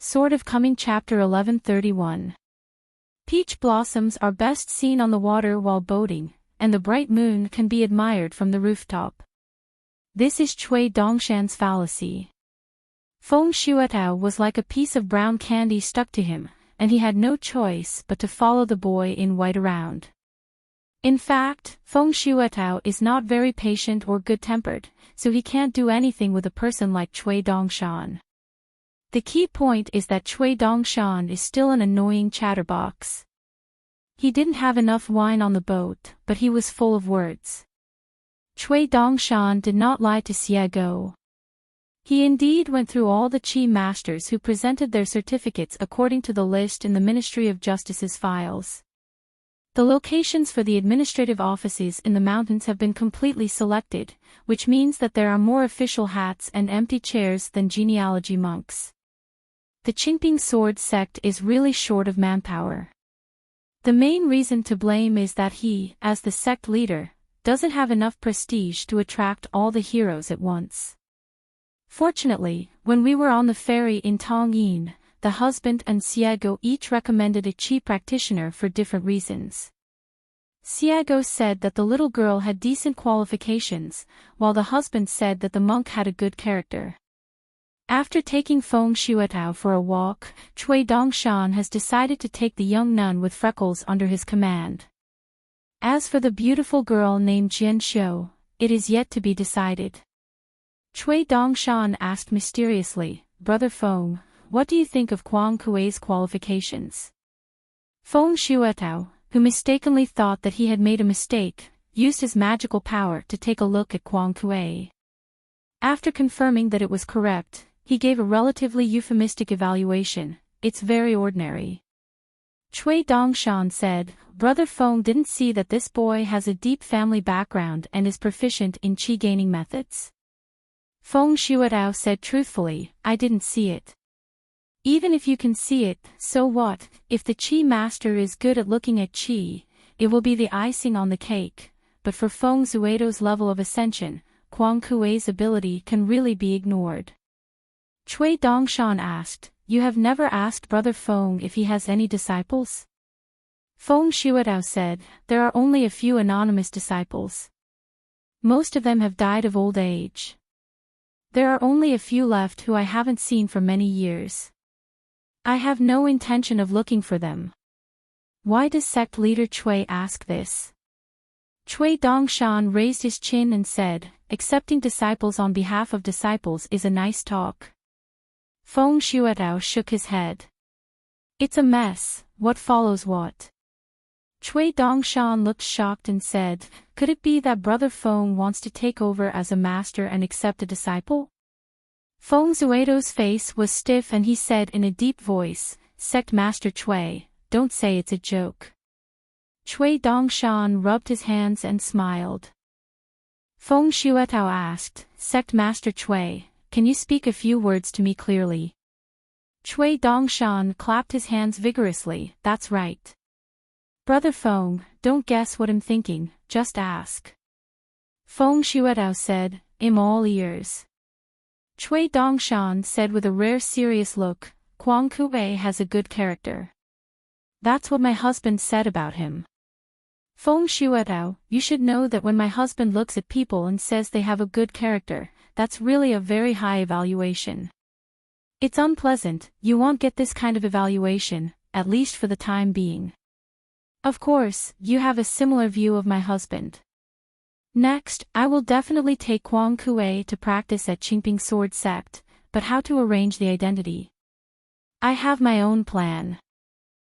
Sword of Coming Chapter 1131. Peach blossoms are best seen on the water while boating, and the bright moon can be admired from the rooftop. This is Cui Dongshan's fallacy. Feng Shuetao was like a piece of brown candy stuck to him, and he had no choice but to follow the boy in white around. In fact, Feng Shuetao is not very patient or good-tempered, so he can't do anything with a person like Cui Dongshan. The key point is that Cui Dongshan is still an annoying chatterbox. He didn't have enough wine on the boat, but he was full of words. Cui Dongshan did not lie to Xiego. He indeed went through all the Qi masters who presented their certificates according to the list in the Ministry of Justice's files. The locations for the administrative offices in the mountains have been completely selected, which means that there are more official hats and empty chairs than genealogy monks. The Qingping sword sect is really short of manpower. The main reason to blame is that he, as the sect leader, doesn't have enough prestige to attract all the heroes at once. Fortunately, when we were on the ferry in Tongyin, the husband and Xiego each recommended a Qi practitioner for different reasons. Xiego said that the little girl had decent qualifications, while the husband said that the monk had a good character. After taking Feng Shuetao for a walk, Cui Dongshan has decided to take the young nun with freckles under his command. As for the beautiful girl named Jian Xiu, it is yet to be decided. Cui Dongshan asked mysteriously, "Brother Feng, what do you think of Kuang Kuei's qualifications?" Feng Shuetao, who mistakenly thought that he had made a mistake, used his magical power to take a look at Kuang Kuei. After confirming that it was correct, he gave a relatively euphemistic evaluation: "It's very ordinary." Cui Dongshan said, "Brother Feng didn't see that this boy has a deep family background and is proficient in Qi gaining methods?" Feng Shuetao said truthfully, "I didn't see it." Even if you can see it, so what? If the Qi master is good at looking at Qi, it will be the icing on the cake, but for Feng Zuido's level of ascension, Kuang Kuei's ability can really be ignored. Cui Dongshan asked, "You have never asked Brother Feng if he has any disciples?" Feng Shuetao said, "There are only a few anonymous disciples. Most of them have died of old age. There are only a few left who I haven't seen for many years. I have no intention of looking for them." Why does sect leader Cui ask this? Cui Dongshan raised his chin and said, "Accepting disciples on behalf of disciples is a nice talk." Feng Shuetao shook his head. "It's a mess, what follows what?" Cui Dongshan looked shocked and said, "Could it be that Brother Feng wants to take over as a master and accept a disciple?" Feng Zuido's face was stiff and he said in a deep voice, "Sect Master Cui, don't say it's a joke." Cui Dongshan rubbed his hands and smiled. Feng Shuetao asked, "Sect Master Cui, can you speak a few words to me clearly?" Cui Dongshan clapped his hands vigorously, "That's right. Brother Feng, don't guess what I'm thinking, just ask." Feng Shuetao said, "I'm all ears." Cui Dongshan said with a rare serious look, "Kuang Kuei has a good character. That's what my husband said about him." Feng Shuetao, "You should know that when my husband looks at people and says they have a good character, that's really a very high evaluation. It's unpleasant, you won't get this kind of evaluation, at least for the time being. Of course, you have a similar view of my husband. Next, I will definitely take Kuang Kuei to practice at Qingping Sword Sect, but how to arrange the identity? I have my own plan.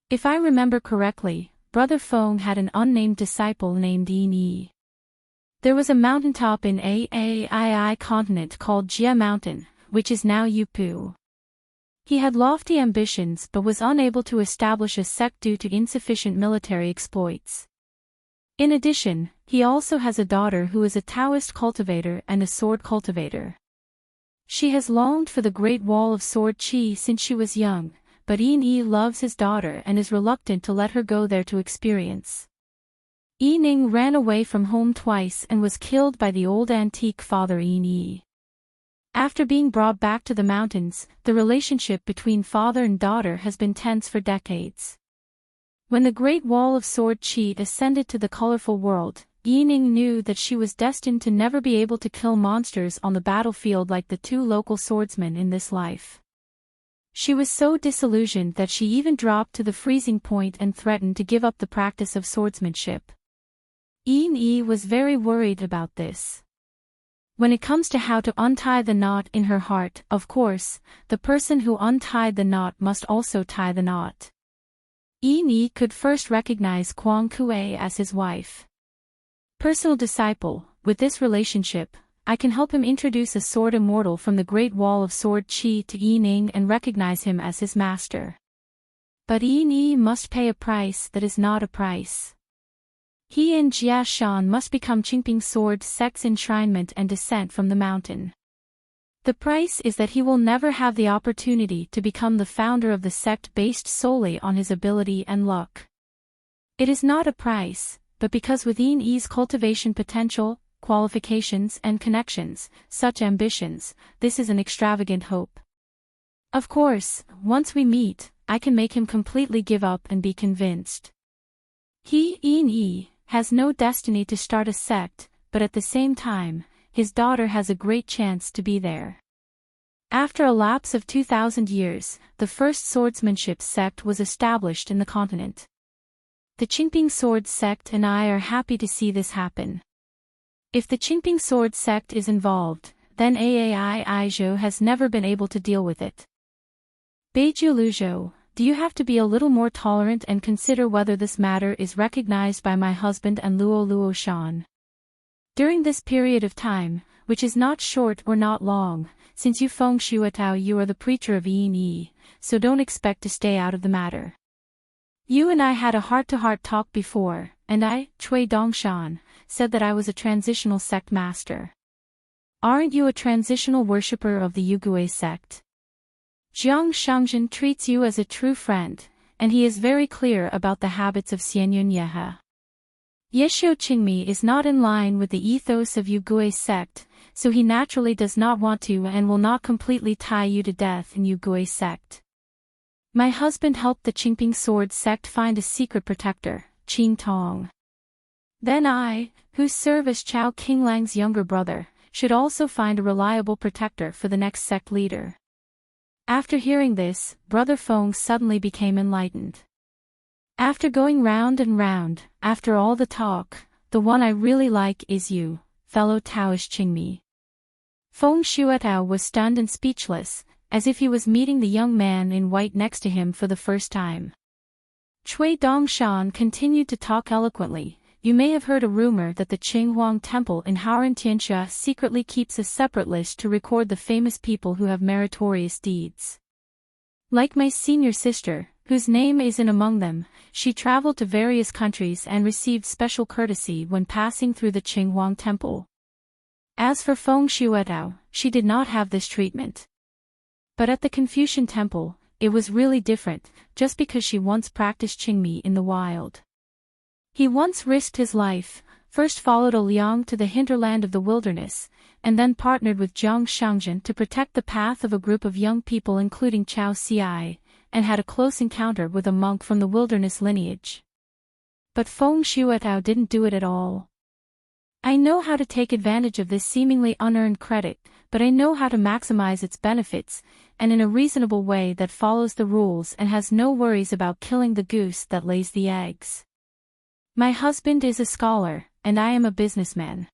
If I remember correctly, Brother Feng had an unnamed disciple named Yin Yi. There was a mountaintop in Aii continent called Jia Mountain, which is now Yupu. He had lofty ambitions but was unable to establish a sect due to insufficient military exploits. In addition, he also has a daughter who is a Taoist cultivator and a sword cultivator. She has longed for the Great Wall of Sword Qi since she was young, but Yin Yi loves his daughter and is reluctant to let her go there to experience. Yi Ning ran away from home twice and was killed by the old antique father Yin Yi. After being brought back to the mountains, the relationship between father and daughter has been tense for decades. When the Great Wall of Sword Chi ascended to the colorful world, Yining knew that she was destined to never be able to kill monsters on the battlefield like the two local swordsmen in this life. She was so disillusioned that she even dropped to the freezing point and threatened to give up the practice of swordsmanship. Yin was very worried about this. When it comes to how to untie the knot in her heart, of course, the person who untied the knot must also tie the knot. Yin could first recognize Kuang Kuei as his wife. Personal disciple, with this relationship, I can help him introduce a sword immortal from the Great Wall of Sword Chi to Yining and recognize him as his master. But Yin must pay a price that is not a price. He and Jia Shan must become Qingping Sword Sect's enshrinement and descent from the mountain. The price is that he will never have the opportunity to become the founder of the sect based solely on his ability and luck. It is not a price, but because with Yin's cultivation potential, qualifications and connections, such ambitions, this is an extravagant hope. Of course, once we meet, I can make him completely give up and be convinced. Yin has no destiny to start a sect, but at the same time, his daughter has a great chance to be there. After a lapse of 2,000 years, the first swordsmanship sect was established in the continent. The Qingping Sword Sect and I are happy to see this happen. If the Qingping Sword Sect is involved, then Aai has never been able to deal with it. Beiju Luzhou, do you have to be a little more tolerant and consider whether this matter is recognized by my husband and Luo Shan? During this period of time, which is not short or not long, since you Feng Shuatao you are the preacher of Yin, so don't expect to stay out of the matter. You and I had a heart-to-heart talk before, and I, Cui Dongshan, said that I was a transitional sect master. Aren't you a transitional worshipper of the Yugui sect? Jiang Shangzhen treats you as a true friend, and he is very clear about the habits of Xianyun Yehe. Yeshio Qingmi is not in line with the ethos of Yugui sect, so he naturally does not want to and will not completely tie you to death in Yugui sect. My husband helped the Qingping Sword Sect find a secret protector, Qing Tong. Then I, who serve as Chao Qinglang's younger brother, should also find a reliable protector for the next sect leader. After hearing this, Brother Feng suddenly became enlightened. After going round and round, after all the talk, the one I really like is you, fellow Taoist Qingmi. Feng Shuatao was stunned and speechless, as if he was meeting the young man in white next to him for the first time. Cui Dongshan continued to talk eloquently. You may have heard a rumor that the Qinghuang Temple in Haoren secretly keeps a separate list to record the famous people who have meritorious deeds. Like my senior sister, whose name isn't among them, she traveled to various countries and received special courtesy when passing through the Qinghuang Temple. As for Feng Shuatao, she did not have this treatment. But at the Confucian Temple, it was really different, just because she once practiced Qingmi in the wild. He once risked his life, first followed a Liang to the hinterland of the wilderness, and then partnered with Jiang Shangzhen to protect the path of a group of young people including Chao Ci, and had a close encounter with a monk from the wilderness lineage. But Feng Shuatao didn't do it at all. I know how to take advantage of this seemingly unearned credit, but I know how to maximize its benefits, and in a reasonable way that follows the rules and has no worries about killing the goose that lays the eggs. My husband is a scholar, and I am a businessman.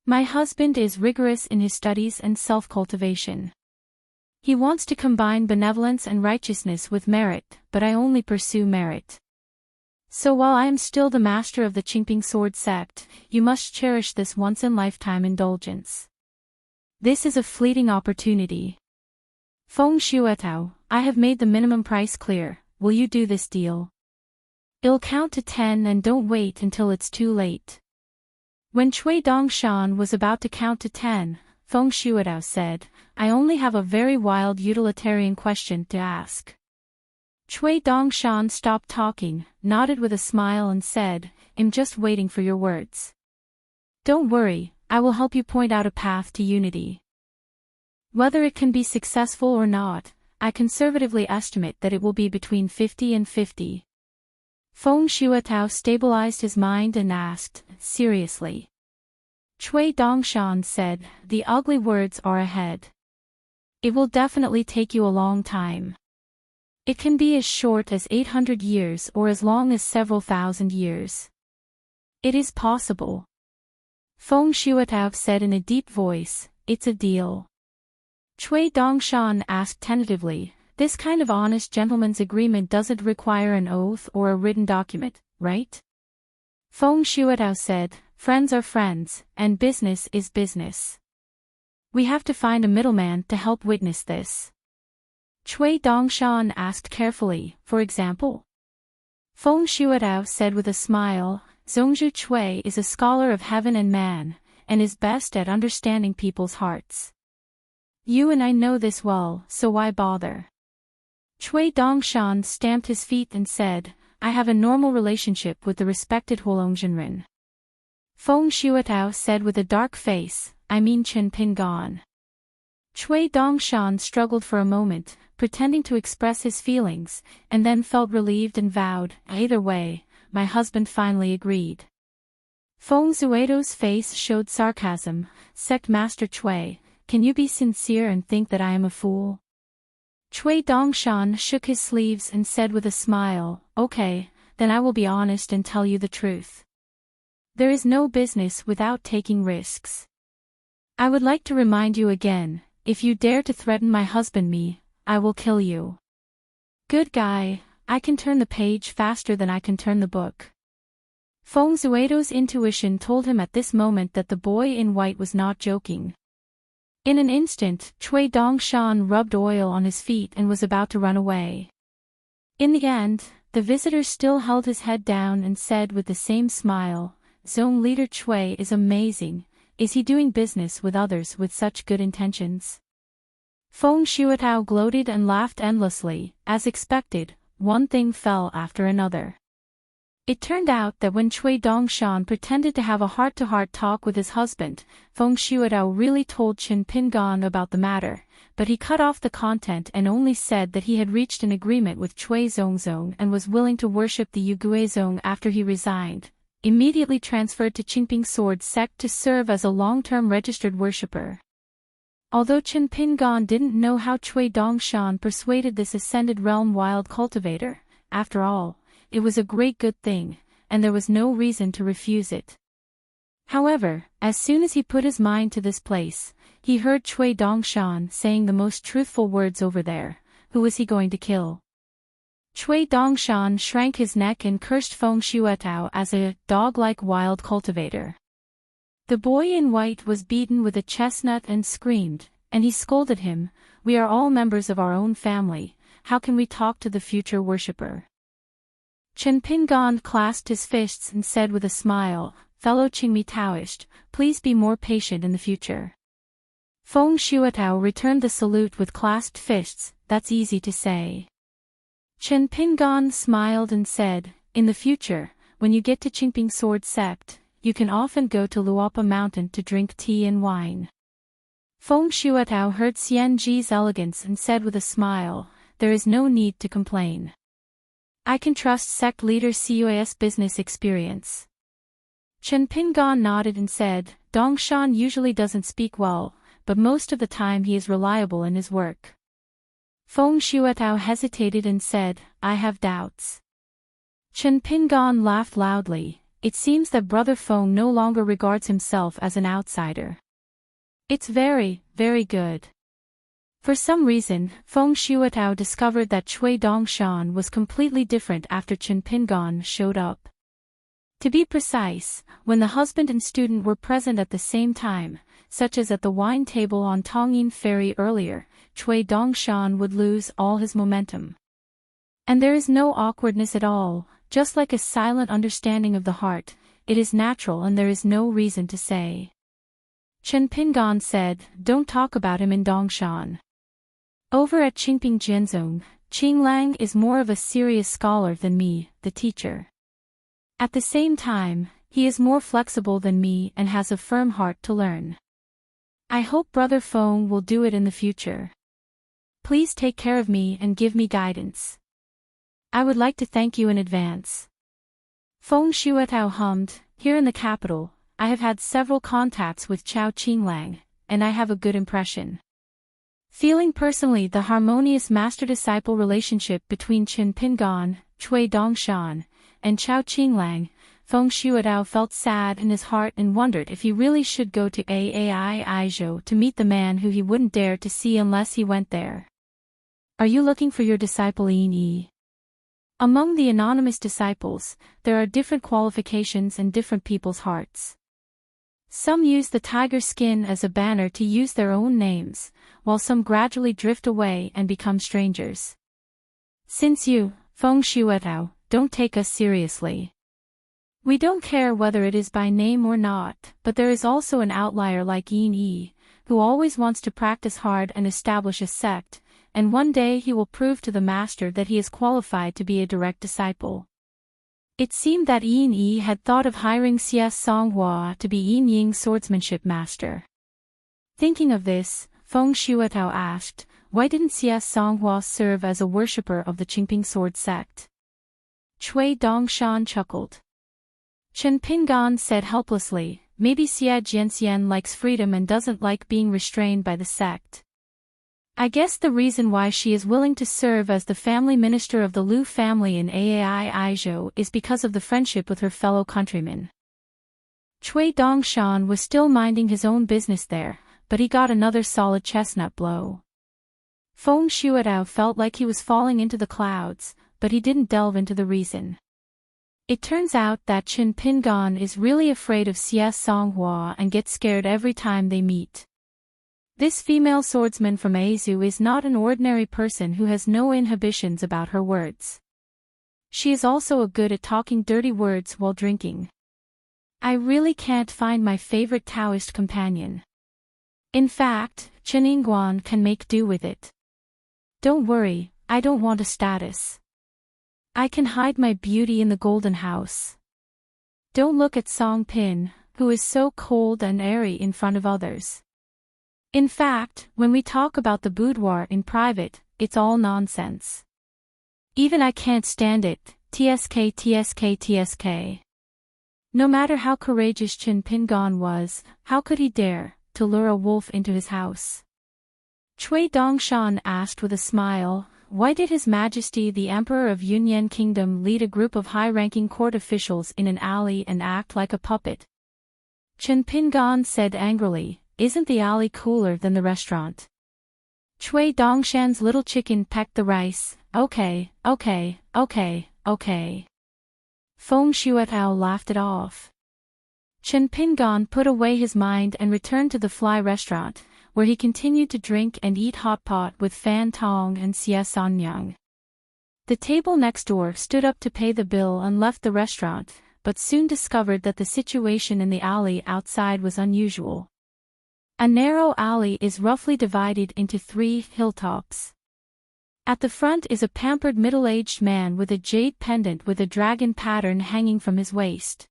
My husband is rigorous in his studies and self-cultivation. He wants to combine benevolence and righteousness with merit, but I only pursue merit. So while I am still the master of the Qingping Sword Sect, you must cherish this once-in-lifetime indulgence. This is a fleeting opportunity. Feng Shuatao, I have made the minimum price clear. Will you do this deal? I'll count to 10 and don't wait until it's too late. When Cui Dongshan was about to count to 10, Feng Shuatao said, I only have a very wild utilitarian question to ask. Cui Dongshan stopped talking, nodded with a smile and said, I'm just waiting for your words. Don't worry, I will help you point out a path to unity. Whether it can be successful or not, I conservatively estimate that it will be between 50 and 50. Feng Shuatao stabilized his mind and asked, seriously. Cui Dongshan said, the ugly words are ahead. It will definitely take you a long time. It can be as short as 800 years or as long as several thousand years. It is possible. Feng Shuatao said in a deep voice, it's a deal. Cui Dongshan asked tentatively, this kind of honest gentleman's agreement doesn't require an oath or a written document, right? Feng Shuatao said, friends are friends, and business is business. We have to find a middleman to help witness this. Cui Dongshan asked carefully, for example? Feng Shuatao said with a smile, Zhongzhu Cui is a scholar of heaven and man, and is best at understanding people's hearts. You and I know this well, so why bother? Cui Dongshan stamped his feet and said, I have a normal relationship with the respected Huolongzhenren. Feng Shuatao said with a dark face, I mean Chen Pingan. Cui Dongshan struggled for a moment, pretending to express his feelings, and then felt relieved and vowed, either way, my husband finally agreed. Feng Zuido's face showed sarcasm, Sect Master Cui, can you be sincere and think that I am a fool? Cui Dongshan shook his sleeves and said with a smile, okay, then I will be honest and tell you the truth. There is no business without taking risks. I would like to remind you again, if you dare to threaten my husband I will kill you. Good guy, I can turn the page faster than I can turn the book. Feng Zuido's intuition told him at this moment that the boy in white was not joking. In an instant, Cui Dongshan rubbed oil on his feet and was about to run away. In the end, the visitor still held his head down and said with the same smile, Zone leader Cui is amazing, is he doing business with others with such good intentions? Feng Shuatao gloated and laughed endlessly, as expected, one thing fell after another. It turned out that when Cui Dongshan pretended to have a heart-to-heart talk with his husband, Feng Shuatao really told Qin Pingan about the matter, but he cut off the content and only said that he had reached an agreement with Cui Zongzong and was willing to worship the Yuguizong after he resigned, immediately transferred to Qingping Sword sect to serve as a long-term registered worshipper. Although Qin Pingan didn't know how Cui Dongshan persuaded this ascended realm wild cultivator, after all, it was a great good thing, and there was no reason to refuse it. However, as soon as he put his mind to this place, he heard Cui Dongshan saying the most truthful words over there, who was he going to kill? Cui Dongshan shrank his neck and cursed Feng Shuatao as a dog-like wild cultivator. The boy in white was beaten with a chestnut and screamed, and he scolded him, we are all members of our own family, how can we talk to the future worshipper? Chen Pingan clasped his fists and said with a smile, fellow Qingmi Taoist, please be more patient in the future. Feng Shuatao returned the salute with clasped fists, that's easy to say. Chen Pingan smiled and said, in the future, when you get to Qingping Sword sect, you can often go to Luopa Mountain to drink tea and wine. Feng Shuatao heard Xian Ji's elegance and said with a smile, there is no need to complain. I can trust sect leader Cui's business experience. Chen Pingan nodded and said, Dongshan usually doesn't speak well, but most of the time he is reliable in his work. Feng Shuatao hesitated and said, I have doubts. Chen Pingan laughed loudly, it seems that Brother Feng no longer regards himself as an outsider. It's very, very good. For some reason, Feng Shuatao discovered that Cui Dongshan was completely different after Chen Pingan showed up. To be precise, when the husband and student were present at the same time, such as at the wine table on Tongyin Ferry earlier, Cui Dongshan would lose all his momentum. And there is no awkwardness at all, just like a silent understanding of the heart, it is natural and there is no reason to say. Chen Pingan said, don't talk about him in Dongshan. Over at Qingping Jianzong, Qing Lang is more of a serious scholar than me, the teacher. At the same time, he is more flexible than me and has a firm heart to learn. I hope Brother Feng will do it in the future. Please take care of me and give me guidance. I would like to thank you in advance. Feng Shuatao hummed, here in the capital, I have had several contacts with Chao Qinglang, and I have a good impression. Feeling personally the harmonious master-disciple relationship between Chen Pingan, Cui Dongshan, and Chao Qinglang, Feng Shuatao felt sad in his heart and wondered if he really should go to Aizhou to meet the man who he wouldn't dare to see unless he went there. Are you looking for your disciple Yin Yi? Among the anonymous disciples, there are different qualifications and different people's hearts. Some use the tiger skin as a banner to use their own names, while some gradually drift away and become strangers. Since you, Feng Shuatao, don't take us seriously. We don't care whether it is by name or not, but there is also an outlier like Yin Yi, who always wants to practice hard and establish a sect, and one day he will prove to the master that he is qualified to be a direct disciple. It seemed that Yin Yi had thought of hiring Xie Songhua to be Yin Ying's swordsmanship master. Thinking of this, Feng Shuatao asked, why didn't Xie Songhua serve as a worshipper of the Qingping sword sect? Cui Dongshan chuckled. Chen Pingan said helplessly, maybe Xie Jianxian likes freedom and doesn't like being restrained by the sect. I guess the reason why she is willing to serve as the family minister of the Liu family in Aizhou is because of the friendship with her fellow countrymen. Cui Dongshan was still minding his own business there, but he got another solid chestnut blow. Feng Shuatao felt like he was falling into the clouds, but he didn't delve into the reason. It turns out that Chen Pingan is really afraid of Xie Songhua and gets scared every time they meet. This female swordsman from Aizhou is not an ordinary person who has no inhibitions about her words. She is also good at talking dirty words while drinking. I really can't find my favorite Taoist companion. In fact, Chen Yingguan can make do with it. Don't worry, I don't want a status. I can hide my beauty in the golden house. Don't look at Song Pin, who is so cold and airy in front of others. In fact, when we talk about the boudoir in private, it's all nonsense. Even I can't stand it, tsk tsk tsk. No matter how courageous Chen Pingan was, how could he dare to lure a wolf into his house? Cui Dongshan asked with a smile, why did His Majesty the Emperor of Yunyan Kingdom lead a group of high-ranking court officials in an alley and act like a puppet? Chen Pingan said angrily, isn't the alley cooler than the restaurant? Cui Dongshan's little chicken pecked the rice, okay. Feng Shuatao laughed it off. Chen Pingan put away his mind and returned to the fly restaurant, where he continued to drink and eat hot pot with Fan Tong and Xie Sanyang. The table next door stood up to pay the bill and left the restaurant, but soon discovered that the situation in the alley outside was unusual. A narrow alley is roughly divided into 3 hilltops. At the front is a pampered middle-aged man with a jade pendant with a dragon pattern hanging from his waist.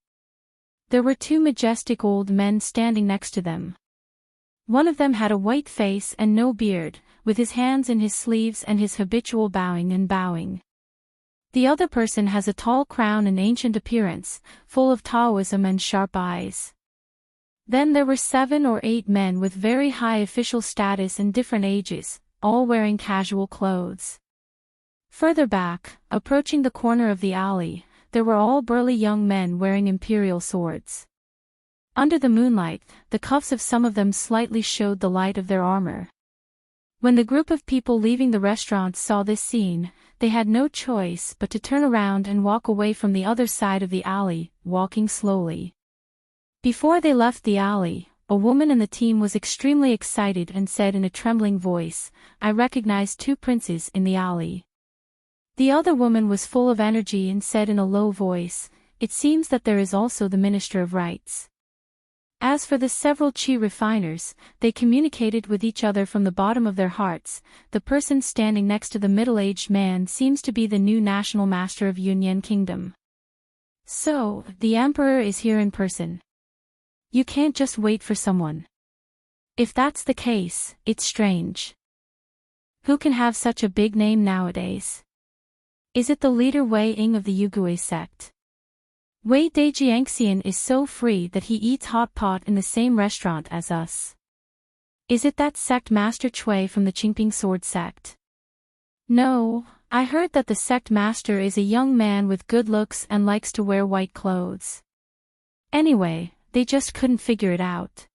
There were 2 majestic old men standing next to them. One of them had a white face and no beard, with his hands in his sleeves and his habitual bowing. The other person has a tall crown and ancient appearance, full of Taoism and sharp eyes. Then there were 7 or 8 men with very high official status and different ages, all wearing casual clothes. Further back, approaching the corner of the alley, there were all burly young men wearing imperial swords. Under the moonlight, the cuffs of some of them slightly showed the light of their armor. When the group of people leaving the restaurant saw this scene, they had no choice but to turn around and walk away from the other side of the alley, walking slowly. Before they left the alley, a woman in the team was extremely excited and said in a trembling voice, I recognize 2 princes in the alley. The other woman was full of energy and said in a low voice, it seems that there is also the Minister of Rights. As for the several qi refiners, they communicated with each other from the bottom of their hearts. The person standing next to the middle-aged man seems to be the new national master of Yunyan Kingdom. So, the emperor is here in person. You can't just wait for someone. If that's the case, it's strange. Who can have such a big name nowadays? Is it the leader Wei Ying of the Yugui sect? Wei Dejiangxian is so free that he eats hot pot in the same restaurant as us. Is it that sect master Chui from the Qingping sword sect? No, I heard that the sect master is a young man with good looks and likes to wear white clothes. Anyway, they just couldn't figure it out.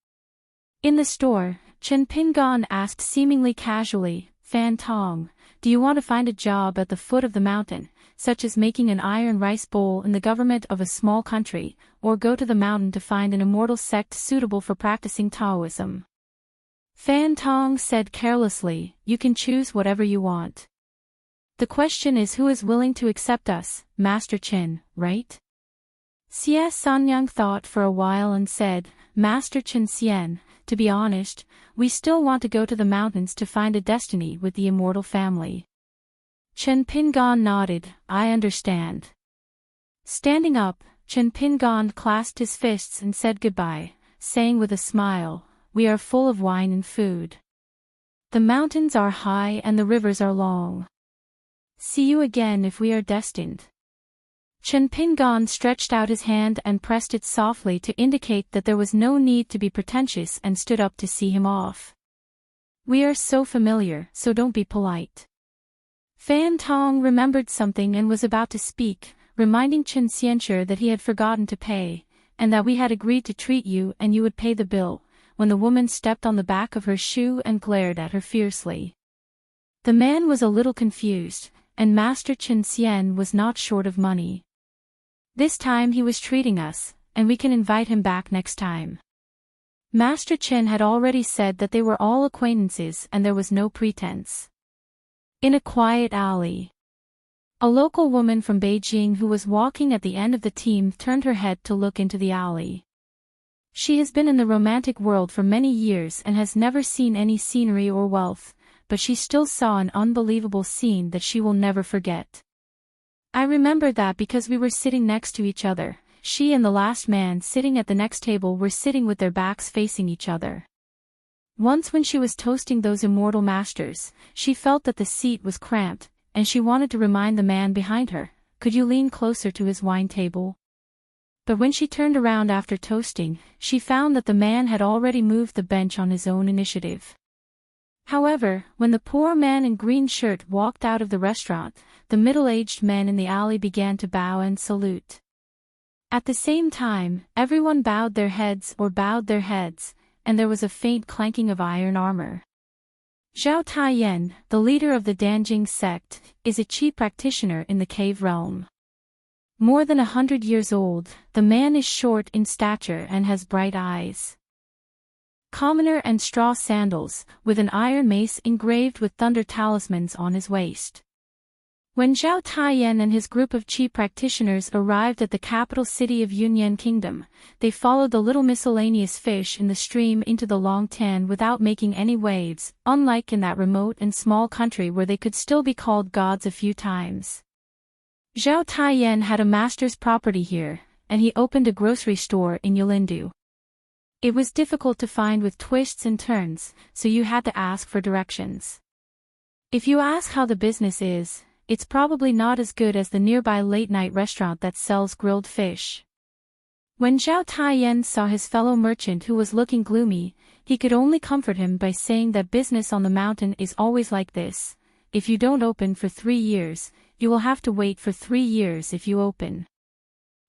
In the store, Chen Pingan asked seemingly casually, Fan Tong, do you want to find a job at the foot of the mountain, such as making an iron rice bowl in the government of a small country, or go to the mountain to find an immortal sect suitable for practicing Taoism? Fan Tong said carelessly, you can choose whatever you want. The question is who is willing to accept us, Master Chen, right? Xie Sanyang thought for a while and said, Master Chen Xian, to be honest, we still want to go to the mountains to find a destiny with the immortal family. Chen Pingan nodded, I understand. Standing up, Chen Pingan clasped his fists and said goodbye, saying with a smile, we are full of wine and food. The mountains are high and the rivers are long. See you again if we are destined. Chen Pingan stretched out his hand and pressed it softly to indicate that there was no need to be pretentious and stood up to see him off. We are so familiar, so don't be polite. Fan Tong remembered something and was about to speak, reminding Chen Xianxue that he had forgotten to pay, and that we had agreed to treat you and you would pay the bill, when the woman stepped on the back of her shoe and glared at her fiercely. The man was a little confused, and Master Chen Xian was not short of money. This time he was treating us, and we can invite him back next time. Master Chen had already said that they were all acquaintances and there was no pretense. In a quiet alley, a local woman from Beijing who was walking at the end of the team turned her head to look into the alley. She has been in the romantic world for many years and has never seen any scenery or wealth, but she still saw an unbelievable scene that she will never forget. I remember that because we were sitting next to each other, she and the last man sitting at the next table were sitting with their backs facing each other. Once when she was toasting those immortal masters, she felt that the seat was cramped, and she wanted to remind the man behind her, could you lean closer to his wine table? But when she turned around after toasting, she found that the man had already moved the bench on his own initiative. However, when the poor man in green shirt walked out of the restaurant, the middle-aged men in the alley began to bow and salute. At the same time, everyone bowed their heads, and there was a faint clanking of iron armor. Zhao Taiyan, the leader of the Danjing sect, is a chi practitioner in the cave realm. More than 100 years old, the man is short in stature and has bright eyes. Commoner and straw sandals, with an iron mace engraved with thunder talismans on his waist. When Zhao Taiyan and his group of chi practitioners arrived at the capital city of Yunyan Kingdom, they followed the little miscellaneous fish in the stream into the Long Tan without making any waves, unlike in that remote and small country where they could still be called gods a few times. Zhao Taiyan had a master's property here, and he opened a grocery store in Yolindu. It was difficult to find with twists and turns, so you had to ask for directions. If you ask how the business is, it's probably not as good as the nearby late-night restaurant that sells grilled fish. When Zhao Taiyan saw his fellow merchant who was looking gloomy, he could only comfort him by saying that business on the mountain is always like this. If you don't open for 3 years, you will have to wait for 3 years if you open.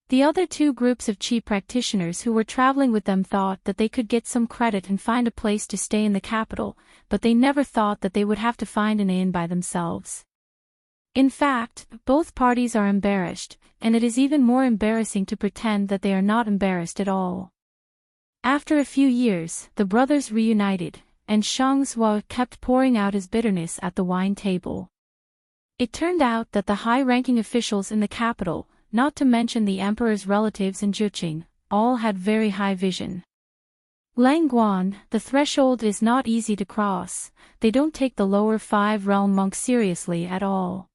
The other two groups of chi practitioners who were traveling with them thought that they could get some credit and find a place to stay in the capital, but they never thought that they would have to find an inn by themselves. In fact, both parties are embarrassed, and it is even more embarrassing to pretend that they are not embarrassed at all. After a few years, the brothers reunited, and Shang Zhuo kept pouring out his bitterness at the wine table. It turned out that the high-ranking officials in the capital, not to mention the emperor's relatives in Juqing, all had very high vision. Lang Guan, the threshold is not easy to cross, they don't take the lower 5 realm monks seriously at all.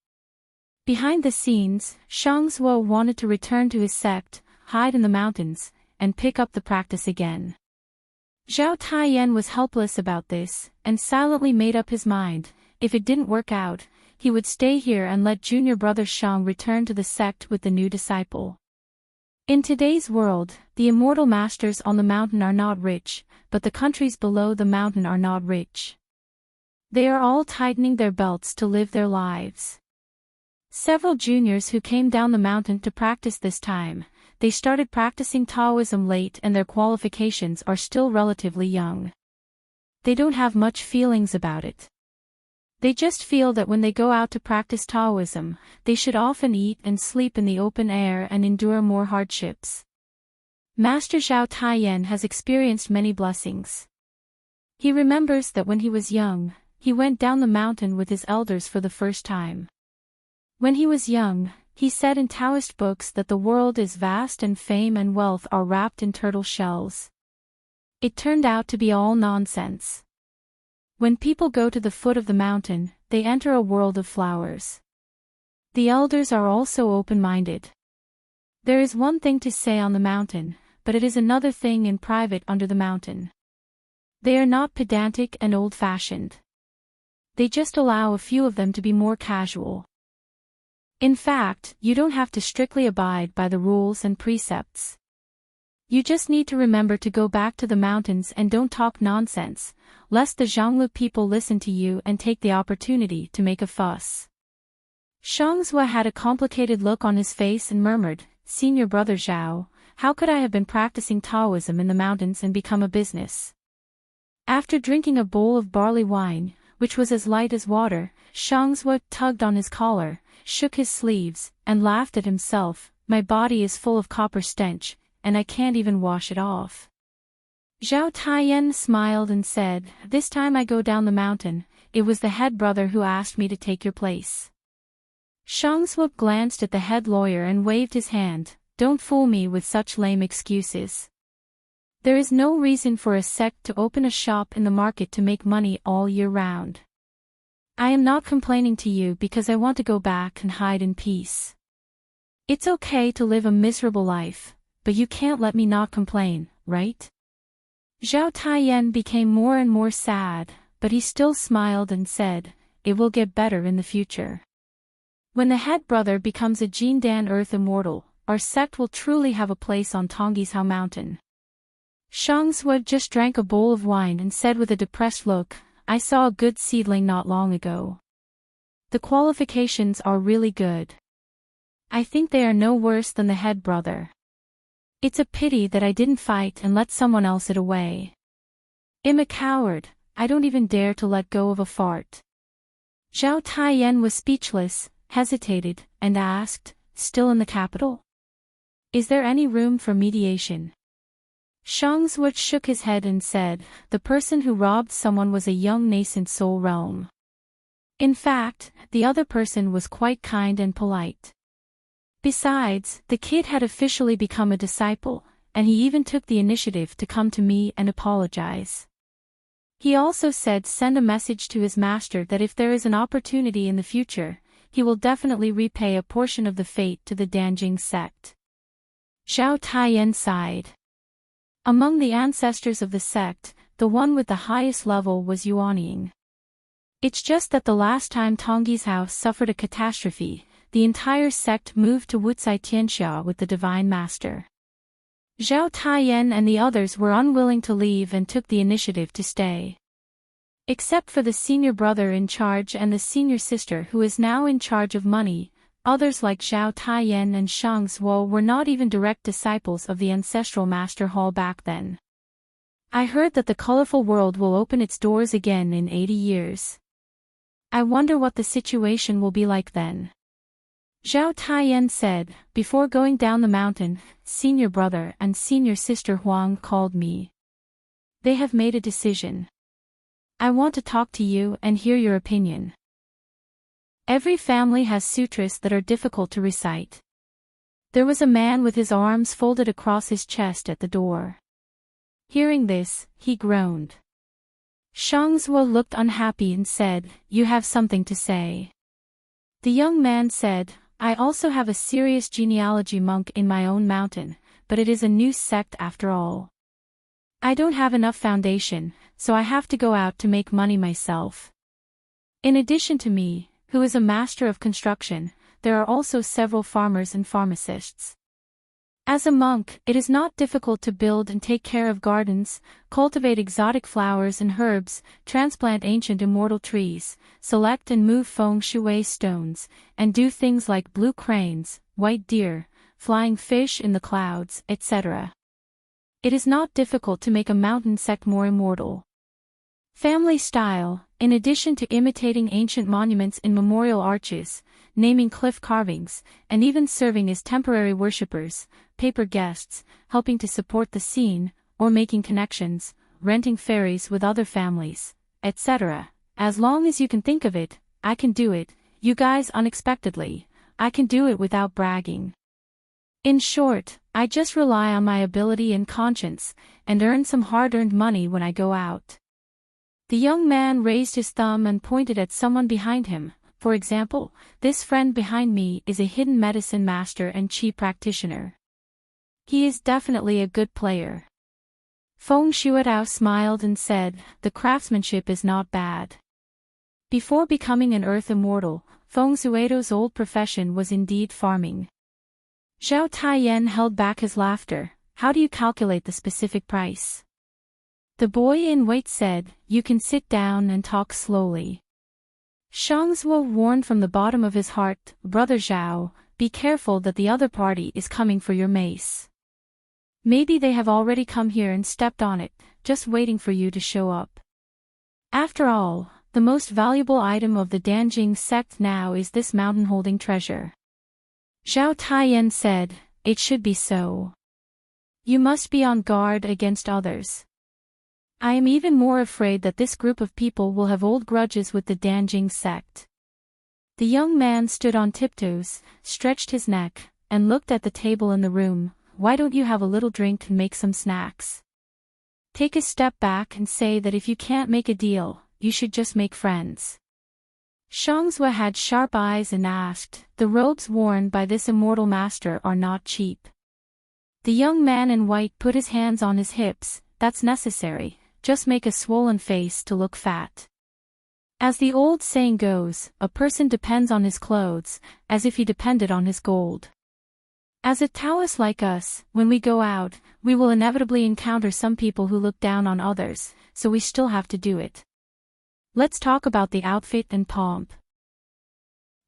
Behind the scenes, Shang Zhuo wanted to return to his sect, hide in the mountains, and pick up the practice again. Zhao Taiyan was helpless about this, and silently made up his mind, if it didn't work out, he would stay here and let junior brother Shang return to the sect with the new disciple. In today's world, the immortal masters on the mountain are not rich, but the countries below the mountain are not rich. They are all tightening their belts to live their lives. Several juniors who came down the mountain to practice this time, they started practicing Taoism late and their qualifications are still relatively young. They don't have much feelings about it. They just feel that when they go out to practice Taoism, they should often eat and sleep in the open air and endure more hardships. Master Zhao Taiyan has experienced many blessings. He remembers that when he was young, he went down the mountain with his elders for the first time. When he was young, he said in Taoist books that the world is vast and fame and wealth are wrapped in turtle shells. It turned out to be all nonsense. When people go to the foot of the mountain, they enter a world of flowers. The elders are also open-minded. There is one thing to say on the mountain, but it is another thing in private under the mountain. They are not pedantic and old-fashioned. They just allow a few of them to be more casual. In fact, you don't have to strictly abide by the rules and precepts. You just need to remember to go back to the mountains and don't talk nonsense, lest the Zhonglu people listen to you and take the opportunity to make a fuss. Shang Zhua had a complicated look on his face and murmured, "Senior brother Zhao, how could I have been practicing Taoism in the mountains and become a business?" After drinking a bowl of barley wine, which was as light as water, Shang Zhua tugged on his collar, shook his sleeves, and laughed at himself. "My body is full of copper stench, and I can't even wash it off." Zhao Taiyan smiled and said, "This time I go down the mountain, it was the head brother who asked me to take your place." Shang Zhua glanced at the head lawyer and waved his hand, "Don't fool me with such lame excuses. There is no reason for a sect to open a shop in the market to make money all year round. I am not complaining to you because I want to go back and hide in peace. It's okay to live a miserable life, but you can't let me not complain, right?" Zhao Taiyan became more and more sad, but he still smiled and said, "It will get better in the future. When the head brother becomes a Jindan Earth Immortal, our sect will truly have a place on Tonggishao Mountain." Shang Zhua just drank a bowl of wine and said with a depressed look, "I saw a good seedling not long ago. The qualifications are really good. I think they are no worse than the head brother. It's a pity that I didn't fight and let someone else it away. I'm a coward, I don't even dare to let go of a fart." Zhao Taiyan was speechless, hesitated, and asked, "Still in the capital? Is there any room for mediation?" Shang Zhua shook his head and said, "The person who robbed someone was a young nascent soul realm. In fact, the other person was quite kind and polite. Besides, the kid had officially become a disciple, and he even took the initiative to come to me and apologize. He also said send a message to his master that if there is an opportunity in the future, he will definitely repay a portion of the fate to the Danjing sect." Zhao Taiyan sighed. Among the ancestors of the sect, the one with the highest level was Yuanying. It's just that the last time Tonggishao suffered a catastrophe, the entire sect moved to Wucai Tianxia with the Divine Master. Zhao Taiyan and the others were unwilling to leave and took the initiative to stay. Except for the senior brother in charge and the senior sister who is now in charge of money, others like Zhao Taiyan and Shang Zhuo were not even direct disciples of the ancestral master hall back then. I heard that the colorful world will open its doors again in 80 years. I wonder what the situation will be like then. Zhao Taiyan said, "Before going down the mountain, senior brother and senior sister Huang called me. They have made a decision. I want to talk to you and hear your opinion." Every family has sutras that are difficult to recite. There was a man with his arms folded across his chest at the door. Hearing this, he groaned. Shang Zhuo looked unhappy and said, "You have something to say." The young man said, "I also have a serious genealogy monk in my own mountain, but it is a new sect after all. I don't have enough foundation, so I have to go out to make money myself. In addition to me, who is a master of construction, there are also several farmers and pharmacists. As a monk, it is not difficult to build and take care of gardens, cultivate exotic flowers and herbs, transplant ancient immortal trees, select and move feng shui stones, and do things like blue cranes, white deer, flying fish in the clouds, etc. It is not difficult to make a mountain sect more immortal. Family style, in addition to imitating ancient monuments in memorial arches, naming cliff carvings, and even serving as temporary worshippers, paper guests, helping to support the scene, or making connections, renting ferries with other families, etc. As long as you can think of it, I can do it, you guys unexpectedly, I can do it without bragging. In short, I just rely on my ability and conscience, and earn some hard-earned money when I go out. The young man raised his thumb and pointed at someone behind him. For example, this friend behind me is a hidden medicine master and chi practitioner. He is definitely a good player. Feng Shuitao smiled and said, the craftsmanship is not bad. Before becoming an earth immortal, Feng Shuito's old profession was indeed farming. Zhao Taiyan held back his laughter. How do you calculate the specific price? The boy in white said, you can sit down and talk slowly. Shangzhuo warned from the bottom of his heart, Brother Zhao, be careful that the other party is coming for your mace. Maybe they have already come here and stepped on it, just waiting for you to show up. After all, the most valuable item of the Danjing sect now is this mountain-holding treasure. Zhao Taiyan said, it should be so. You must be on guard against others. I am even more afraid that this group of people will have old grudges with the Danjing sect. The young man stood on tiptoes, stretched his neck, and looked at the table in the room. Why don't you have a little drink and make some snacks? Take a step back and say that if you can't make a deal, you should just make friends. Shangzhuo had sharp eyes and asked, the robes worn by this immortal master are not cheap. The young man in white put his hands on his hips. That's necessary. Just make a swollen face to look fat. As the old saying goes, a person depends on his clothes, as if he depended on his gold. As a Taoist like us, when we go out, we will inevitably encounter some people who look down on others, so we still have to do it. Let's talk about the outfit and pomp.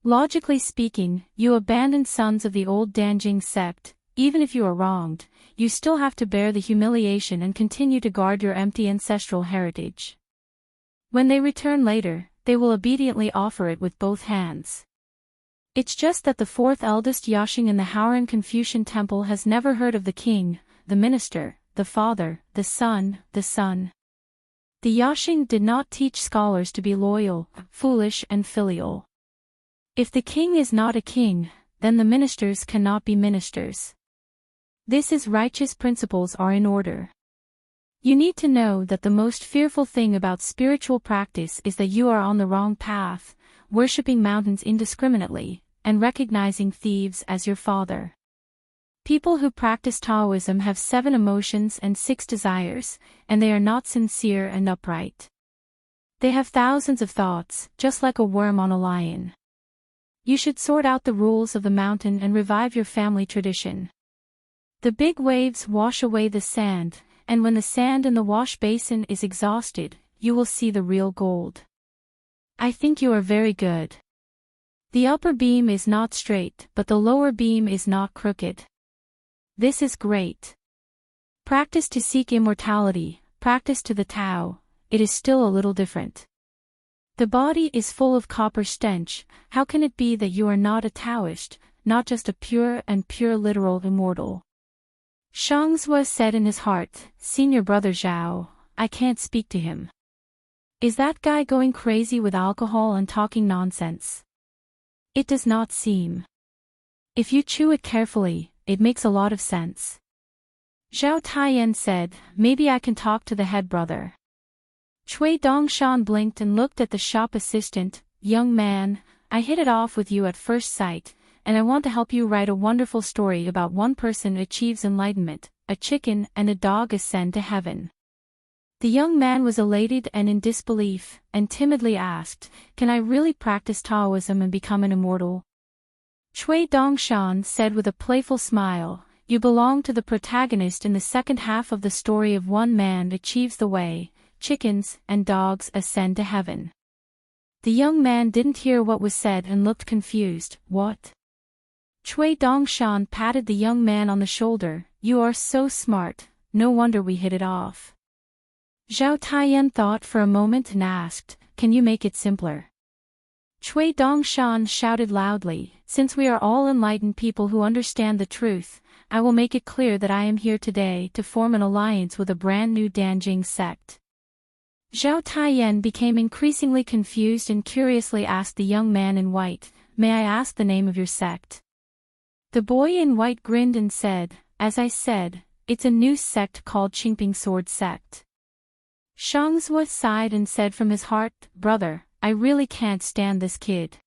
Logically speaking, you abandoned sons of the old Danjing sect. Even if you are wronged, you still have to bear the humiliation and continue to guard your empty ancestral heritage. When they return later, they will obediently offer it with both hands. It's just that the fourth eldest Yashing in the Haoran Confucian temple has never heard of the king, the minister, the father, the son. The Yashing did not teach scholars to be loyal, foolish and filial. If the king is not a king, then the ministers cannot be ministers. This is righteous principles are in order. You need to know that the most fearful thing about spiritual practice is that you are on the wrong path, worshipping mountains indiscriminately, and recognizing thieves as your father. People who practice Taoism have 7 emotions and 6 desires, and they are not sincere and upright. They have thousands of thoughts, just like a worm on a lion. You should sort out the rules of the mountain and revive your family tradition. The big waves wash away the sand, and when the sand in the wash basin is exhausted, you will see the real gold. I think you are very good. The upper beam is not straight, but the lower beam is not crooked. This is great. Practice to seek immortality, practice to the Tao, it is still a little different. The body is full of copper stench. How can it be that you are not a Taoist, not just a pure literal immortal? Shangzhuo said in his heart, Senior Brother Zhao, I can't speak to him. Is that guy going crazy with alcohol and talking nonsense? It does not seem. If you chew it carefully, it makes a lot of sense. Zhao Taiyan said, maybe I can talk to the head brother. Cui Dongshan blinked and looked at the shop assistant. Young man, I hit it off with you at first sight, and I want to help you write a wonderful story about one person achieves enlightenment, a chicken and a dog ascend to heaven. The young man was elated and in disbelief, and timidly asked, "Can I really practice Taoism and become an immortal?" Cui Dongshan said with a playful smile, "You belong to the protagonist in the second half of the story of one man achieves the way, chickens and dogs ascend to heaven." The young man didn't hear what was said and looked confused. "What?" Cui Dongshan patted the young man on the shoulder. "You are so smart, no wonder we hit it off." Zhao Taiyan thought for a moment and asked, "Can you make it simpler?" Cui Dongshan shouted loudly, "Since we are all enlightened people who understand the truth, I will make it clear that I am here today to form an alliance with a brand new Danjing sect." Zhao Taiyan became increasingly confused and curiously asked the young man in white, "May I ask the name of your sect?" The boy in white grinned and said, "As I said, it's a new sect called Qingping Sword Sect." Shangzhua sighed and said from his heart, "Brother, I really can't stand this kid."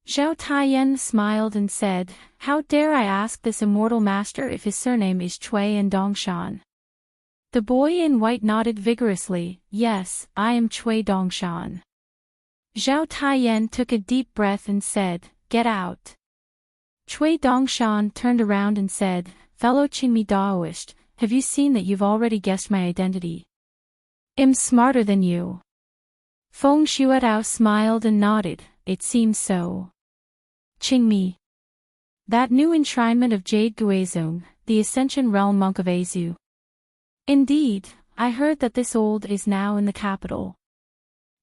Zhao Taiyan smiled and said, "How dare I ask this immortal master if his surname is Cui and Dongshan?" The boy in white nodded vigorously, "Yes, I am Cui Dongshan." Zhao Taiyan took a deep breath and said, "Get out." Cui Dongshan turned around and said, "Fellow Qingmi Daoist, have you seen that you've already guessed my identity? I'm smarter than you." Feng Shuatao smiled and nodded, "It seems so." Qingmi. That new enshrinement of Jade Guizhong, the Ascension Realm monk of Azu. Indeed, I heard that this old is now in the capital.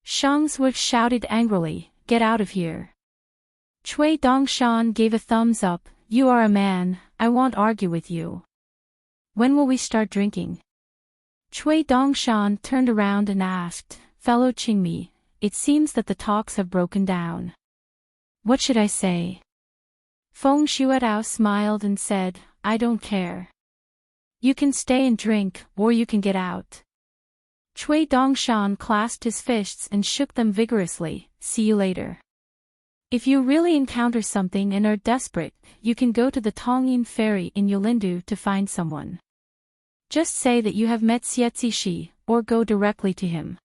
Shangzhou shouted angrily, "Get out of here." Cui Dongshan gave a thumbs up, "You are a man, I won't argue with you. When will we start drinking?" Cui Dongshan turned around and asked, "Fellow Qingmi, it seems that the talks have broken down. What should I say?" Feng Shuatao smiled and said, "I don't care. You can stay and drink, or you can get out." Cui Dongshan clasped his fists and shook them vigorously, "See you later. If you really encounter something and are desperate, you can go to the Tongyin Ferry in Yolindu to find someone. Just say that you have met Xietzi Shi, or go directly to him.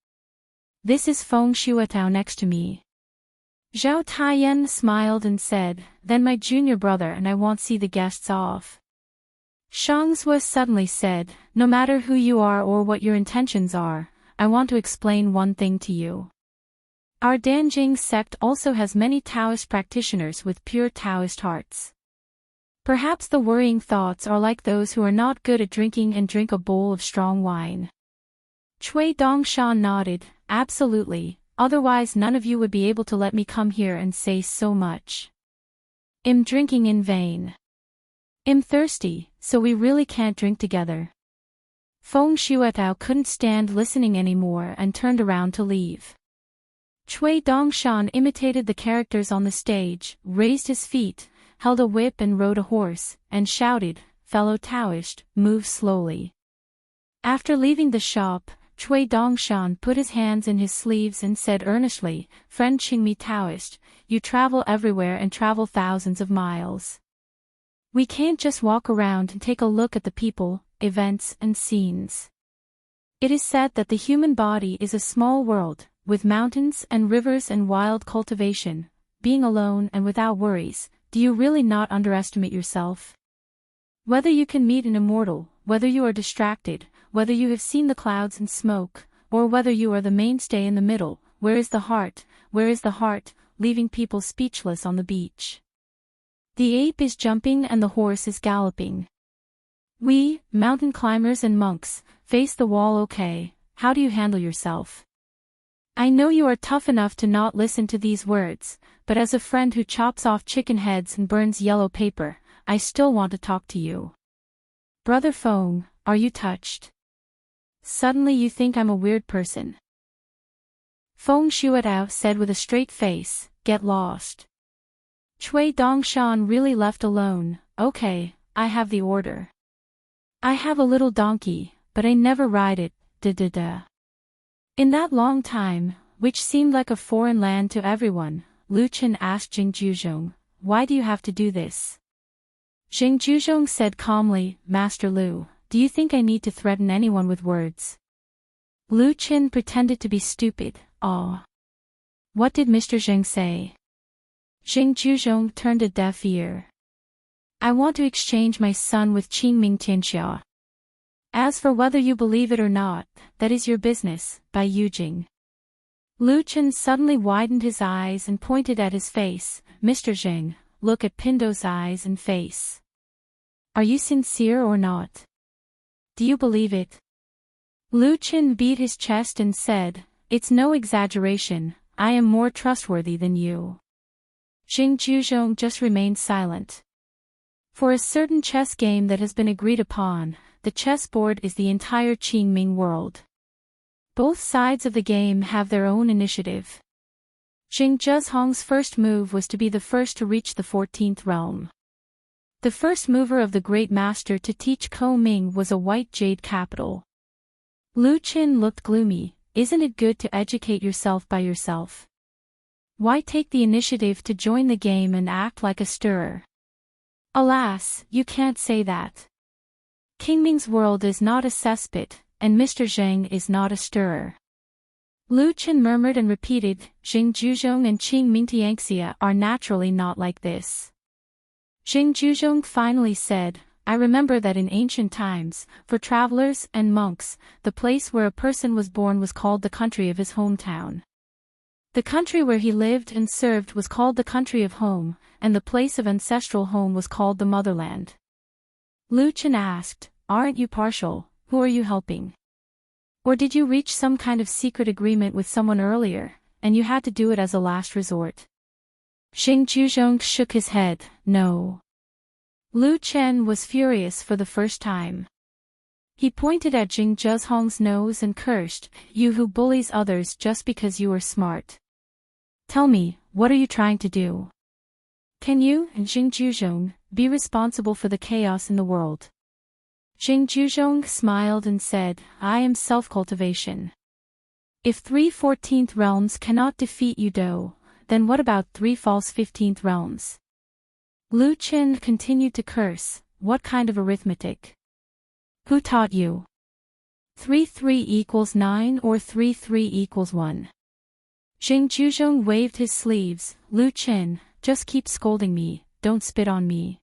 This is Feng Shuatao next to me." Zhao Taiyan smiled and said, "Then my junior brother and I won't see the guests off." Shangzhua suddenly said, "No matter who you are or what your intentions are, I want to explain one thing to you. Our Danjing sect also has many Taoist practitioners with pure Taoist hearts. Perhaps the worrying thoughts are like those who are not good at drinking and drink a bowl of strong wine." Cui Dongshan nodded, "Absolutely, otherwise none of you would be able to let me come here and say so much. I'm drinking in vain. I'm thirsty, so we really can't drink together." Feng Shuatao couldn't stand listening anymore and turned around to leave. Cui Dongshan imitated the characters on the stage, raised his feet, held a whip and rode a horse, and shouted, "Fellow Taoist, move slowly." After leaving the shop, Cui Dongshan put his hands in his sleeves and said earnestly, "Friend Qingmi Taoist, you travel everywhere and travel thousands of miles. We can't just walk around and take a look at the people, events and scenes. It is said that the human body is a small world, with mountains and rivers and wild cultivation, being alone and without worries. Do you really not underestimate yourself? Whether you can meet an immortal, whether you are distracted, whether you have seen the clouds and smoke, or whether you are the mainstay in the middle, where is the heart, leaving people speechless on the beach? The ape is jumping and the horse is galloping. We, mountain climbers and monks, face the wall okay. How do you handle yourself? I know you are tough enough to not listen to these words, but as a friend who chops off chicken heads and burns yellow paper, I still want to talk to you. Brother Feng, are you touched? Suddenly you think I'm a weird person." Feng Shuatao said with a straight face, "Get lost." Cui Dongshan really left alone. "Okay, I have the order. I have a little donkey, but I never ride it, da. In that long time, which seemed like a foreign land to everyone, Lu Chen asked Jing Juzhong, "Why do you have to do this?" Jing Juzhong said calmly, "Master Lu, do you think I need to threaten anyone with words? Lu Qin pretended to be stupid. Oh. What did Mr. Zheng say? Xing Juzhong turned a deaf ear. I want to exchange my son with Qingming Tianxia. As for whether you believe it or not, that is your business, Bai Yujing. Lu Qin suddenly widened his eyes and pointed at his face. Mr. Zheng, look at Pindo's eyes and face. Are you sincere or not? Do you believe it? Lu Qin beat his chest and said, it's no exaggeration, I am more trustworthy than you. Xing Juzhong just remained silent. For a certain chess game that has been agreed upon, the chessboard is the entire Qingming world. Both sides of the game have their own initiative. Xing Zhezhong's first move was to be the first to reach the 14th realm. The first mover of the great master to teach Ko Ming was a white jade capital. Lu Qin looked gloomy. Isn't it good to educate yourself by yourself? Why take the initiative to join the game and act like a stirrer? Alas, you can't say that. Qingming's world is not a cesspit, and Mr. Zheng is not a stirrer. Lu Qin murmured and repeated, Xing Juzhong and Qingming Tianxia are naturally not like this. Xing Juzhong finally said, I remember that in ancient times, for travelers and monks, the place where a person was born was called the country of his hometown. The country where he lived and served was called the country of home, and the place of ancestral home was called the motherland. Lu Qin asked, aren't you partial, who are you helping? Or did you reach some kind of secret agreement with someone earlier, and you had to do it as a last resort? Xing Juzhong shook his head, no. Lu Qin was furious for the first time. He pointed at Xing Zhezhong's nose and cursed, you who bullies others just because you are smart. Tell me, what are you trying to do? Can you, Xing Juzhong, be responsible for the chaos in the world? Xing Juzhong smiled and said, I am self-cultivation. If 3 14th realms cannot defeat you, then what about 3 false 15th realms? Lu Qin continued to curse, what kind of arithmetic? Who taught you? 3 3 equals 9 or 3 3 equals 1? Xing Juzhong waved his sleeves, Lu Qin, just keep scolding me, don't spit on me.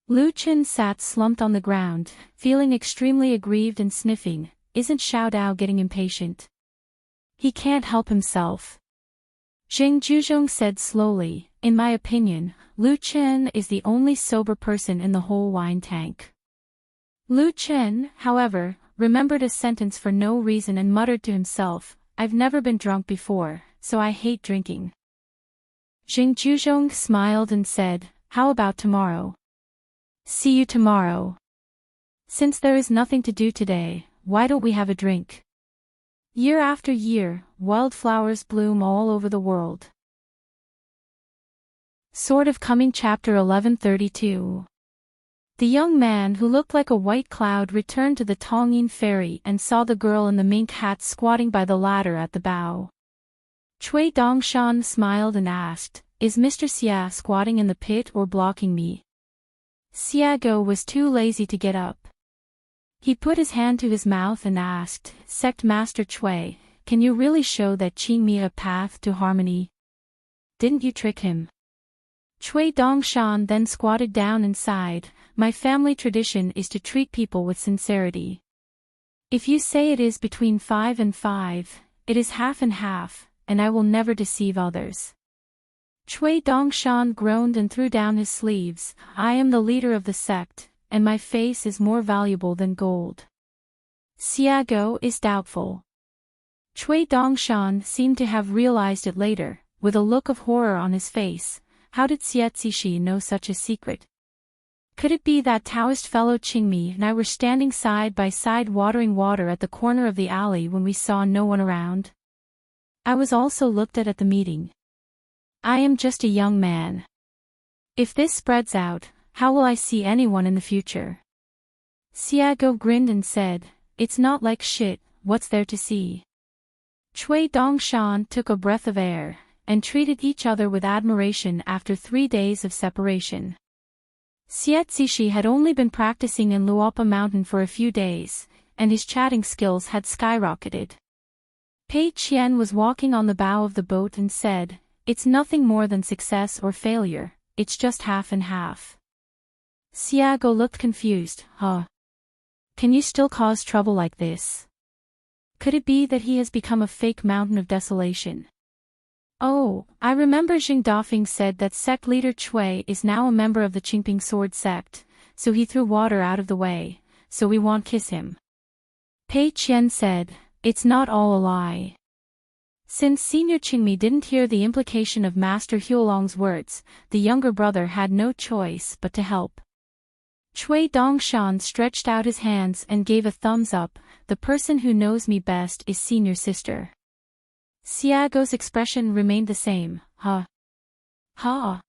Lu Qin sat slumped on the ground, feeling extremely aggrieved and sniffing, isn't Xiao Dao getting impatient? He can't help himself. Xing Juzhong said slowly, in my opinion, Lu Qin is the only sober person in the whole wine tank. Lu Qin, however, remembered a sentence for no reason and muttered to himself, I've never been drunk before, so I hate drinking. Xing Juzhong smiled and said, how about tomorrow? See you tomorrow. Since there is nothing to do today, why don't we have a drink? Year after year, wildflowers bloom all over the world. Sword of Coming Chapter 1132. The young man who looked like a white cloud returned to the Tongyin ferry and saw the girl in the mink hat squatting by the ladder at the bow. Cui Dongshan smiled and asked, is Mr. Xia squatting in the pit or blocking me? Xiago was too lazy to get up. He put his hand to his mouth and asked, Sect Master Cui, can you really show that Qingmi a path to harmony? Didn't you trick him? Cui Dongshan then squatted down and sighed, my family tradition is to treat people with sincerity. If you say it is between 5 and 5, it is half and half, and I will never deceive others. Cui Dongshan groaned and threw down his sleeves, I am the leader of the sect, and my face is more valuable than gold. Xiago is doubtful. Cui Dongshan seemed to have realized it later, with a look of horror on his face. How did Xie Zishi know such a secret? Could it be that Taoist fellow Qingmi and I were standing side by side watering water at the corner of the alley when we saw no one around? I was also looked at the meeting. I am just a young man. If this spreads out, how will I see anyone in the future? Xiago grinned and said, it's not like shit, what's there to see? Cui Dongshan took a breath of air, and treated each other with admiration after 3 days of separation. Xie Zishi had only been practicing in Luopa Mountain for a few days, and his chatting skills had skyrocketed. Pei Qian was walking on the bow of the boat and said, "It's nothing more than success or failure, it's just half and half." Xiago looked confused. Huh? Can you still cause trouble like this? Could it be that he has become a fake mountain of desolation? Oh, I remember Jing Dafeng said that sect leader Cui is now a member of the Qingping sword sect, so he threw water out of the way, so we won't kiss him. Pei Qian said, "It's not all a lie." Since Senior Qingmi didn't hear the implication of Master Huolong's words, the younger brother had no choice but to help. Cui Dongshan stretched out his hands and gave a thumbs up. "The person who knows me best is Senior Sister." Xiago's expression remained the same. Huh? Ha!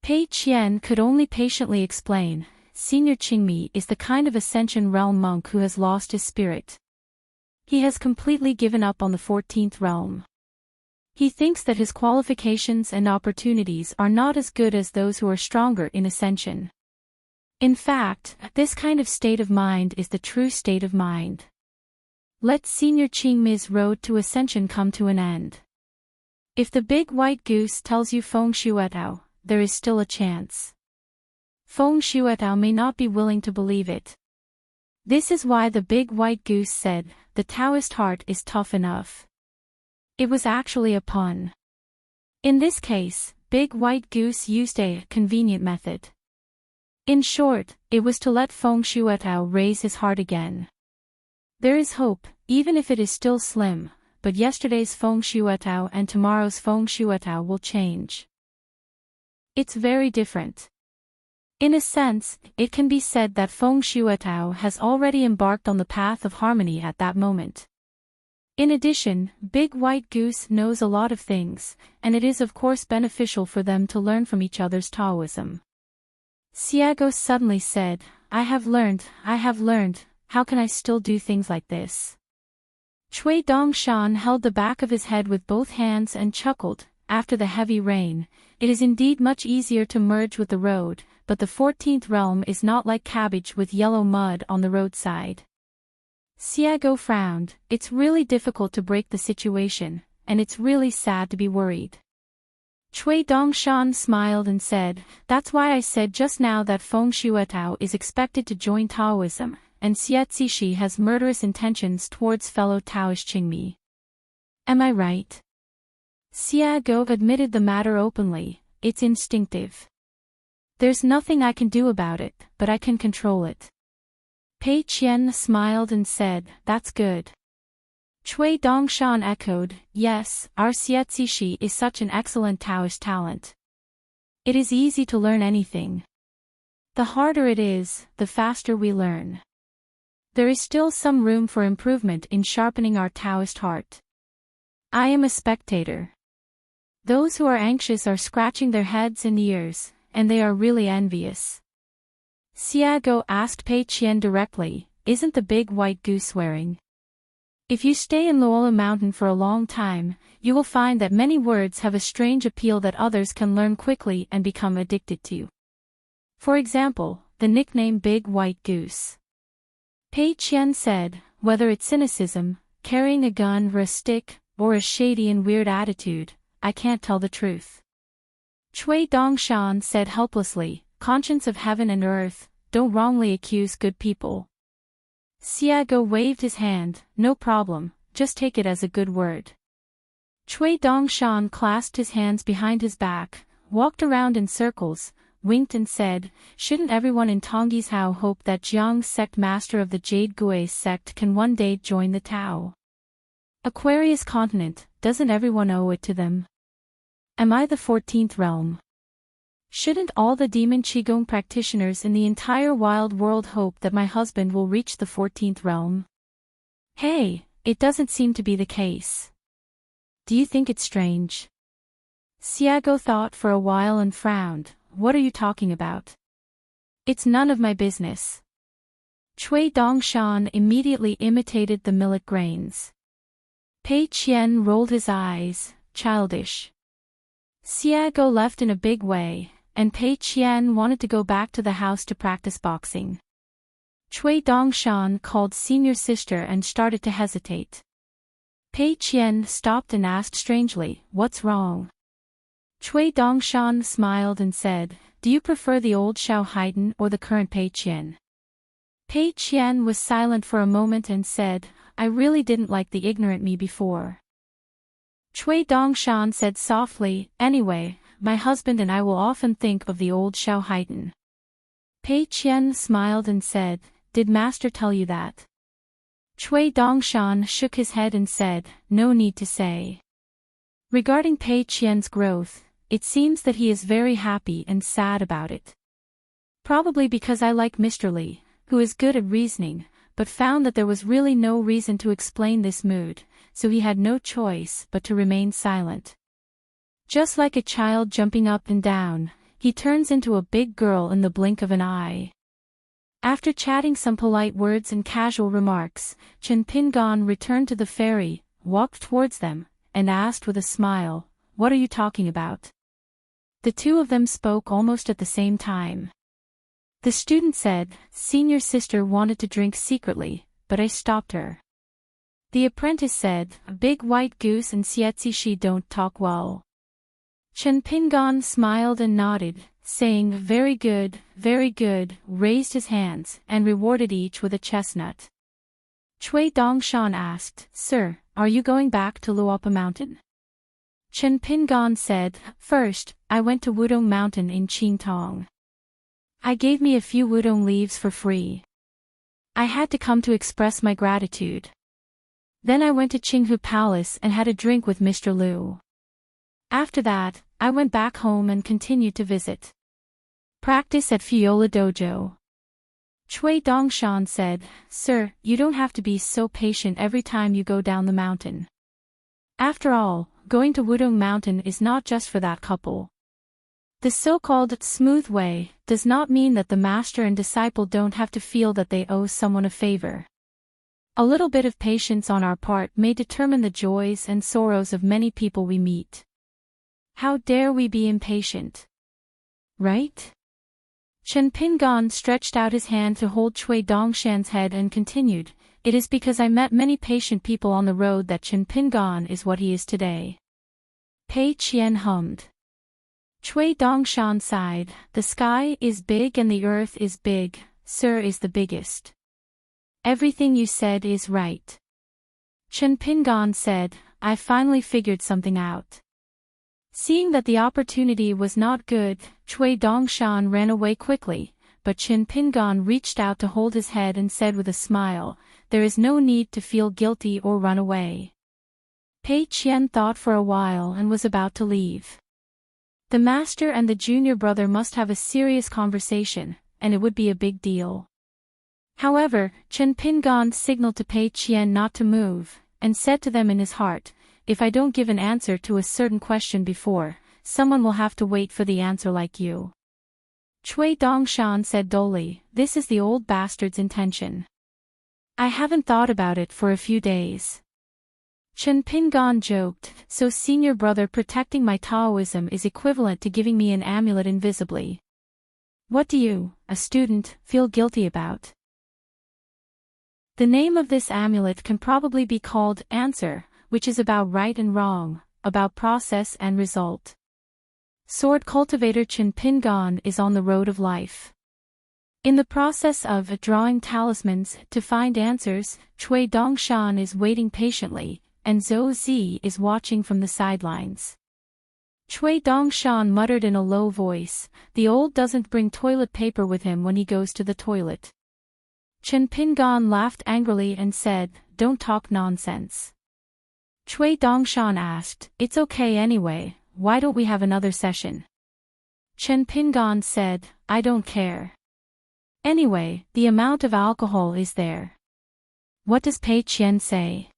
Pei Qian could only patiently explain, Senior Qingmi is the kind of Ascension Realm monk who has lost his spirit. He has completely given up on the 14th realm. He thinks that his qualifications and opportunities are not as good as those who are stronger in Ascension. In fact, this kind of state of mind is the true state of mind. Let Senior Qingmi's road to Ascension come to an end. If the big white goose tells you Feng Shuetao, there is still a chance. Feng Shuetao may not be willing to believe it. This is why the big white goose said, "The Taoist heart is tough enough." It was actually a pun. In this case, big white goose used a convenient method. In short, it was to let Feng Shuetao raise his heart again. There is hope, even if it is still slim, but yesterday's Feng Shuetao and tomorrow's Feng Shuetao will change. It's very different. In a sense, it can be said that Feng Shuetao has already embarked on the path of harmony at that moment. In addition, Big White Goose knows a lot of things, and it is of course beneficial for them to learn from each other's Taoism. Xiago suddenly said, I have learned, how can I still do things like this? Cui Dongshan held the back of his head with both hands and chuckled, after the heavy rain, it is indeed much easier to merge with the road, but the 14th realm is not like cabbage with yellow mud on the roadside. Xiago frowned, it's really difficult to break the situation, and it's really sad to be worried. Cui Dongshan smiled and said, that's why I said just now that Feng Shuetao is expected to join Taoism, and Xie Zishi has murderous intentions towards fellow Taoist Qingmi. Am I right? Xiago admitted the matter openly, it's instinctive. There's nothing I can do about it, but I can control it. Pei Qian smiled and said, that's good. Cui Dongshan echoed, yes, our Xie Zishi is such an excellent Taoist talent. It is easy to learn anything. The harder it is, the faster we learn. There is still some room for improvement in sharpening our Taoist heart. I am a spectator. Those who are anxious are scratching their heads and ears, and they are really envious. Xiago asked Pei Qian directly, isn't the big white goose swearing? If you stay in Luola Mountain for a long time, you will find that many words have a strange appeal that others can learn quickly and become addicted to. For example, the nickname Big White Goose. Pei Qian said, whether it's cynicism, carrying a gun or a stick, or a shady and weird attitude, I can't tell the truth. Cui Dongshan said helplessly, conscience of heaven and earth, don't wrongly accuse good people. Xiago waved his hand, no problem, just take it as a good word. Cui Dongshan clasped his hands behind his back, walked around in circles, winked and said, shouldn't everyone in Tonggishao hope that Jiang's sect master of the Jade Gui sect can one day join the Tao? Aquarius continent, doesn't everyone owe it to them? Am I the 14th realm? Shouldn't all the demon Qigong practitioners in the entire wild world hope that my husband will reach the 14th realm? Hey, it doesn't seem to be the case. Do you think it's strange? Xiago thought for a while and frowned, what are you talking about? It's none of my business. Cui Dongshan immediately imitated the millet grains. Pei Qian rolled his eyes, childish. Xiago left in a big way, and Pei Qian wanted to go back to the house to practice boxing. Chui Dongshan called senior sister and started to hesitate. Pei Qian stopped and asked strangely, "What's wrong?" Chui Dongshan smiled and said, "Do you prefer the old Xiao Haiden or the current Pei Qian?" Pei Qian was silent for a moment and said, "I really didn't like the ignorant me before." Chui Dongshan said softly, "Anyway, my husband and I will often think of the old Xiao Haiden." Pei Qian smiled and said, "Did master tell you that?" Chui Dongshan shook his head and said, "No need to say." Regarding Pei Qian's growth, it seems that he is very happy and sad about it. Probably because I like Mr. Li, who is good at reasoning, but found that there was really no reason to explain this mood, so he had no choice but to remain silent. Just like a child jumping up and down, he turns into a big girl in the blink of an eye. After chatting some polite words and casual remarks, Chen Pingan returned to the ferry, walked towards them, and asked with a smile, "What are you talking about?" The two of them spoke almost at the same time. The student said, "Senior sister wanted to drink secretly, but I stopped her." The apprentice said, "Big white goose and Xietzi don't talk well." Chen Pingan smiled and nodded, saying, very good, raised his hands, and rewarded each with a chestnut. Chui Dongshan asked, "Sir, are you going back to Luopa Mountain?" Chen Pingan said, "First, I went to Wudong Mountain in Qingtong. I gave me a few Wudong leaves for free. I had to come to express my gratitude. Then I went to Qinghu Palace and had a drink with Mr. Liu. After that, I went back home and continued to visit. Practice at Fiola Dojo." Chui Dongshan said, "Sir, you don't have to be so patient every time you go down the mountain. After all, going to Wudong Mountain is not just for that couple. The so-called smooth way does not mean that the master and disciple don't have to feel that they owe someone a favor. A little bit of patience on our part may determine the joys and sorrows of many people we meet. How dare we be impatient? Right?" Chen Pingan stretched out his hand to hold Chui Dongshan's head and continued, "It is because I met many patient people on the road that Chen Pingan is what he is today." Pei Qian hummed. Chui Dongshan sighed, "The sky is big and the earth is big, sir is the biggest. Everything you said is right." Chen Pingan said, "I finally figured something out." Seeing that the opportunity was not good, Chui Dongshan ran away quickly, but Chen Pingan reached out to hold his head and said with a smile, "There is no need to feel guilty or run away." Pei Qian thought for a while and was about to leave. The master and the junior brother must have a serious conversation, and it would be a big deal. However, Chen Pingan signaled to Pei Qian not to move, and said to them in his heart, "If I don't give an answer to a certain question before, someone will have to wait for the answer like you." Chui Dongshan said dully, "This is the old bastard's intention. I haven't thought about it for a few days." Chen Pingan joked, "So senior brother protecting my Taoism is equivalent to giving me an amulet invisibly. What do you, a student, feel guilty about?" The name of this amulet can probably be called Answer, which is about right and wrong, about process and result. Sword cultivator Chen Pingan is on the road of life. In the process of drawing talismans to find answers, Chui Dongshan is waiting patiently, and Zhou Zi is watching from the sidelines. Chui Dongshan muttered in a low voice, "The old doesn't bring toilet paper with him when he goes to the toilet." Chen Pingan laughed angrily and said, "Don't talk nonsense." Chui Dongshan asked, "It's okay anyway, why don't we have another session?" Chen Pingan said, "I don't care. Anyway, the amount of alcohol is there." What does Pei Qian say?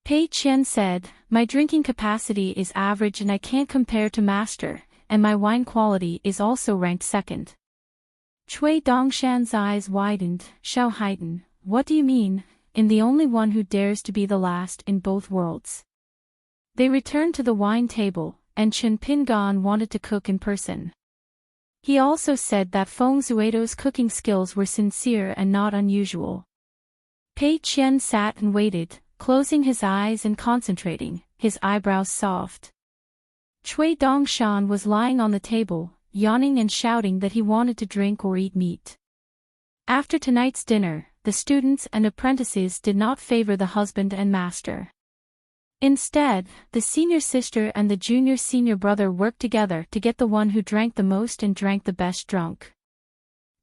Pei Qian said, "My drinking capacity is average and I can't compare to master, and my wine quality is also ranked second." Chui Dongshan's eyes widened. "Xiao Haiden, what do you mean, in the only one who dares to be the last in both worlds?" They returned to the wine table, and Chen Pingan wanted to cook in person. He also said that Feng Zuido's cooking skills were sincere and not unusual. Pei Qian sat and waited, closing his eyes and concentrating, his eyebrows soft. Cui Dongshan was lying on the table, yawning and shouting that he wanted to drink or eat meat. After tonight's dinner, the students and apprentices did not favor the husband and master. Instead, the senior sister and the junior senior brother worked together to get the one who drank the most and drank the best drunk.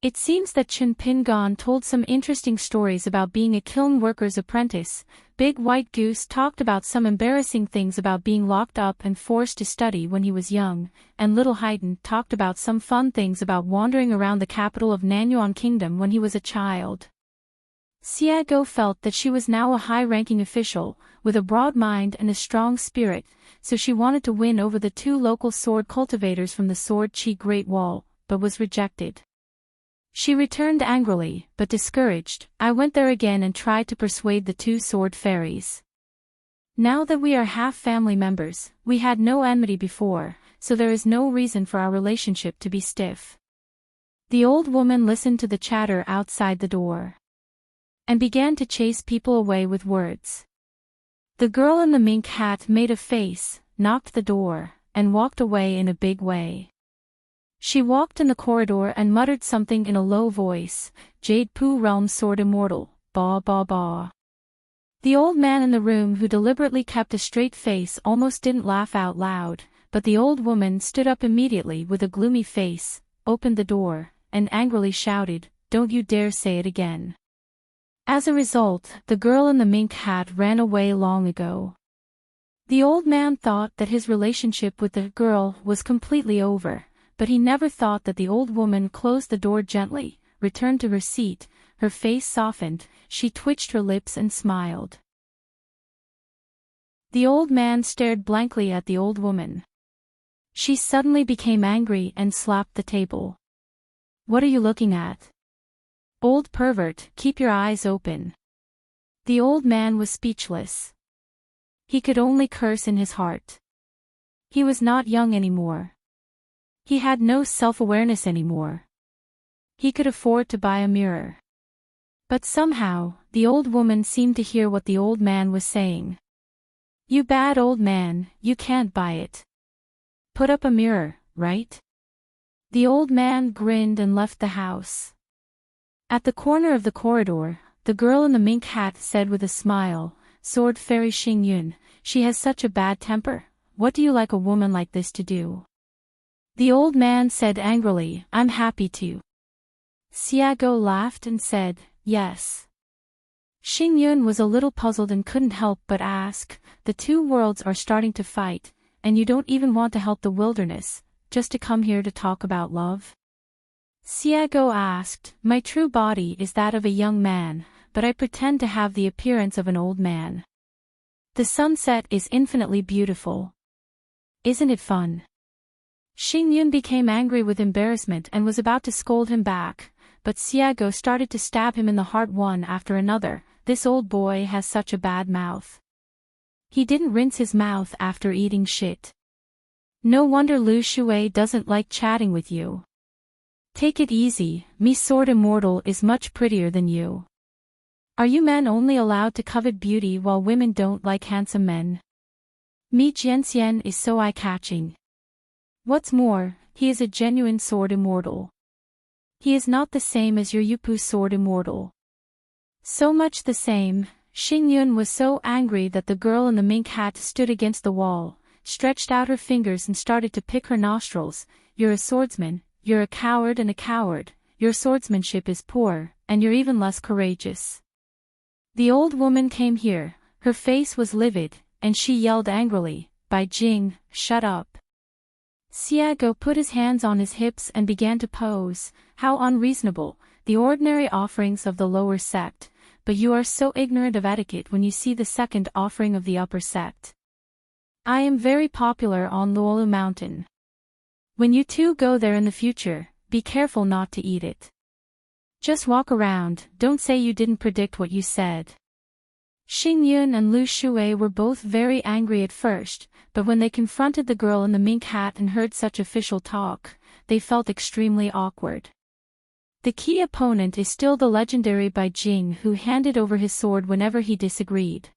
It seems that Chen Pingan told some interesting stories about being a kiln worker's apprentice. Big White Goose talked about some embarrassing things about being locked up and forced to study when he was young, and Little Haydn talked about some fun things about wandering around the capital of Nanyuan Kingdom when he was a child. Xiago felt that she was now a high-ranking official, with a broad mind and a strong spirit, so she wanted to win over the two local sword cultivators from the Sword Qi Great Wall, but was rejected. She returned angrily, but discouraged. I went there again and tried to persuade the two sword fairies. Now that we are half family members, we had no enmity before, so there is no reason for our relationship to be stiff. The old woman listened to the chatter outside the door and began to chase people away with words. The girl in the mink hat made a face, knocked the door, and walked away in a big way. She walked in the corridor and muttered something in a low voice, Jade Pu Realm Sword Immortal, ba ba ba. The old man in the room who deliberately kept a straight face almost didn't laugh out loud, but the old woman stood up immediately with a gloomy face, opened the door, and angrily shouted, "Don't you dare say it again." As a result, the girl in the mink hat ran away long ago. The old man thought that his relationship with the girl was completely over, but he never thought that the old woman closed the door gently, returned to her seat, her face softened, she twitched her lips and smiled. The old man stared blankly at the old woman. She suddenly became angry and slapped the table. "What are you looking at? Old pervert, keep your eyes open." The old man was speechless. He could only curse in his heart. He was not young anymore. He had no self-awareness anymore. He could afford to buy a mirror. But somehow, the old woman seemed to hear what the old man was saying. "You bad old man, you can't buy it. Put up a mirror, right?" The old man grinned and left the house. At the corner of the corridor, the girl in the mink hat said with a smile, "Sword Fairy Xing Yun, she has such a bad temper. What do you like a woman like this to do?" The old man said angrily, "I'm happy to." Xiago laughed and said, "Yes." Xing Yun was a little puzzled and couldn't help but ask, "The two worlds are starting to fight, and you don't even want to help the wilderness, just to come here to talk about love?" Xiago asked, "My true body is that of a young man, but I pretend to have the appearance of an old man. The sunset is infinitely beautiful. Isn't it fun?" Xing Yun became angry with embarrassment and was about to scold him back, but Xiago started to stab him in the heart one after another. "This old boy has such a bad mouth. He didn't rinse his mouth after eating shit. No wonder Lu Shui doesn't like chatting with you. Take it easy, me Sword Immortal is much prettier than you. Are you men only allowed to covet beauty while women don't like handsome men? Me Jianxian is so eye-catching. What's more, he is a genuine Sword Immortal. He is not the same as your Yupu Sword Immortal." So much the same, Xing Yun was so angry that the girl in the mink hat stood against the wall, stretched out her fingers and started to pick her nostrils. "You're a swordsman, you're a coward and a coward, your swordsmanship is poor, and you're even less courageous." The old woman came here, her face was livid, and she yelled angrily, "Bai Jing, shut up." Xiago put his hands on his hips and began to pose. "How unreasonable, the ordinary offerings of the lower sect, but you are so ignorant of etiquette when you see the second offering of the upper sect. I am very popular on Luolu Mountain. When you two go there in the future, be careful not to eat it. Just walk around, don't say you didn't predict what you said." Xing Yun and Lu Shui were both very angry at first, but when they confronted the girl in the mink hat and heard such official talk, they felt extremely awkward. The key opponent is still the legendary Bai Jing, who handed over his sword whenever he disagreed.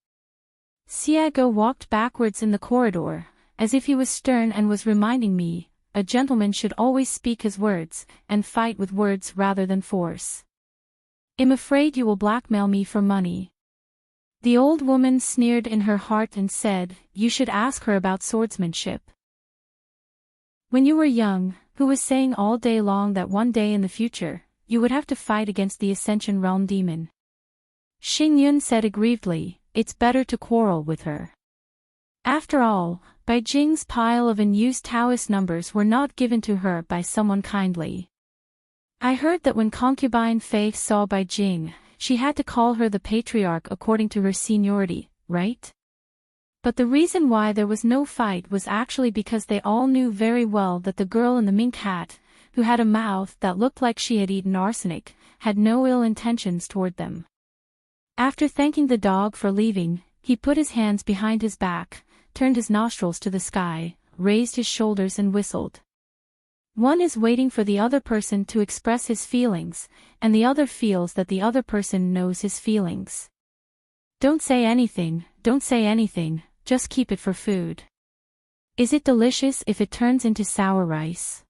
Xiago walked backwards in the corridor, as if he was stern and was reminding me, a gentleman should always speak his words, and fight with words rather than force. I'm afraid you will blackmail me for money. The old woman sneered in her heart and said, you should ask her about swordsmanship. When you were young, who was saying all day long that one day in the future, you would have to fight against the Ascension Realm demon? Xing Yun said aggrievedly, it's better to quarrel with her. After all, Bai Jing's pile of unused Taoist numbers were not given to her by someone kindly. I heard that when concubine Fei saw Bai Jing, she had to call her the patriarch according to her seniority, right? But the reason why there was no fight was actually because they all knew very well that the girl in the mink hat, who had a mouth that looked like she had eaten arsenic, had no ill intentions toward them. After thanking the dog for leaving, he put his hands behind his back, turned his nostrils to the sky, raised his shoulders and whistled. One is waiting for the other person to express his feelings, and the other feels that the other person knows his feelings. Don't say anything, just keep it for food. Is it delicious if it turns into sour rice?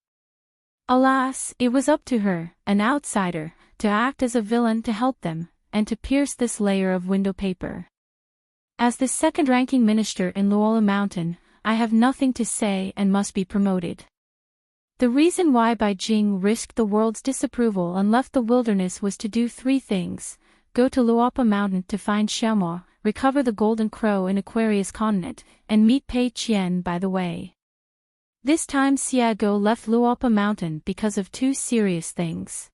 Alas, it was up to her, an outsider, to act as a villain to help them, and to pierce this layer of window paper. As the second-ranking minister in Luola Mountain, I have nothing to say and must be promoted. The reason why Bai Jing risked the world's disapproval and left the wilderness was to do 3 things: go to Luopa Mountain to find Xiaomo, recover the golden crow in Aquarius Continent, and meet Pei Qian by the way. This time Xiago left Luopa Mountain because of 2 serious things.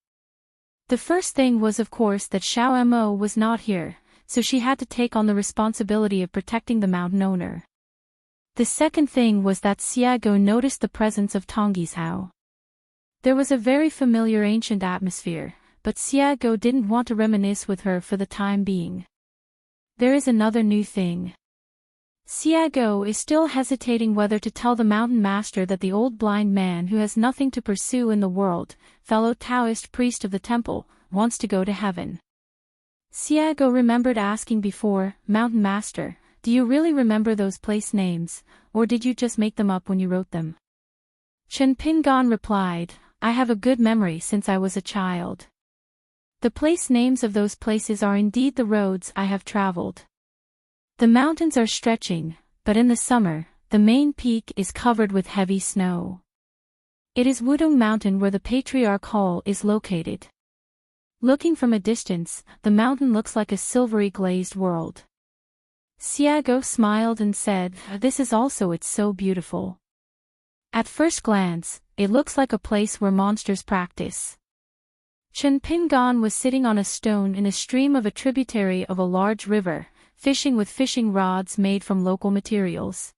The first thing was of course that Xiao Mo was not here, so she had to take on the responsibility of protecting the mountain owner. The second thing was that Xiago noticed the presence of Tongyi's Hao. There was a very familiar ancient atmosphere, but Xiago didn't want to reminisce with her for the time being. There is another new thing. Xiago is still hesitating whether to tell the mountain master that the old blind man who has nothing to pursue in the world, fellow Taoist priest of the temple, wants to go to heaven. Xiago remembered asking before, Mountain Master, do you really remember those place names, or did you just make them up when you wrote them? Chen Pingan replied, I have a good memory since I was a child. The place names of those places are indeed the roads I have traveled. The mountains are stretching, but in the summer, the main peak is covered with heavy snow. It is Wudong Mountain where the Patriarch Hall is located. Looking from a distance, the mountain looks like a silvery glazed world. Xiago smiled and said, this is also it's so beautiful. At first glance, it looks like a place where monsters practice. Chen Pingan was sitting on a stone in a stream of a tributary of a large river, fishing with fishing rods made from local materials.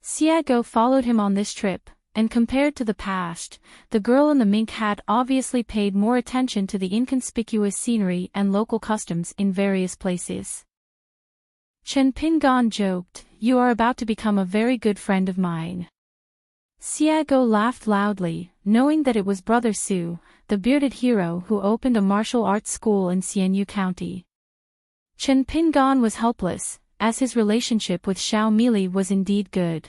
Xiago followed him on this trip, and compared to the past, the girl in the mink hat obviously paid more attention to the inconspicuous scenery and local customs in various places. Chen Pingan joked, you are about to become a very good friend of mine. Xiago laughed loudly, knowing that it was Brother Su, the bearded hero who opened a martial arts school in Xianyu County. Chen Pingan was helpless, as his relationship with Xiao Mili was indeed good.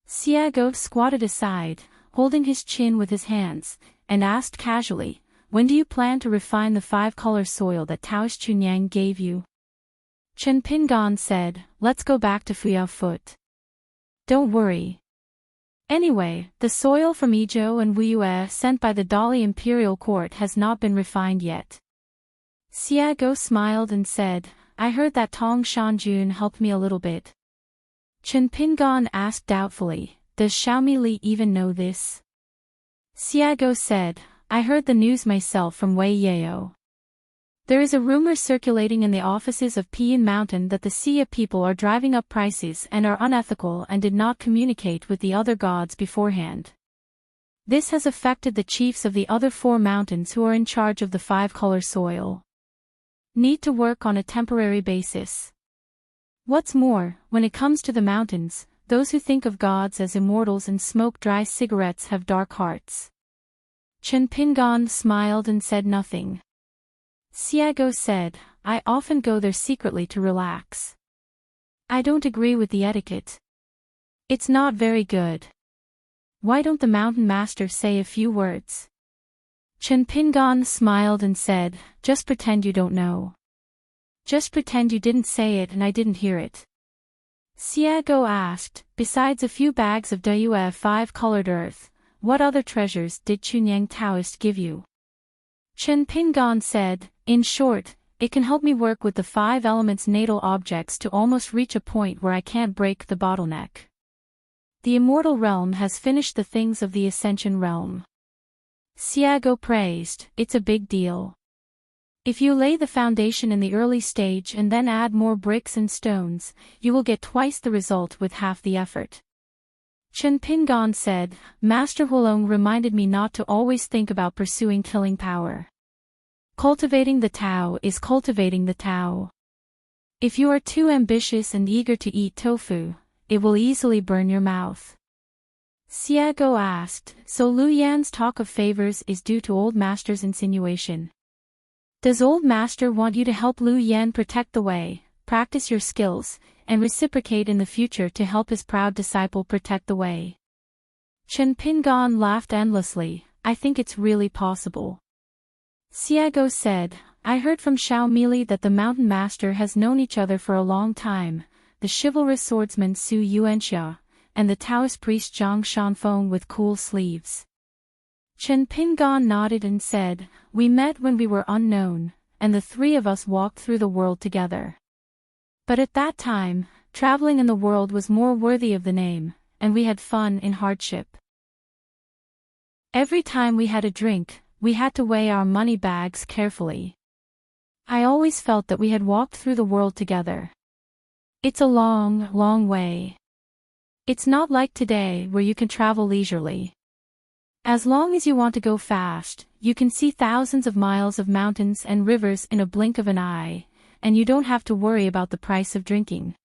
Xiago squatted aside, holding his chin with his hands, and asked casually, when do you plan to refine the 5-color soil that Taoist Chunyang gave you? Chen Pingan said, let's go back to Fuyao Foot. Don't worry. Anyway, the soil from Izhou and Wuyue sent by the Dali Imperial Court has not been refined yet. Xiago smiled and said, I heard that Tong Shanjun helped me a little bit. Chen Pingan asked doubtfully, does Xiaomi Li even know this? Xiago said, I heard the news myself from Wei Yao. There is a rumor circulating in the offices of Piyin Mountain that the Xia people are driving up prices and are unethical and did not communicate with the other gods beforehand. This has affected the chiefs of the other 4 mountains who are in charge of the 5-color soil. Need to work on a temporary basis. What's more, when it comes to the mountains, those who think of gods as immortals and smoke dry cigarettes have dark hearts. Chen Pingan smiled and said nothing. Xiago said, I often go there secretly to relax. I don't agree with the etiquette. It's not very good. Why don't the mountain master say a few words? Chen Pingan smiled and said, just pretend you don't know. Just pretend you didn't say it and I didn't hear it. Xiago asked, besides a few bags of DUF 5-colored earth, what other treasures did Chunyang Taoist give you? Chen Pingan said, in short, it can help me work with the 5 elements natal objects to almost reach a point where I can't break the bottleneck. The immortal realm has finished the things of the ascension realm. Xiago praised, it's a big deal. If you lay the foundation in the early stage and then add more bricks and stones, you will get twice the result with half the effort. Chen Pingan said, Master Huolong reminded me not to always think about pursuing killing power. Cultivating the Tao is cultivating the Tao. If you are too ambitious and eager to eat tofu, it will easily burn your mouth. Xiago asked, so Lu Yan's talk of favors is due to old master's insinuation. Does old master want you to help Lu Yan protect the way, practice your skills, and reciprocate in the future to help his proud disciple protect the way? Chen Pingan laughed endlessly, I think it's really possible. Xiago said, I heard from Xiao Mili that the mountain master has known each other for a long time, the chivalrous swordsman Su Yuanxia, and the Taoist priest Zhang Shanfeng with cool sleeves. Chen Pingan nodded and said, we met when we were unknown, and the 3 of us walked through the world together. But at that time, traveling in the world was more worthy of the name, and we had fun in hardship. Every time we had a drink, we had to weigh our money bags carefully. I always felt that we had walked through the world together. It's a long, long way. It's not like today where you can travel leisurely. As long as you want to go fast, you can see thousands of miles of mountains and rivers in a blink of an eye, and you don't have to worry about the price of drinking.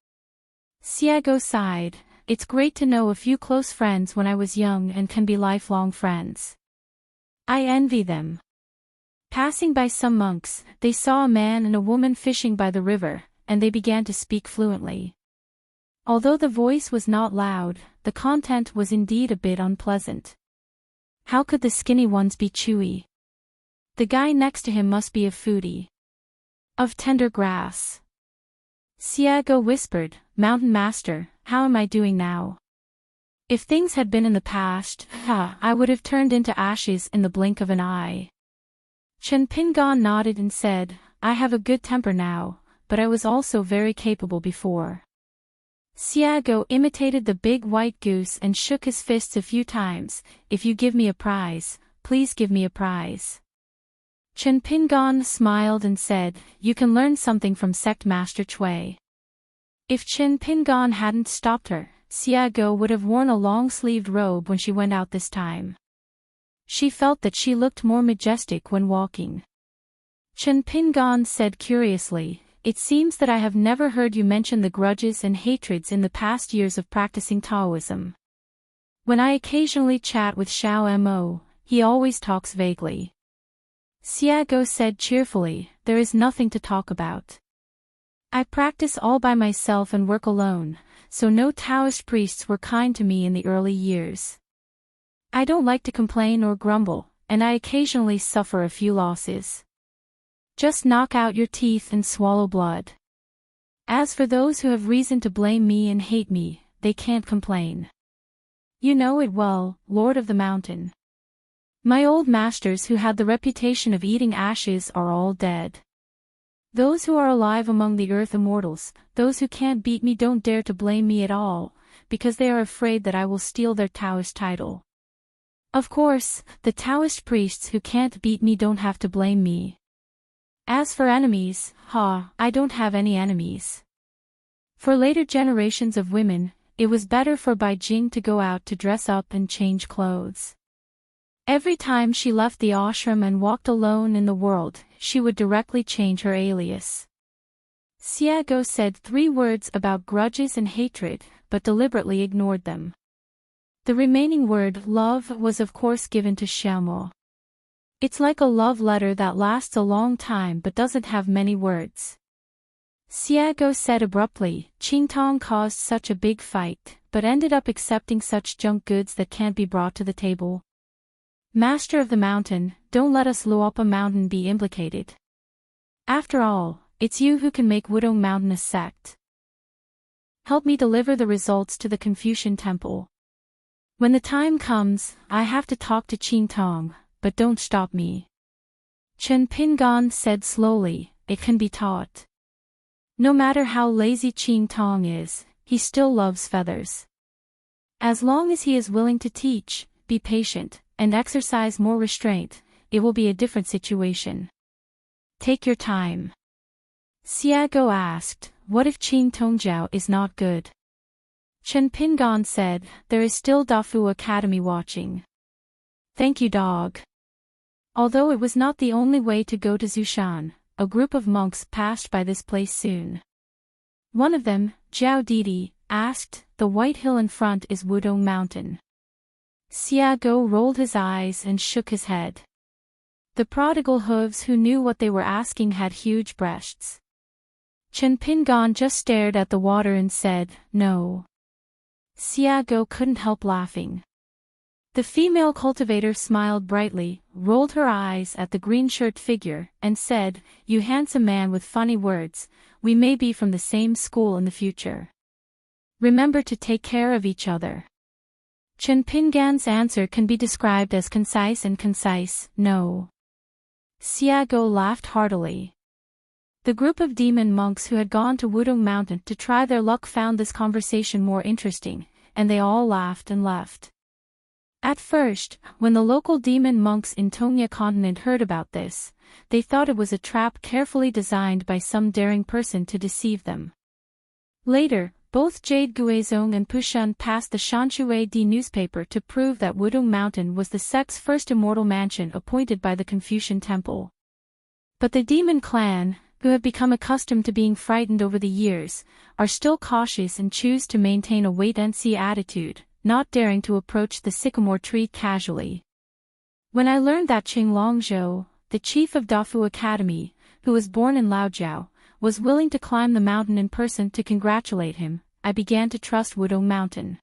Xiago sighed, it's great to know a few close friends when I was young and can be lifelong friends. I envy them. Passing by some monks, they saw a man and a woman fishing by the river, and they began to speak fluently. Although the voice was not loud, the content was indeed a bit unpleasant. How could the skinny ones be chewy? The guy next to him must be a foodie. Of tender grass. Xiago whispered, Mountain Master, how am I doing now? If things had been in the past, I would have turned into ashes in the blink of an eye. Chen Pingan nodded and said, I have a good temper now, but I was also very capable before. Xiago imitated the big white goose and shook his fists a few times, if you give me a prize, please give me a prize. Chen Pingan smiled and said, you can learn something from sect master Cui. If Chen Pingan hadn't stopped her, Xiago would have worn a long-sleeved robe when she went out this time. She felt that she looked more majestic when walking. Chen Pingan said curiously, it seems that I have never heard you mention the grudges and hatreds in the past years of practicing Taoism. When I occasionally chat with Xiao Mo, he always talks vaguely. Xiago said cheerfully, there is nothing to talk about. I practice all by myself and work alone, so no Taoist priests were kind to me in the early years. I don't like to complain or grumble, and I occasionally suffer a few losses. Just knock out your teeth and swallow blood. As for those who have reason to blame me and hate me, they can't complain. You know it well, Lord of the Mountain. My old masters who had the reputation of eating ashes are all dead. Those who are alive among the earth immortals, those who can't beat me don't dare to blame me at all, because they are afraid that I will steal their Taoist title. Of course, the Taoist priests who can't beat me don't have to blame me. As for enemies, I don't have any enemies. For later generations of women, it was better for Bai Jing to go out to dress up and change clothes. Every time she left the ashram and walked alone in the world, she would directly change her alias. Xiago said 3 words about grudges and hatred, but deliberately ignored them. The remaining word, love, was of course given to Xiaomo. It's like a love letter that lasts a long time but doesn't have many words. Xiago said abruptly. Qingtong caused such a big fight, but ended up accepting such junk goods that can't be brought to the table. Master of the mountain, don't let us Luopa mountain be implicated. After all, it's you who can make Wudong mountain a sect. Help me deliver the results to the Confucian temple. When the time comes, I have to talk to Qingtong, but don't stop me. Chen Pingan said slowly, it can be taught. No matter how lazy Qingtong is, he still loves feathers. As long as he is willing to teach, be patient, and exercise more restraint, it will be a different situation. Take your time. Xiago asked, what if Qingtongjiao is not good? Chen Pingan said, there is still Dafu Academy watching. Thank you, dog. Although it was not the only way to go to Zushan, a group of monks passed by this place soon. One of them, Zhao Didi, asked, the white hill in front is Wudong Mountain. Xiago rolled his eyes and shook his head. The prodigal hooves who knew what they were asking had huge breasts. Chen Pingan just stared at the water and said, no. Xiago couldn't help laughing. The female cultivator smiled brightly, rolled her eyes at the green-shirt figure, and said, you handsome man with funny words, we may be from the same school in the future. Remember to take care of each other. Chen Pingan's answer can be described as concise and concise, no. Xiago laughed heartily. The group of demon monks who had gone to Wudong Mountain to try their luck found this conversation more interesting, and they all laughed and left. At first, when the local demon monks in Tongya continent heard about this, they thought it was a trap carefully designed by some daring person to deceive them. Later, both Jade Guizong and Pushun passed the Shanshui Di newspaper to prove that Wudong Mountain was the sect's first immortal mansion appointed by the Confucian temple. But the demon clan, who have become accustomed to being frightened over the years, are still cautious and choose to maintain a wait-and-see attitude, not daring to approach the sycamore tree casually. When I learned that Qing Longzhou, the chief of Dafu Academy, who was born in Laojiao, was willing to climb the mountain in person to congratulate him, I began to trust Wudong Mountain.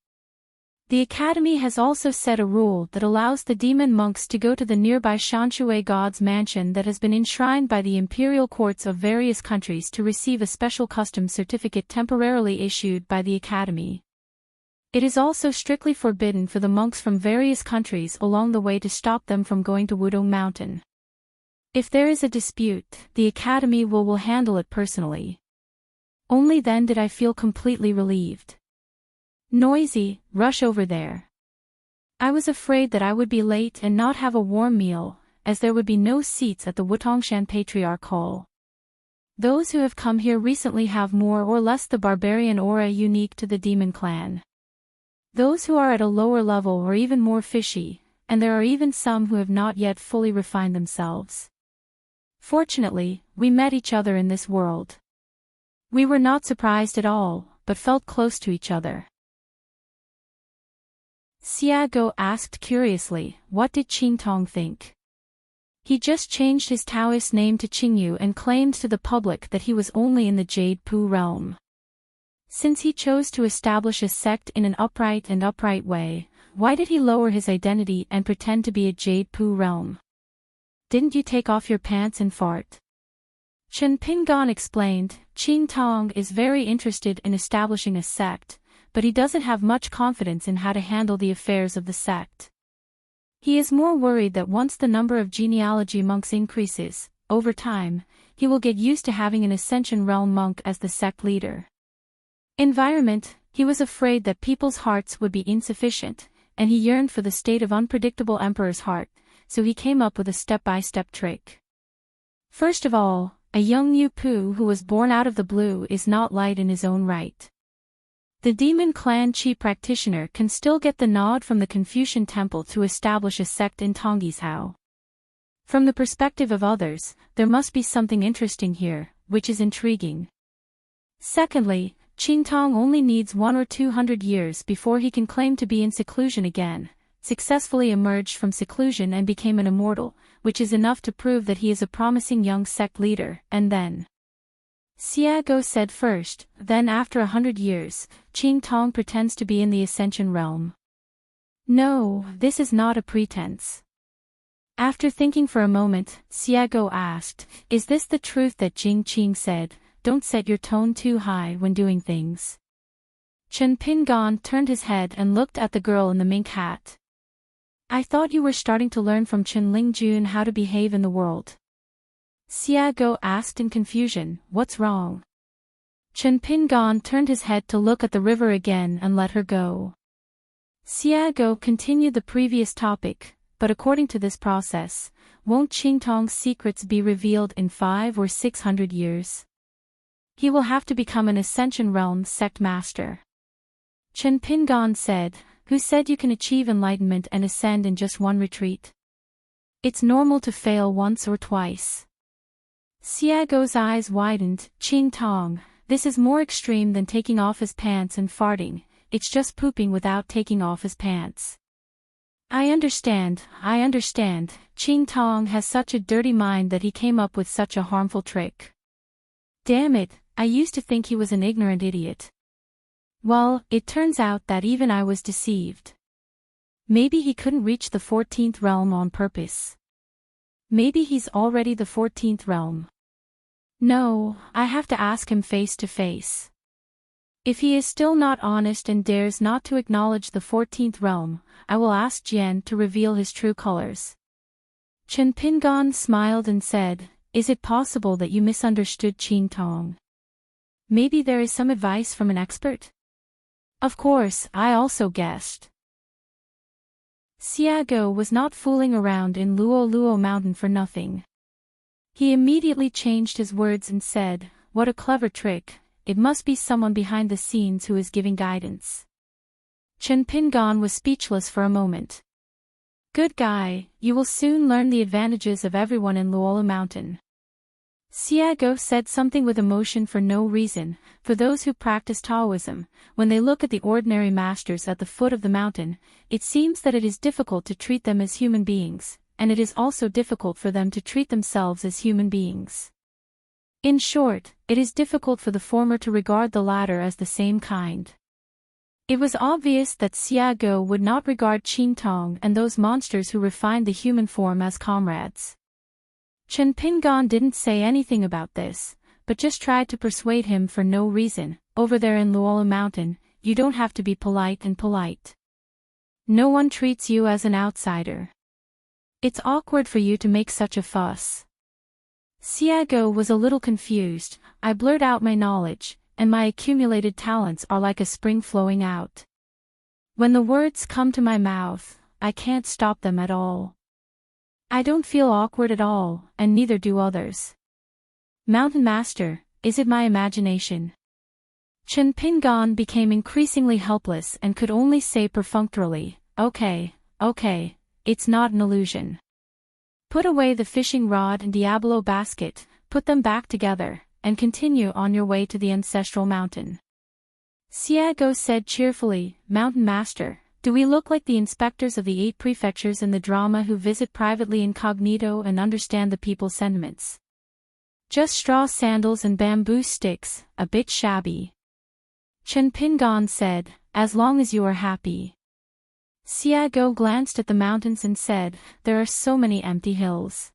The academy has also set a rule that allows the demon monks to go to the nearby Shanshui God's mansion that has been enshrined by the imperial courts of various countries to receive a special customs certificate temporarily issued by the academy. It is also strictly forbidden for the monks from various countries along the way to stop them from going to Wudong Mountain. If there is a dispute, the academy will handle it personally. Only then did I feel completely relieved. Noisy, rush over there. I was afraid that I would be late and not have a warm meal, as there would be no seats at the Wutongshan Patriarch Hall. Those who have come here recently have more or less the barbarian aura unique to the demon clan. Those who are at a lower level are even more fishy, and there are even some who have not yet fully refined themselves. Fortunately, we met each other in this world. We were not surprised at all, but felt close to each other. Xiago asked curiously, what did Qingtong think? He just changed his Taoist name to Qingyu and claimed to the public that he was only in the Jade Pu realm. Since he chose to establish a sect in an upright way, why did he lower his identity and pretend to be a Jade Pu realm? Didn't you take off your pants and fart? Chen Pingan explained, Qingtong is very interested in establishing a sect, but he doesn't have much confidence in how to handle the affairs of the sect. He is more worried that once the number of genealogy monks increases, over time, he will get used to having an Ascension Realm monk as the sect leader. Environment, he was afraid that people's hearts would be insufficient, and he yearned for the state of unpredictable emperor's heart, so he came up with a step-by-step trick. First of all, a young Yu Pu who was born out of the blue is not light in his own right. The demon clan chi practitioner can still get the nod from the Confucian temple to establish a sect in Tonggishao. From the perspective of others, there must be something interesting here, which is intriguing. Secondly, Qingtong only needs 1 or 200 years before he can claim to be in seclusion again, successfully emerged from seclusion and became an immortal, which is enough to prove that he is a promising young sect leader, and then. Xiago said first, then after 100 years, Qingtong pretends to be in the ascension realm. No, this is not a pretense. After thinking for a moment, Xiago asked, is this the truth that Jing Qing said, don't set your tone too high when doing things? Chen Pingon turned his head and looked at the girl in the mink hat. I thought you were starting to learn from Chen Lingjun how to behave in the world. Xiago asked in confusion, what's wrong? Chen Pingon turned his head to look at the river again and let her go. Xiago continued the previous topic, but according to this process, won't Qingtong's secrets be revealed in 500 or 600 years? He will have to become an Ascension Realm sect master. Chen Pingon said, who said you can achieve enlightenment and ascend in just one retreat? It's normal to fail once or twice. Xiago's eyes widened, Qingtong, this is more extreme than taking off his pants and farting, it's just pooping without taking off his pants. I understand, Qingtong has such a dirty mind that he came up with such a harmful trick. Damn it, I used to think he was an ignorant idiot. Well, it turns out that even I was deceived. Maybe he couldn't reach the 14th realm on purpose. Maybe he's already the 14th realm. No, I have to ask him face to face. If he is still not honest and dares not to acknowledge the 14th realm, I will ask Jian to reveal his true colors. Chen Pingon smiled and said, is it possible that you misunderstood Qingtong? Maybe there is some advice from an expert? Of course, I also guessed. Xiago was not fooling around in Luo Luo Mountain for nothing. He immediately changed his words and said, what a clever trick, it must be someone behind the scenes who is giving guidance. Chen Pingon was speechless for a moment. Good guy, you will soon learn the advantages of everyone in Luola Mountain. Xiago said something with emotion for no reason. For those who practice Taoism, when they look at the ordinary masters at the foot of the mountain, it seems that it is difficult to treat them as human beings, and it is also difficult for them to treat themselves as human beings. In short, it is difficult for the former to regard the latter as the same kind. It was obvious that Xiago would not regard Qingtong and those monsters who refined the human form as comrades. Chen Pingon didn't say anything about this, but just tried to persuade him for no reason. Over there in Luola Mountain, you don't have to be polite and polite. No one treats you as an outsider. It's awkward for you to make such a fuss. Xiago was a little confused. I blurt out my knowledge, and my accumulated talents are like a spring flowing out. When the words come to my mouth, I can't stop them at all. I don't feel awkward at all, and neither do others. Mountain Master, is it my imagination? Chen Pingon became increasingly helpless and could only say perfunctorily, okay, it's not an illusion. Put away the fishing rod and Diablo basket, put them back together, and continue on your way to the ancestral mountain. Xiago said cheerfully, Mountain Master, do we look like the inspectors of the 8 prefectures in the drama who visit privately incognito and understand the people's sentiments? Just straw sandals and bamboo sticks, a bit shabby. Chen Pingon said, as long as you are happy. Xiago glanced at the mountains and said, there are so many empty hills.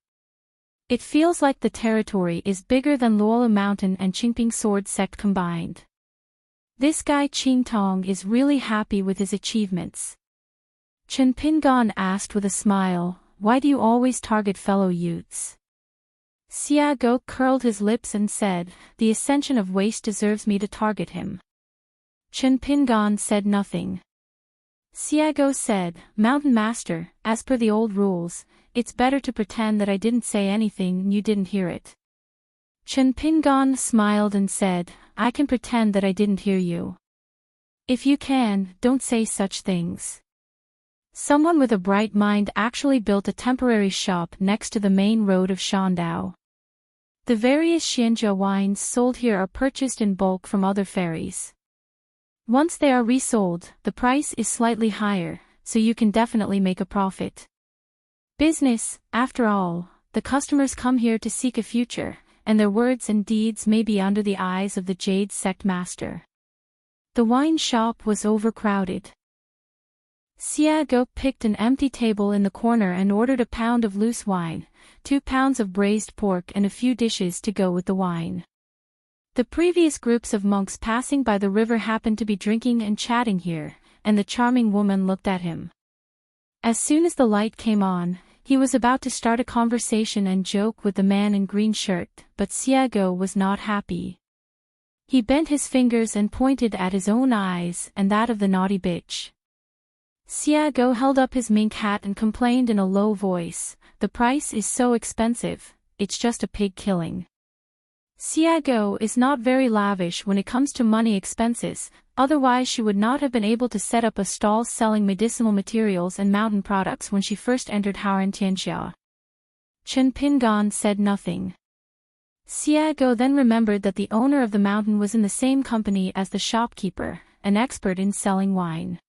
It feels like the territory is bigger than Luola Mountain and Qingping Sword Sect combined. This guy Qingtong is really happy with his achievements. Chen Pingon asked with a smile, why do you always target fellow youths? Xiago curled his lips and said, the ascension of waste deserves me to target him. Chen Pingon said nothing. Xiago said, Mountain Master, as per the old rules, it's better to pretend that I didn't say anything and you didn't hear it. Chen Pingon smiled and said, I can pretend that I didn't hear you. If you can, don't say such things. Someone with a bright mind actually built a temporary shop next to the main road of Shandao. The various Xianjia wines sold here are purchased in bulk from other ferries. Once they are resold, the price is slightly higher, so you can definitely make a profit. Business, after all, the customers come here to seek a future, and their words and deeds may be under the eyes of the Jade Sect Master. The wine shop was overcrowded. Xiago picked an empty table in the corner and ordered a pound of loose wine, 2 pounds of braised pork and a few dishes to go with the wine. The previous groups of monks passing by the river happened to be drinking and chatting here, and the charming woman looked at him. As soon as the light came on, he was about to start a conversation and joke with the man in green shirt, but Xiago was not happy. He bent his fingers and pointed at his own eyes and that of the naughty bitch. Xiago held up his mink hat and complained in a low voice, "The price is so expensive, it's just a pig killing." Xiago is not very lavish when it comes to money expenses, otherwise she would not have been able to set up a stall selling medicinal materials and mountain products when she first entered Houran Tianxia. Chen Pingan said nothing. Xiago then remembered that the owner of the mountain was in the same company as the shopkeeper, an expert in selling wine.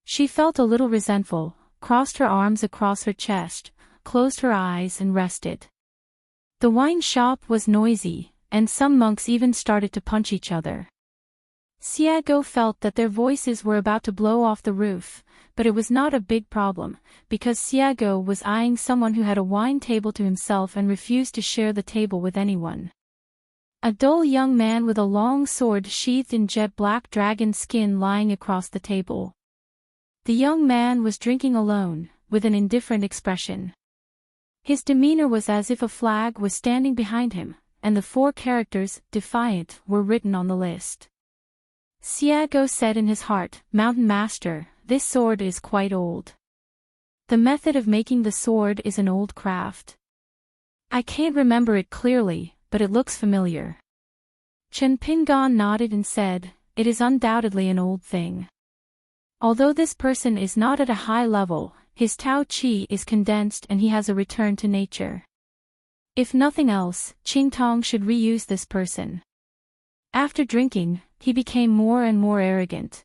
She felt a little resentful, crossed her arms across her chest, closed her eyes and rested. The wine shop was noisy, and some monks even started to punch each other. Xiago felt that their voices were about to blow off the roof, but it was not a big problem, because Xiago was eyeing someone who had a wine table to himself and refused to share the table with anyone. A dull young man with a long sword sheathed in jet-black dragon skin lying across the table. The young man was drinking alone, with an indifferent expression. His demeanor was as if a flag was standing behind him, and the 4 characters, "Defiant," were written on the list. Xiago said in his heart, "Mountain Master, this sword is quite old. The method of making the sword is an old craft. I can't remember it clearly, but it looks familiar." Chen Pingan nodded and said, "It is undoubtedly an old thing. Although this person is not at a high level, his Tao Qi is condensed and he has a return to nature. If nothing else, Qingtong should reuse this person." After drinking, he became more and more arrogant.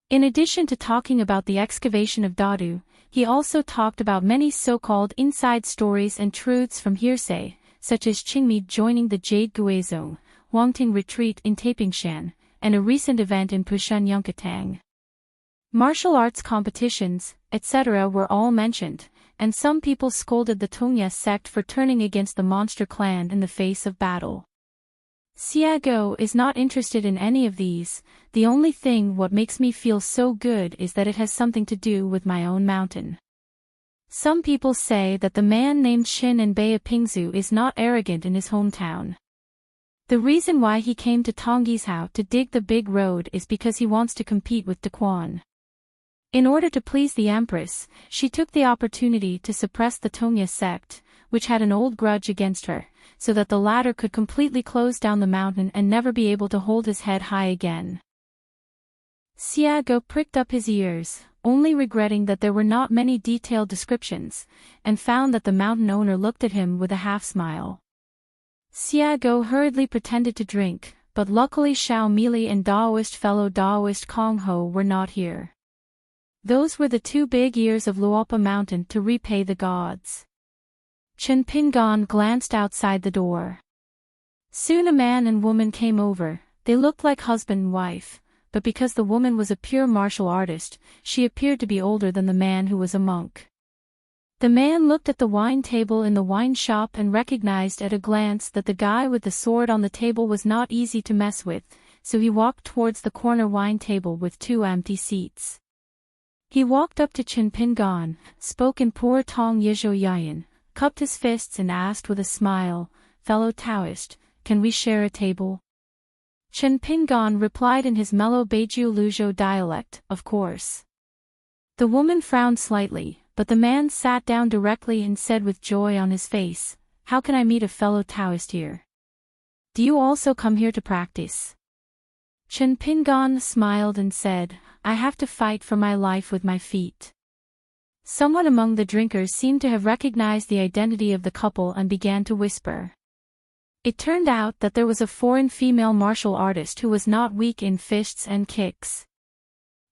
In addition to talking about the excavation of Dadu, he also talked about many so-called inside stories and truths from hearsay, such as Qingmi joining the Jade Guizhong, Wangting retreat in Tapingshan, and a recent event in Pushan Yunkatang. Martial arts competitions, etc. were all mentioned, and some people scolded the Tongya sect for turning against the monster clan in the face of battle. Xiago is not interested in any of these. The only thing what makes me feel so good is that it has something to do with my own mountain. Some people say that the man named Shin in Baya Pingzu is not arrogant in his hometown. The reason why he came to Tonggishao to dig the big road is because he wants to compete with Daquan. In order to please the Empress, she took the opportunity to suppress the Tongya sect, which had an old grudge against her, so that the latter could completely close down the mountain and never be able to hold his head high again. Xiago pricked up his ears, only regretting that there were not many detailed descriptions, and found that the mountain owner looked at him with a half-smile. Xiago hurriedly pretended to drink, but luckily Xiao Mili and fellow Daoist Kong Ho were not here. Those were the 2 big ears of Luopa Mountain to repay the gods. Chen Pingan glanced outside the door. Soon a man and woman came over. They looked like husband and wife, but because the woman was a pure martial artist, she appeared to be older than the man who was a monk. The man looked at the wine table in the wine shop and recognized at a glance that the guy with the sword on the table was not easy to mess with, so he walked towards the corner wine table with 2 empty seats. He walked up to Chen Pingan, spoke in poor Tong Yizhou Yayan, cupped his fists and asked with a smile, "Fellow Taoist, can we share a table?" Chen Pingan replied in his mellow Beiju Luzhou dialect, "Of course." The woman frowned slightly, but the man sat down directly and said with joy on his face, "How can I meet a fellow Taoist here? Do you also come here to practice?" Chen Pingan smiled and said, "I have to fight for my life with my feet." Someone among the drinkers seemed to have recognized the identity of the couple and began to whisper. It turned out that there was a foreign female martial artist who was not weak in fists and kicks.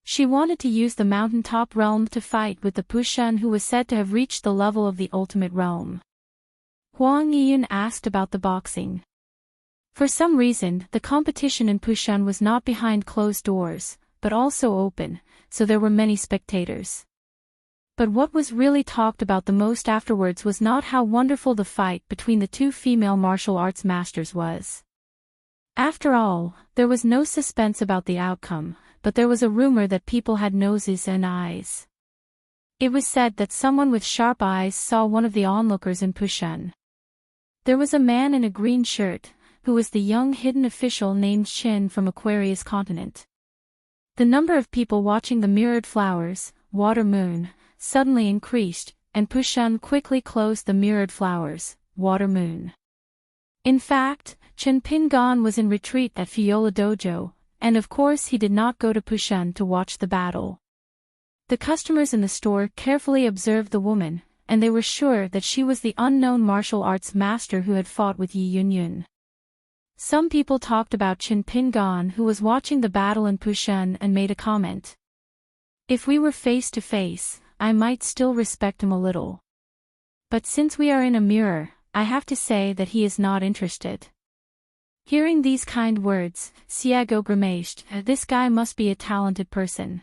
She wanted to use the mountaintop realm to fight with the Pushan, who was said to have reached the level of the ultimate realm. Huang Yiyun asked about the boxing. For some reason, the competition in Pushan was not behind closed doors, but also open, so there were many spectators. But what was really talked about the most afterwards was not how wonderful the fight between the two female martial arts masters was. After all, there was no suspense about the outcome, but there was a rumor that people had noses and eyes. It was said that someone with sharp eyes saw one of the onlookers in Pushan. There was a man in a green shirt, who was the young hidden official named Qin from Aquarius continent. The number of people watching the mirrored flowers, water moon, suddenly increased, and Pushan quickly closed the mirrored flowers, water moon. In fact, Chen Pingan was in retreat at Fiola Dojo, and of course he did not go to Pushan to watch the battle. The customers in the store carefully observed the woman, and they were sure that she was the unknown martial arts master who had fought with Yi Yunyun. Some people talked about Chen Pingan, who was watching the battle in Pushan, and made a comment. If we were face to face, I might still respect him a little. But since we are in a mirror, I have to say that he is not interested. Hearing these kind words, Xiago grimaced. This guy must be a talented person.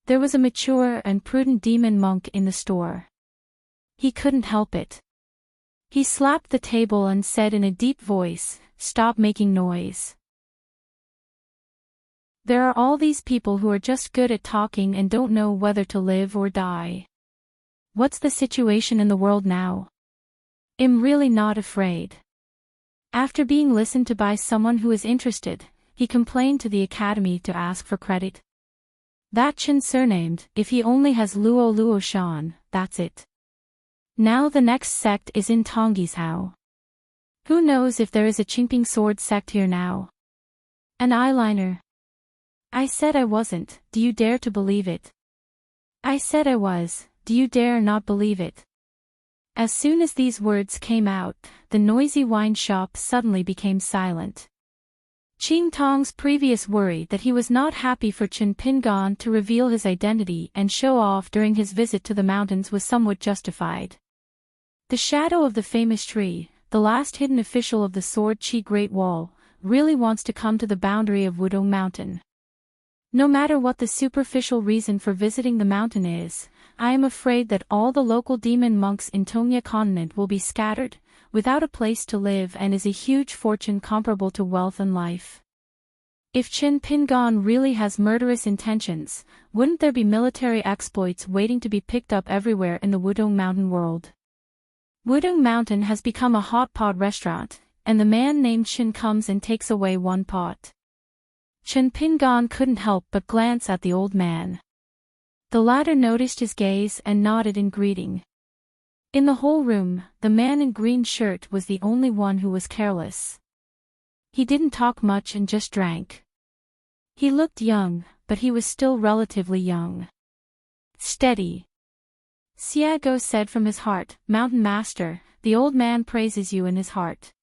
There was a mature and prudent demon monk in the store. He couldn't help it. He slapped the table and said in a deep voice, "Stop making noise. There are all these people who are just good at talking and don't know whether to live or die. What's the situation in the world now? I'm really not afraid." After being listened to by someone who is interested, he complained to the academy to ask for credit. That Chen surnamed, if he only has Luo Luo Shan, that's it. Now the next sect is in Tonggishao. Who knows if there is a Qingping sword sect here now? An eyeliner. I said I wasn't, do you dare to believe it? I said I was, do you dare not believe it? As soon as these words came out, the noisy wine shop suddenly became silent. Qing Tong's previous worry that he was not happy for Chen Pingan to reveal his identity and show off during his visit to the mountains was somewhat justified. The shadow of the famous tree, the last hidden official of the Sword Qi Great Wall, really wants to come to the boundary of Wudong Mountain. No matter what the superficial reason for visiting the mountain is, I am afraid that all the local demon monks in Tongya continent will be scattered, without a place to live, and is a huge fortune comparable to wealth and life. If Chen Pingan really has murderous intentions, wouldn't there be military exploits waiting to be picked up everywhere in the Wudong Mountain world? Wudong Mountain has become a hot pot restaurant, and the man named Chen comes and takes away one pot. Chen Pingan couldn't help but glance at the old man. The latter noticed his gaze and nodded in greeting. In the whole room, the man in green shirt was the only one who was careless. He didn't talk much and just drank. He looked young, but he was still relatively young. Steady. Xiago said from his heart, "Mountain Master, the old man praises you in his heart.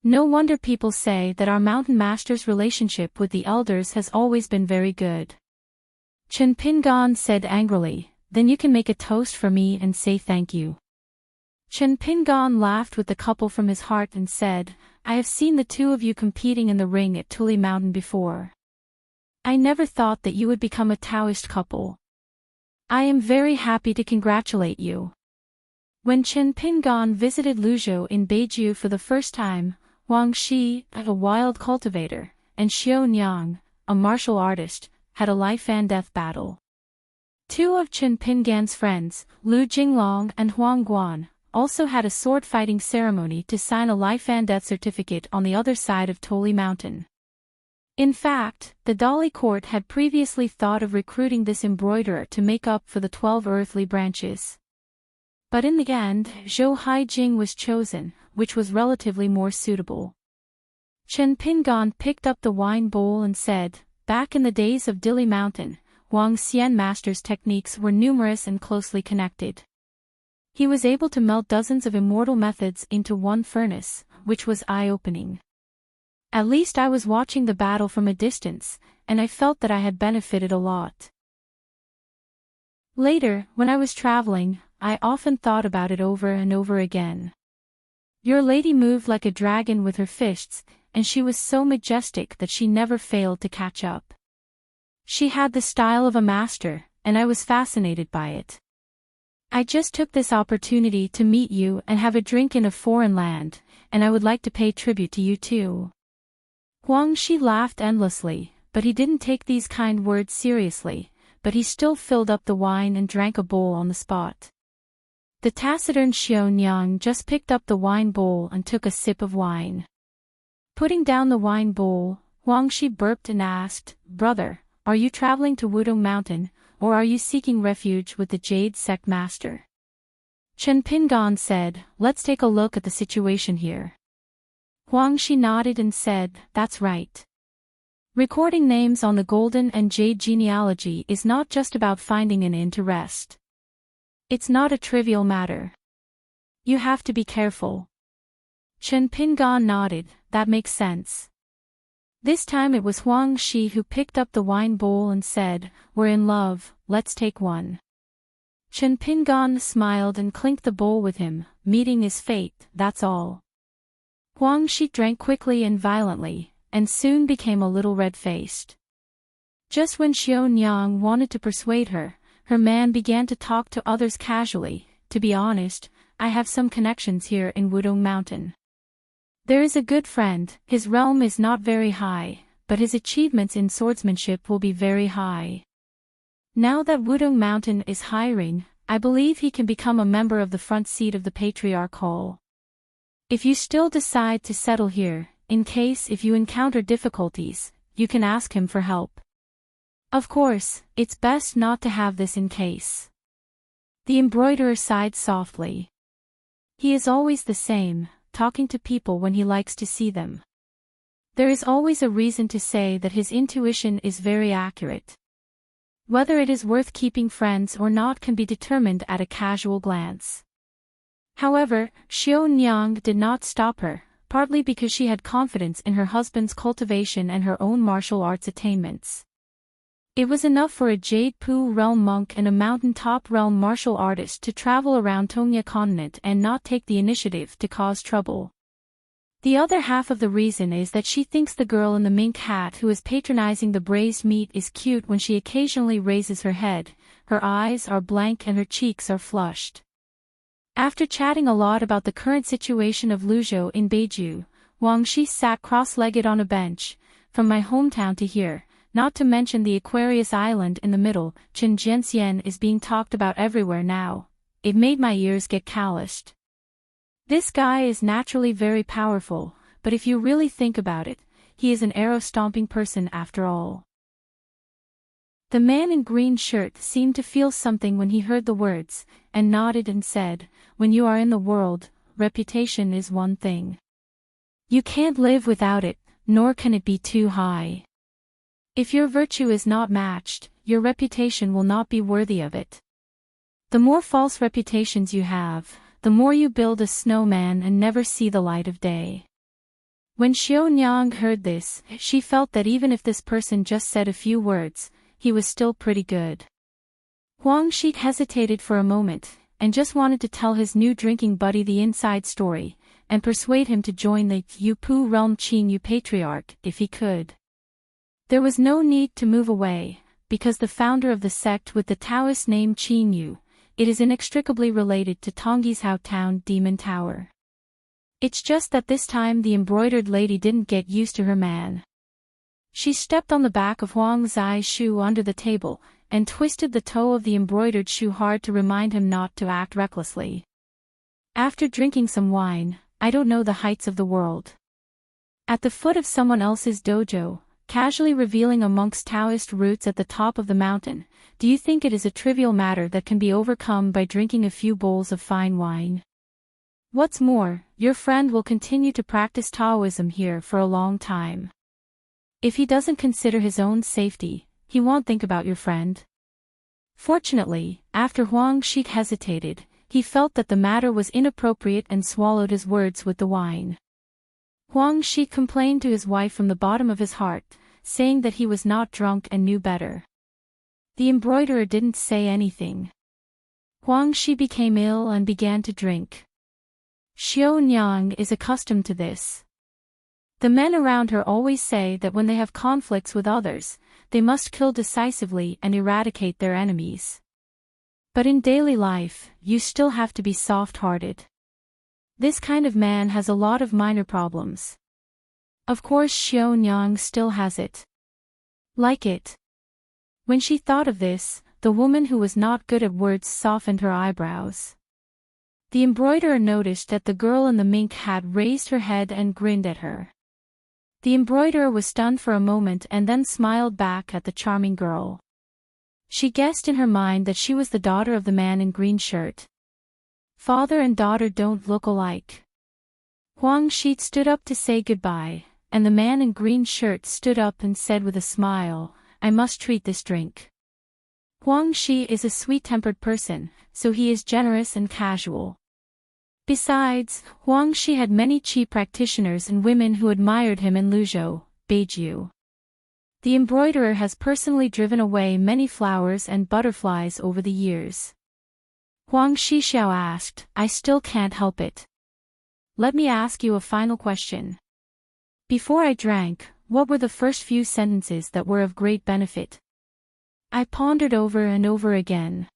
No wonder people say that our mountain master's relationship with the elders has always been very good." Chen Pingan said angrily, "Then you can make a toast for me and say thank you." Chen Pingan laughed with the couple from his heart and said, "I have seen the two of you competing in the ring at Tuli Mountain before. I never thought that you would become a Taoist couple. I am very happy to congratulate you." When Chen Pingan visited Luzhou in Beiju for the first time, Wang Shi, a wild cultivator, and Xiao Niang, a martial artist, had a life-and-death battle. Two of Chen Pingan's friends, Lu Jinglong and Huang Guan, also had a sword-fighting ceremony to sign a life-and-death certificate on the other side of Toli Mountain. In fact, the Dali court had previously thought of recruiting this embroiderer to make up for the 12 earthly branches. But in the end, Zhou Haijing was chosen, which was relatively more suitable. Chen Pingan picked up the wine bowl and said, "Back in the days of Dili Mountain, Wang Xian Master's techniques were numerous and closely connected. He was able to melt dozens of immortal methods into one furnace, which was eye-opening. At least I was watching the battle from a distance, and I felt that I had benefited a lot. Later, when I was traveling, I often thought about it over and over again. Your lady moved like a dragon with her fists, and she was so majestic that she never failed to catch up. She had the style of a master, and I was fascinated by it. I just took this opportunity to meet you and have a drink in a foreign land, and I would like to pay tribute to you too. Huang Shi laughed endlessly, but he didn't take these kind words seriously, but he still filled up the wine and drank a bowl on the spot. The taciturn Xiaonyang just picked up the wine bowl and took a sip of wine. Putting down the wine bowl, Huang Shi burped and asked, "Brother, are you traveling to Wudong Mountain, or are you seeking refuge with the Jade Sect Master?" Chen Pingan said, "Let's take a look at the situation here." Huang Shi nodded and said, "That's right. Recording names on the Golden and Jade genealogy is not just about finding an inn to rest. It's not a trivial matter. You have to be careful." Chen Pingan nodded, "That makes sense." This time it was Huang Shi who picked up the wine bowl and said, "We're in love, let's take one." Chen Pingan smiled and clinked the bowl with him, "Meeting is fate, that's all." Huang Shi drank quickly and violently, and soon became a little red-faced. Just when Xiaonyang wanted to persuade her, her man began to talk to others casually. "To be honest, I have some connections here in Wudong Mountain. There is a good friend, his realm is not very high, but his achievements in swordsmanship will be very high. Now that Wudong Mountain is hiring, I believe he can become a member of the front seat of the Patriarch Hall. If you still decide to settle here, in case if you encounter difficulties, you can ask him for help. Of course, it's best not to have this in case." The embroiderer sighed softly. He is always the same, talking to people when he likes to see them. There is always a reason to say that his intuition is very accurate. Whether it is worth keeping friends or not can be determined at a casual glance. However, Xiaonyang did not stop her, partly because she had confidence in her husband's cultivation and her own martial arts attainments. It was enough for a Jade Pu realm monk and a mountaintop realm martial artist to travel around Tongya continent and not take the initiative to cause trouble. The other half of the reason is that she thinks the girl in the mink hat who is patronizing the braised meat is cute when she occasionally raises her head, her eyes are blank and her cheeks are flushed. After chatting a lot about the current situation of Luzhou in Beiju, Huang Shi sat cross-legged on a bench. "From my hometown to here, not to mention the Aquarius Island in the middle, Qinjianxian is being talked about everywhere now. It made my ears get calloused. This guy is naturally very powerful, but if you really think about it, he is an arrow-stomping person after all." The man in green shirt seemed to feel something when he heard the words, and nodded and said, "When you are in the world, reputation is one thing. You can't live without it, nor can it be too high. If your virtue is not matched, your reputation will not be worthy of it. The more false reputations you have, the more you build a snowman and never see the light of day." When Xiaonyang heard this, she felt that even if this person just said a few words, he was still pretty good. Huang Shi hesitated for a moment, and just wanted to tell his new drinking buddy the inside story, and persuade him to join the Yupu realm Qin Yu Patriarch if he could. There was no need to move away, because the founder of the sect with the Taoist name Qin Yu, it is inextricably related to Tongyi's Hao Town Demon Tower. It's just that this time the embroidered lady didn't get used to her man. She stepped on the back of Huang Zai's shoe under the table, and twisted the toe of the embroidered shoe hard to remind him not to act recklessly. After drinking some wine, I don't know the heights of the world. At the foot of someone else's dojo, casually revealing a monk's Taoist roots at the top of the mountain, do you think it is a trivial matter that can be overcome by drinking a few bowls of fine wine? What's more, your friend will continue to practice Taoism here for a long time. If he doesn't consider his own safety, he won't think about your friend." Fortunately, after Huang Shi hesitated, he felt that the matter was inappropriate and swallowed his words with the wine. Huang Shi complained to his wife from the bottom of his heart, saying that he was not drunk and knew better. The embroiderer didn't say anything. Huang Shi became ill and began to drink. Xiao Niang is accustomed to this. The men around her always say that when they have conflicts with others, they must kill decisively and eradicate their enemies. But in daily life, you still have to be soft-hearted. This kind of man has a lot of minor problems. Of course Xiao Niang still has it. Like it. When she thought of this, the woman who was not good at words softened her eyebrows. The embroiderer noticed that the girl in the mink hat raised her head and grinned at her. The embroiderer was stunned for a moment and then smiled back at the charming girl. She guessed in her mind that she was the daughter of the man in green shirt. Father and daughter don't look alike. Huang Shi stood up to say goodbye, and the man in green shirt stood up and said with a smile, "I must treat this drink." Huang Shi is a sweet-tempered person, so he is generous and casual. Besides, Huang Shi had many cheap practitioners and women who admired him in Luzhou, Beiju. The embroiderer has personally driven away many flowers and butterflies over the years. Huang Shi Xiao asked, "I still can't help it. Let me ask you a final question. Before I drank, what were the first few sentences that were of great benefit?" I pondered over and over again.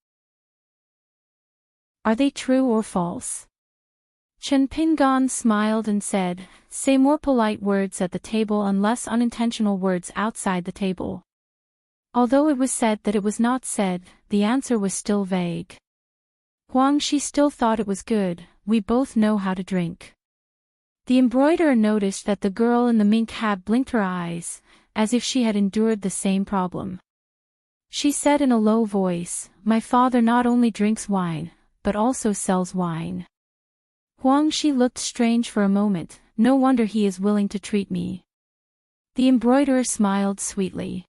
Are they true or false? Chen Pingan smiled and said, "Say more polite words at the table and less unintentional words outside the table." Although it was said that it was not said, the answer was still vague. Huang Shi still thought it was good. We both know how to drink. The embroiderer noticed that the girl in the mink hat blinked her eyes, as if she had endured the same problem. She said in a low voice, "My father not only drinks wine, but also sells wine." Huang Shi looked strange for a moment. No wonder he is willing to treat me. The embroiderer smiled sweetly.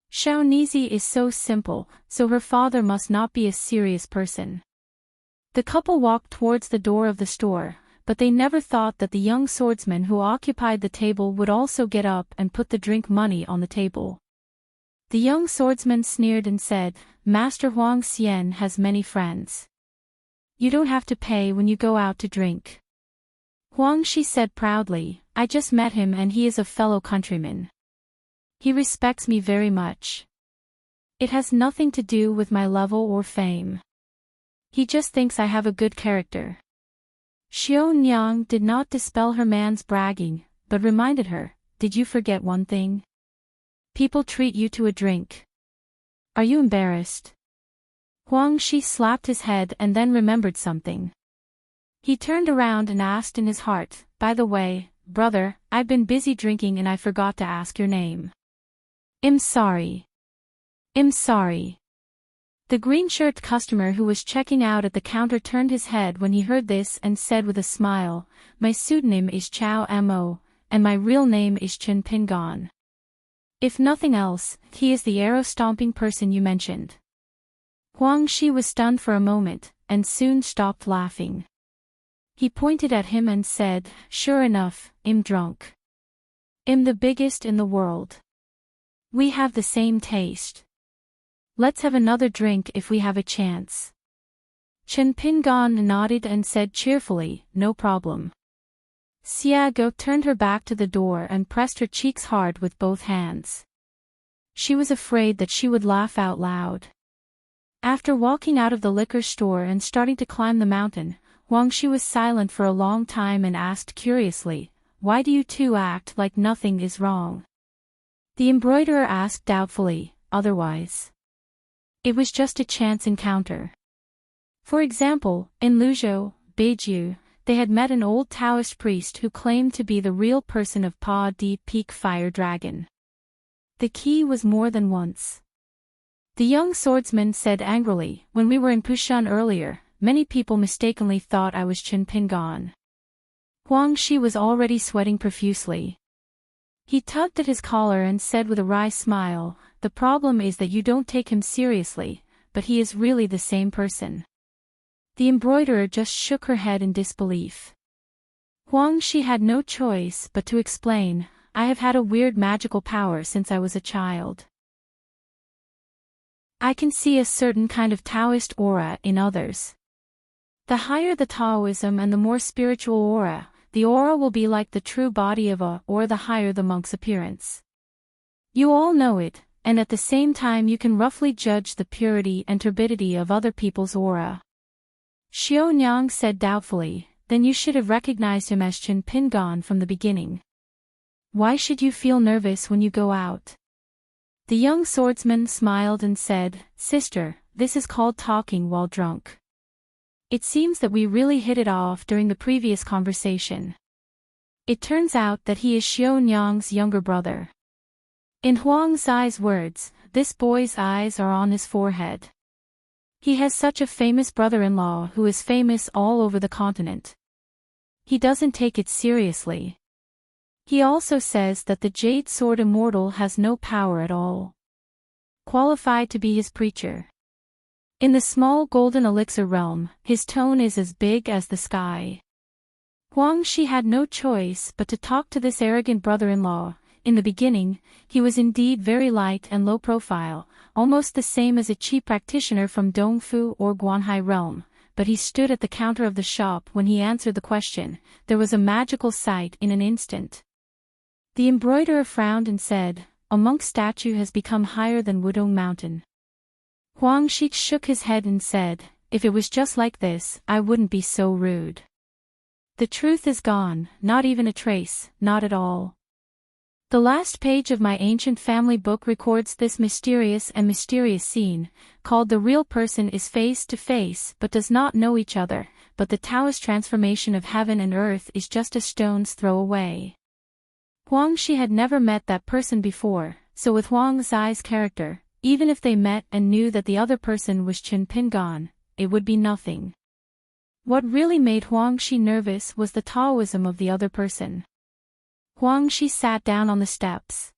Xiao Nizi is so simple, so her father must not be a serious person. The couple walked towards the door of the store, but they never thought that the young swordsman who occupied the table would also get up and put the drink money on the table. The young swordsman sneered and said, "Master Huang Xian has many friends. You don't have to pay when you go out to drink." Huang Shi said proudly, "I just met him and he is a fellow countryman. He respects me very much. It has nothing to do with my level or fame. He just thinks I have a good character." Xiao Niang did not dispel her man's bragging, but reminded her, "Did you forget one thing? People treat you to a drink. Are you embarrassed?" Huang Shi slapped his head and then remembered something. He turned around and asked in his heart, "By the way, brother, I've been busy drinking and I forgot to ask your name." "I'm sorry. I'm sorry." The green-shirt customer who was checking out at the counter turned his head when he heard this and said with a smile, "My pseudonym is Chao Mo, and my real name is Chen Pingan. If nothing else, he is the arrow-stomping person you mentioned." Huang Shi was stunned for a moment, and soon stopped laughing. He pointed at him and said, "Sure enough, I'm drunk. I'm the biggest in the world. We have the same taste. Let's have another drink if we have a chance." Chen Pingan nodded and said cheerfully, "No problem." Xia Go turned her back to the door and pressed her cheeks hard with both hands. She was afraid that she would laugh out loud. After walking out of the liquor store and starting to climb the mountain, Huang Shi was silent for a long time and asked curiously, "Why do you two act like nothing is wrong?" The embroiderer asked doubtfully, "Otherwise? It was just a chance encounter. For example, in Luzhou, Beiju, they had met an old Taoist priest who claimed to be the real person of Pa Di Peak Fire Dragon. The key was more than once." The young swordsman said angrily, "When we were in Pushan earlier, many people mistakenly thought I was Chen Pingan." Huang Shi was already sweating profusely. He tugged at his collar and said with a wry smile, "The problem is that you don't take him seriously, but he is really the same person." The embroiderer just shook her head in disbelief. Huang Shi had no choice but to explain, I have had a weird magical power since I was a child. I can see a certain kind of Taoist aura in others. The higher the Taoism and the more spiritual aura, the aura will be like the true body of a, or the higher the monk's appearance. You all know it, and at the same time you can roughly judge the purity and turbidity of other people's aura. Xiao Nyang said doubtfully, then you should have recognized him as Chen Pingan from the beginning. Why should you feel nervous when you go out? The young swordsman smiled and said, Sister, this is called talking while drunk. It seems that we really hit it off during the previous conversation. It turns out that he is Xiao Nyang's younger brother. In Huang Zai's words, this boy's eyes are on his forehead. He has such a famous brother-in-law who is famous all over the continent. He doesn't take it seriously. He also says that the Jade Sword Immortal has no power at all. Qualified to be his preacher. In the small golden elixir realm, his tone is as big as the sky. Huang Shi had no choice but to talk to this arrogant brother-in-law. In the beginning, he was indeed very light and low profile, almost the same as a cheap practitioner from Dongfu or Guanhai realm, but he stood at the counter of the shop when he answered the question. There was a magical sight in an instant. The embroiderer frowned and said, a monk's statue has become higher than Wudong Mountain. Huang Shi shook his head and said, if it was just like this, I wouldn't be so rude. The truth is gone, not even a trace, not at all. The last page of my ancient family book records this mysterious scene, called The Real Person is Face to Face but does not know each other, but the Taoist transformation of heaven and earth is just a stone's throw away. Huang Shi had never met that person before, so with Huang Zai's character, even if they met and knew that the other person was Chen Pingan, it would be nothing. What really made Huang Shi nervous was the Taoism of the other person. Huang Shi sat down on the steps.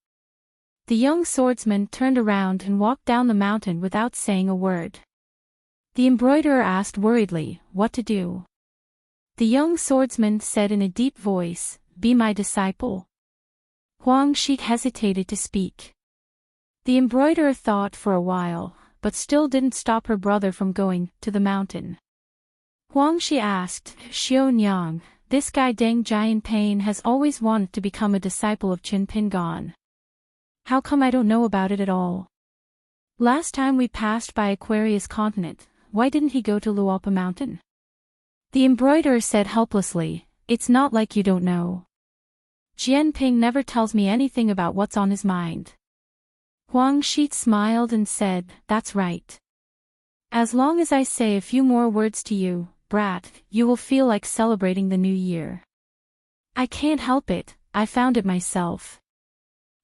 The young swordsman turned around and walked down the mountain without saying a word. The embroiderer asked worriedly, what to do? The young swordsman said in a deep voice, be my disciple. Huang Shi hesitated to speak. The embroiderer thought for a while, but still didn't stop her brother from going to the mountain. Huang Shi asked, Xiao Nyang, this guy Deng Jianpain has always wanted to become a disciple of Chen Pingan. How come I don't know about it at all? Last time we passed by Aquarius Continent, why didn't he go to Luopa Mountain? The embroiderer said helplessly, it's not like you don't know. Jianping never tells me anything about what's on his mind. Huang Shi smiled and said, that's right. As long as I say a few more words to you, brat, you will feel like celebrating the new year. I can't help it, I found it myself.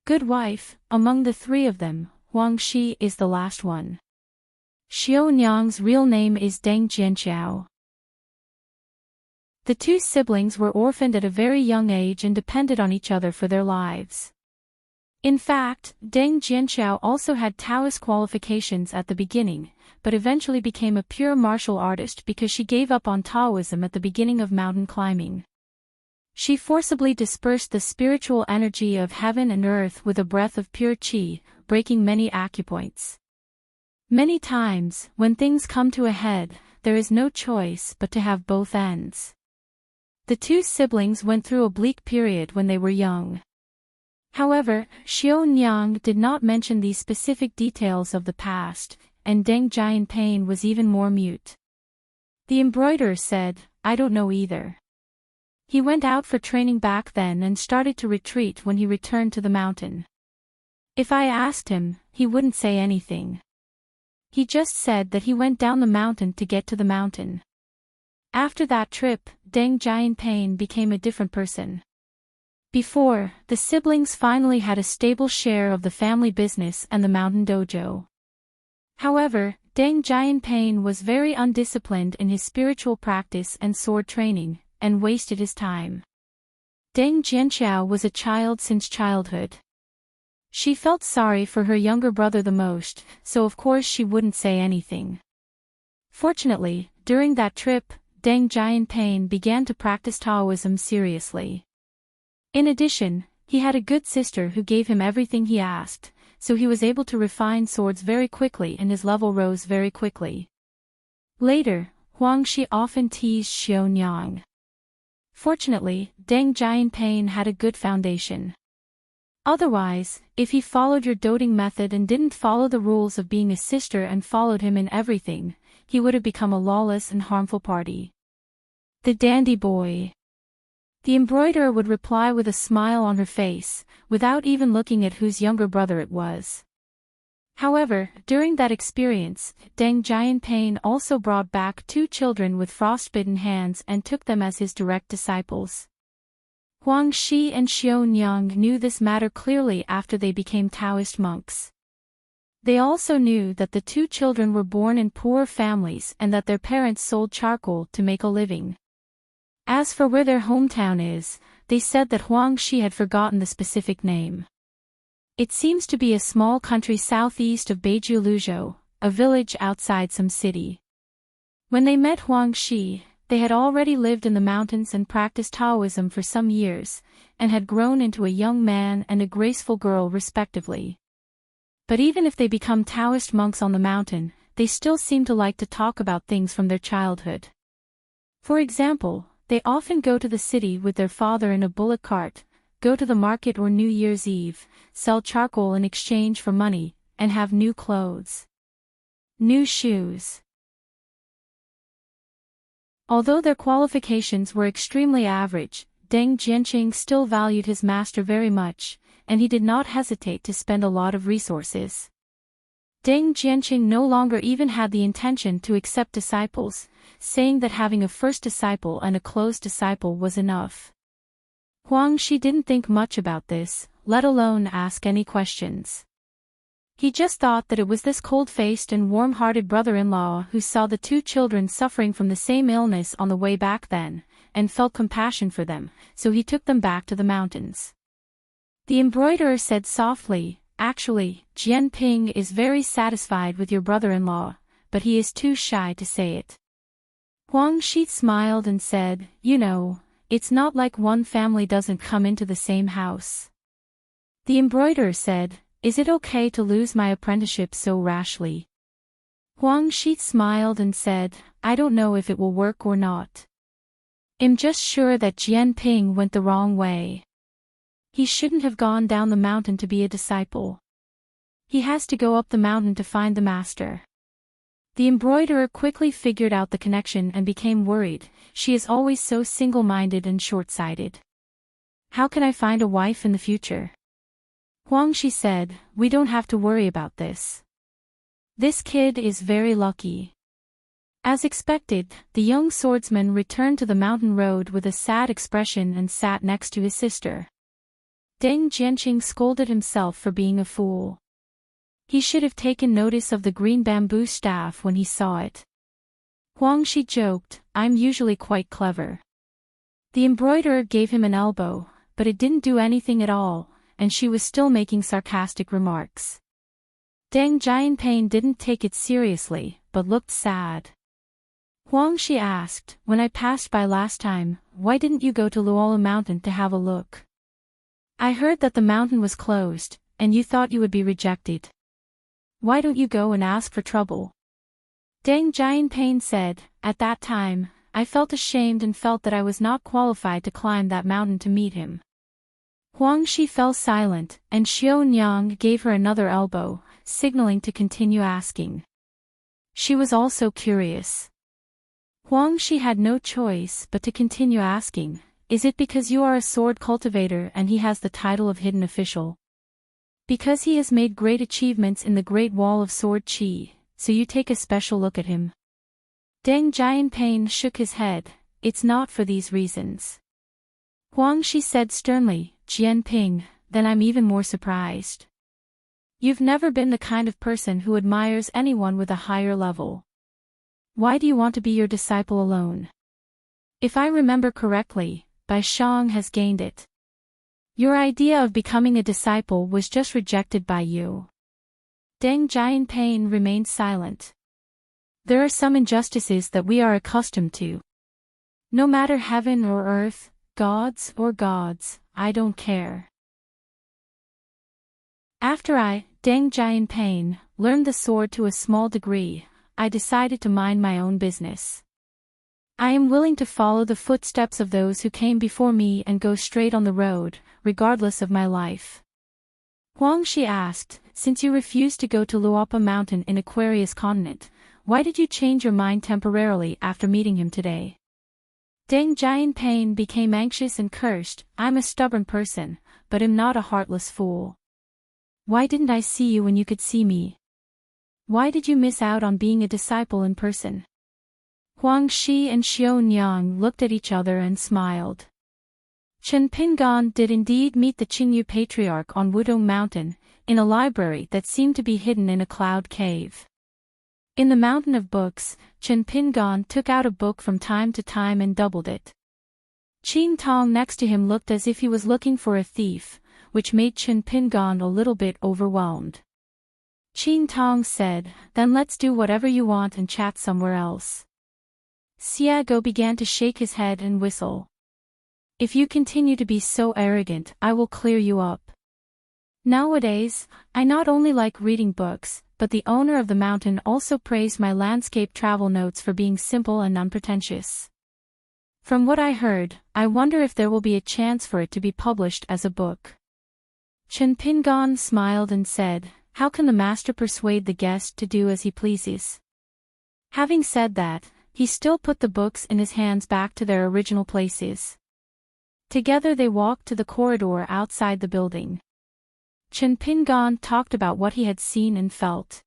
Good wife, among the three of them, Huang Shi is the last one. Xiao Nyang's real name is Deng Jianqiao. The two siblings were orphaned at a very young age and depended on each other for their lives. In fact, Deng Jianqiao also had Taoist qualifications at the beginning, but eventually became a pure martial artist because she gave up on Taoism at the beginning of mountain climbing. She forcibly dispersed the spiritual energy of heaven and earth with a breath of pure qi, breaking many acupoints. Many times, when things come to a head, there is no choice but to have both ends. The two siblings went through a bleak period when they were young. However, Xiao Nyang did not mention these specific details of the past, and Deng Jianpain was even more mute. The embroiderer said, I don't know either. He went out for training back then and started to retreat when he returned to the mountain. If I asked him, he wouldn't say anything. He just said that he went down the mountain to get to the mountain. After that trip, Deng Jianpain became a different person. Before, the siblings finally had a stable share of the family business and the mountain dojo. However, Deng Jianpain was very undisciplined in his spiritual practice and sword training, and wasted his time. Deng Jianqiao was a child since childhood. She felt sorry for her younger brother the most, so of course she wouldn't say anything. Fortunately, during that trip, Deng Jianping began to practice Taoism seriously. In addition, he had a good sister who gave him everything he asked, so he was able to refine swords very quickly and his level rose very quickly. Later, Huang Shi often teased Xiaonyang. Fortunately, Deng Jianping had a good foundation. Otherwise, if he followed your doting method and didn't follow the rules of being a sister and followed him in everything, he would have become a lawless and harmful party. The dandy boy. The embroiderer would reply with a smile on her face, without even looking at whose younger brother it was. However, during that experience, Deng Jianping also brought back 2 children with frostbitten hands and took them as his direct disciples. Huang Shi and Xiaonyang knew this matter clearly after they became Taoist monks. They also knew that the 2 children were born in poor families and that their parents sold charcoal to make a living. As for where their hometown is, they said that Huang Shi had forgotten the specific name. It seems to be a small country southeast of Beijing, a village outside some city. When they met Huang Shi, they had already lived in the mountains and practiced Taoism for some years, and had grown into a young man and a graceful girl respectively. But even if they become Taoist monks on the mountain, they still seem to like to talk about things from their childhood. For example, they often go to the city with their father in a bullock cart, go to the market or New Year's Eve, sell charcoal in exchange for money, and have new clothes. New shoes. Although their qualifications were extremely average, Deng Jianping still valued his master very much, and he did not hesitate to spend a lot of resources. Deng Jianping no longer even had the intention to accept disciples, saying that having a first disciple and a closed disciple was enough. Huang Shi didn't think much about this, let alone ask any questions. He just thought that it was this cold-faced and warm-hearted brother-in-law who saw the 2 children suffering from the same illness on the way back then, and felt compassion for them, so he took them back to the mountains. The embroiderer said softly, "Actually, Jianping is very satisfied with your brother-in-law, but he is too shy to say it." Huang Shi smiled and said, "You know, it's not like one family doesn't come into the same house." The embroiderer said, "Is it okay to lose my apprenticeship so rashly?" Huang Shi smiled and said, "I don't know if it will work or not. I'm just sure that Jianping went the wrong way. He shouldn't have gone down the mountain to be a disciple. He has to go up the mountain to find the master." The embroiderer quickly figured out the connection and became worried. She is always so single-minded and short-sighted. "How can I find a wife in the future?" Huang Shi said, "We don't have to worry about this. This kid is very lucky." As expected, the young swordsman returned to the mountain road with a sad expression and sat next to his sister. Deng Jianping scolded himself for being a fool. He should have taken notice of the green bamboo staff when he saw it. Huang Shi joked, "I'm usually quite clever." The embroiderer gave him an elbow, but it didn't do anything at all, and she was still making sarcastic remarks. Deng Jianping didn't take it seriously, but looked sad. Huang Shi asked, "When I passed by last time, why didn't you go to Luola Mountain to have a look? I heard that the mountain was closed, and you thought you would be rejected. Why don't you go and ask for trouble?" Deng Jianping said, "At that time, I felt ashamed and felt that I was not qualified to climb that mountain to meet him." Huang Shi fell silent, and Xiaonyang gave her another elbow, signaling to continue asking. She was also curious. Huang Shi had no choice but to continue asking, "Is it because you are a sword cultivator and he has the title of hidden official? Because he has made great achievements in the Great Wall of Sword Qi, so you take a special look at him?" Deng Jianping shook his head, "It's not for these reasons." Huang Shi said sternly, "Jianping, then I'm even more surprised. You've never been the kind of person who admires anyone with a higher level. Why do you want to be your disciple alone? If I remember correctly, Bai Shang has gained it. Your idea of becoming a disciple was just rejected by you." Deng Jianping remained silent. "There are some injustices that we are accustomed to. No matter heaven or earth, gods or gods, I don't care. After I, Deng Jianping, learned the sword to a small degree, I decided to mind my own business. I am willing to follow the footsteps of those who came before me and go straight on the road, regardless of my life. Huang Shi asked, since you refused to go to Luopa Mountain in Aquarius Continent, why did you change your mind temporarily after meeting him today? Deng Jianping became anxious and cursed, I'm a stubborn person, but am not a heartless fool. Why didn't I see you when you could see me? Why did you miss out on being a disciple in person? Huang Shi and Xiaonyang looked at each other and smiled. Chen Pingan did indeed meet the Qingyu patriarch on Wudong Mountain, in a library that seemed to be hidden in a cloud cave. In the mountain of books, Chen Pingan took out a book from time to time and doubled it. Qin Tong next to him looked as if he was looking for a thief, which made Chen Pingan a little bit overwhelmed. Qin Tong said, then let's do whatever you want and chat somewhere else. Xiago began to shake his head and whistle. If you continue to be so arrogant, I will clear you up. Nowadays, I not only like reading books, but the owner of the mountain also praised my landscape travel notes for being simple and unpretentious. From what I heard, I wonder if there will be a chance for it to be published as a book. Chen Pingan smiled and said, how can the master persuade the guest to do as he pleases? Having said that, he still put the books in his hands back to their original places. Together they walked to the corridor outside the building. Chen Pingan talked about what he had seen and felt.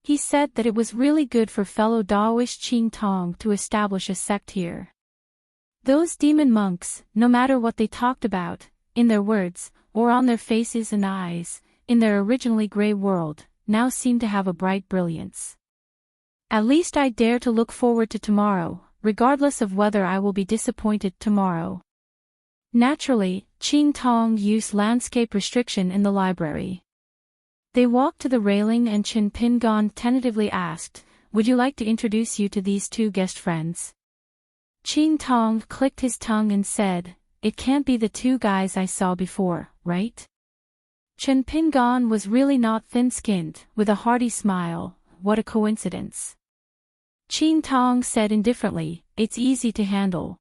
He said that it was really good for fellow Daoist Qing Tong to establish a sect here. Those demon monks, no matter what they talked about, in their words, or on their faces and eyes, in their originally gray world, now seemed to have a bright brilliance. At least I dare to look forward to tomorrow, regardless of whether I will be disappointed tomorrow. Naturally, Qing Tong used landscape restriction in the library. They walked to the railing and Chen Pingan tentatively asked, would you like to introduce you to these two guest friends? Qing Tong clicked his tongue and said, it can't be the two guys I saw before, right? Chen Pingan was really not thin-skinned, with a hearty smile, what a coincidence. Qing Tong said indifferently, it's easy to handle.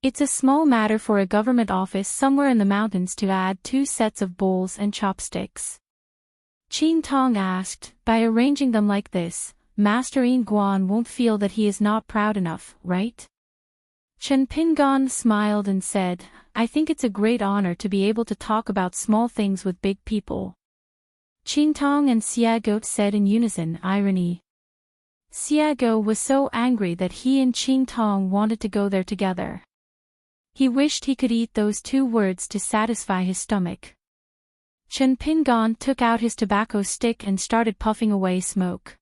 It's a small matter for a government office somewhere in the mountains to add 2 sets of bowls and chopsticks. Qing Tong asked, by arranging them like this, Master Yin Guan won't feel that he is not proud enough, right? Chen Pingan smiled and said, I think it's a great honor to be able to talk about small things with big people. Qing Tong and Xiago said in unison, irony. Xiago was so angry that he and Qing Tong wanted to go there together. He wished he could eat those 2 words to satisfy his stomach. Chen Pingan took out his tobacco stick and started puffing away smoke.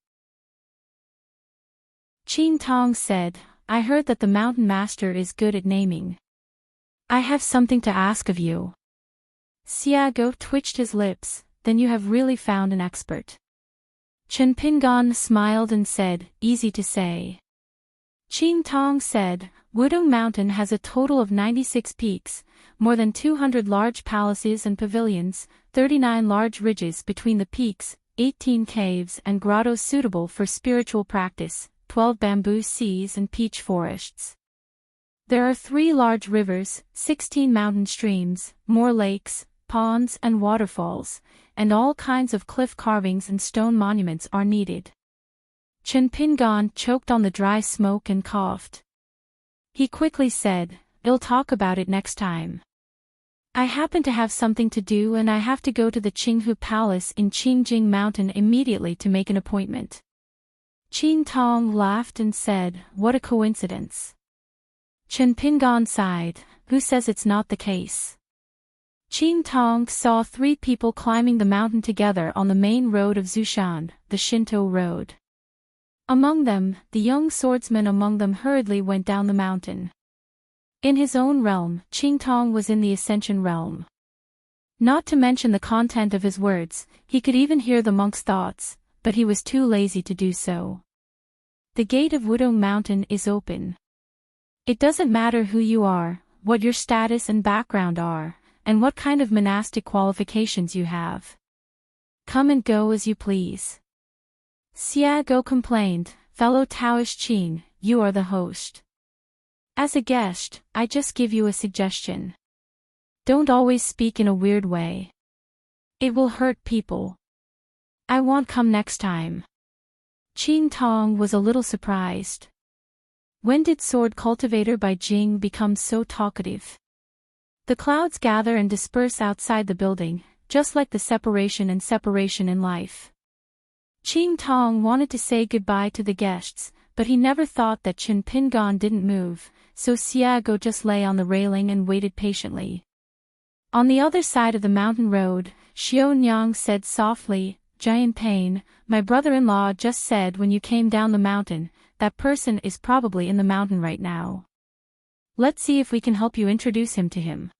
Qing Tong said, I heard that the mountain master is good at naming. I have something to ask of you. Xiago twitched his lips, then you have really found an expert. Chen Pingan smiled and said, easy to say. Qing Tong said, Wudong Mountain has a total of 96 peaks, more than 200 large palaces and pavilions, 39 large ridges between the peaks, 18 caves and grottos suitable for spiritual practice, 12 bamboo seas and peach forests. There are 3 large rivers, 16 mountain streams, more lakes, ponds and waterfalls, and all kinds of cliff carvings and stone monuments are needed. Chen Pingan choked on the dry smoke and coughed. He quickly said, I'll talk about it next time. I happen to have something to do and I have to go to the Qinghu Palace in Qingjing Mountain immediately to make an appointment. Qing Tong laughed and said, what a coincidence. Chen Pingan sighed, who says it's not the case? Qing Tong saw 3 people climbing the mountain together on the main road of Zushan, the Shinto road. Among them, the young swordsman among them hurriedly went down the mountain. In his own realm, Qing Tong was in the Ascension realm. Not to mention the content of his words, he could even hear the monk's thoughts, but he was too lazy to do so. The gate of Wudong Mountain is open. It doesn't matter who you are, what your status and background are, and what kind of monastic qualifications you have. Come and go as you please. Xiago complained, fellow Taoist Qing, you are the host. As a guest, I just give you a suggestion. Don't always speak in a weird way. It will hurt people. I won't come next time. Qing Tong was a little surprised. When did Sword Cultivator by Jing become so talkative? The clouds gather and disperse outside the building, just like the separation in life. Qing Tong wanted to say goodbye to the guests, but he never thought that Chen Pingon didn't move, so Xiago just lay on the railing and waited patiently. On the other side of the mountain road, Xiaonyang said softly, Giant Pain, my brother-in-law just said when you came down the mountain, that person is probably in the mountain right now. Let's see if we can help you introduce him to him.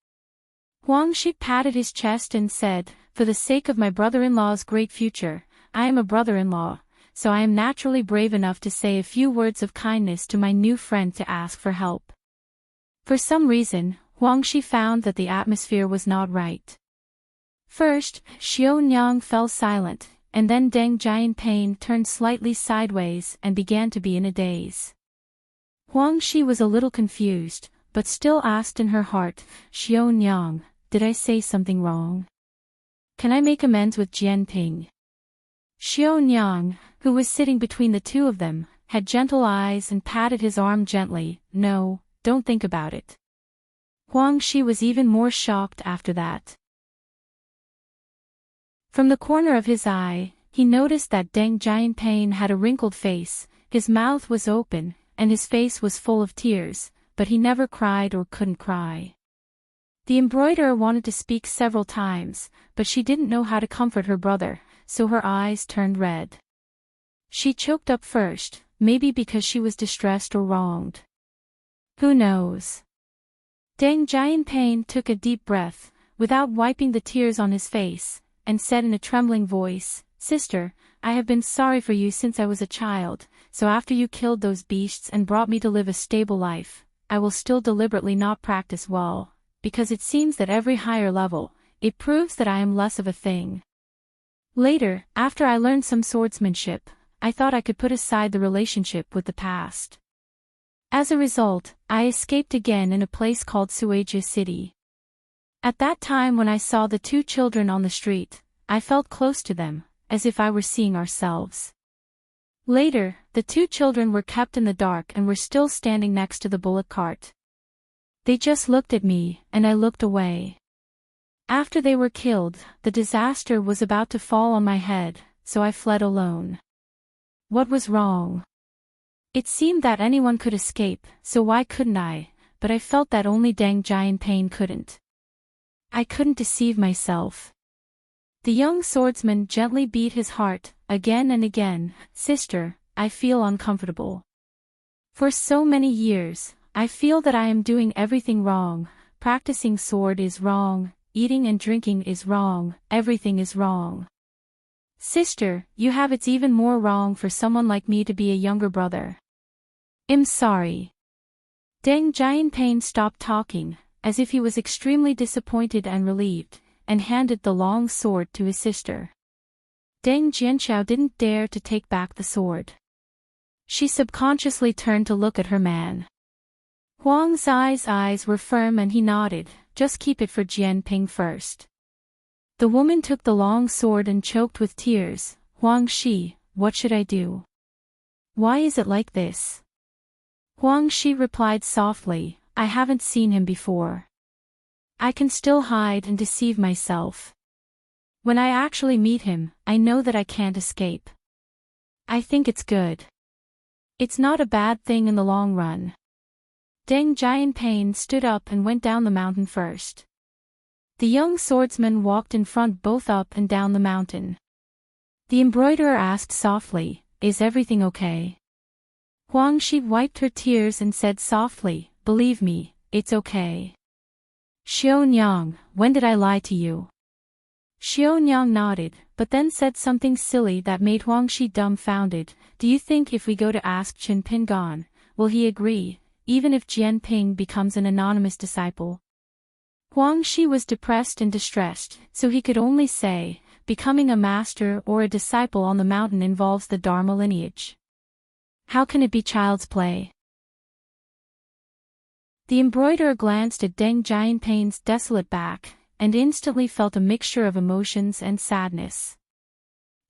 Huang Shi patted his chest and said, for the sake of my brother-in-law's great future, I am a brother-in-law, so I am naturally brave enough to say a few words of kindness to my new friend to ask for help. For some reason, Huang Shi found that the atmosphere was not right. First, Xiaonyang fell silent, and then Deng Jianping turned slightly sideways and began to be in a daze. Huang Shi was a little confused, but still asked in her heart, Xiaonyang, did I say something wrong? Can I make amends with Jianping? Xiaonyang, who was sitting between the two of them, had gentle eyes and patted his arm gently. No, don't think about it. Huang Shi was even more shocked after that. From the corner of his eye, he noticed that Deng Jianping had a wrinkled face, his mouth was open, and his face was full of tears, but he never cried or couldn't cry. The embroiderer wanted to speak several times, but she didn't know how to comfort her brother, so her eyes turned red. She choked up first, maybe because she was distressed or wronged. Who knows? Deng Jianping took a deep breath, without wiping the tears on his face, and said in a trembling voice, Sister, I have been sorry for you since I was a child, so after you killed those beasts and brought me to live a stable life, I will still deliberately not practice well, because it seems that every higher level, it proves that I am less of a thing. Later, after I learned some swordsmanship, I thought I could put aside the relationship with the past. As a result, I escaped again in a place called Suijia City. At that time when I saw the two children on the street, I felt close to them, as if I were seeing ourselves. Later, the two children were kept in the dark and were still standing next to the bullock cart. They just looked at me, and I looked away. After they were killed, the disaster was about to fall on my head, so I fled alone. What was wrong? It seemed that anyone could escape, so why couldn't I? But I felt that only Deng Jianping couldn't. I couldn't deceive myself. The young swordsman gently beat his heart, again and again. Sister, I feel uncomfortable. For so many years, I feel that I am doing everything wrong. Practicing sword is wrong, eating and drinking is wrong, everything is wrong. Sister, you have it's even more wrong for someone like me to be a younger brother. I'm sorry. Deng Jianping stopped talking, as if he was extremely disappointed and relieved, and handed the long sword to his sister. Deng Jianchao didn't dare to take back the sword. She subconsciously turned to look at her man. Huang Zai's eyes were firm and he nodded, just keep it for Jianping first. The woman took the long sword and choked with tears. Huang Shi, what should I do? Why is it like this? Huang Shi replied softly, I haven't seen him before. I can still hide and deceive myself. When I actually meet him, I know that I can't escape. I think it's good. It's not a bad thing in the long run. Deng Jianping stood up and went down the mountain first. The young swordsman walked in front both up and down the mountain. The embroiderer asked softly, is everything okay? Huang Shi wiped her tears and said softly, believe me, it's okay. Xiaonyang, when did I lie to you? Xiaonyang nodded, but then said something silly that made Huang Shi dumbfounded. Do you think if we go to ask Qin Pingon, will he agree, even if Jianping becomes an anonymous disciple. Huang Shi was depressed and distressed, so he could only say, becoming a master or a disciple on the mountain involves the Dharma lineage. How can it be child's play? The embroiderer glanced at Deng Jianping's desolate back, and instantly felt a mixture of emotions and sadness.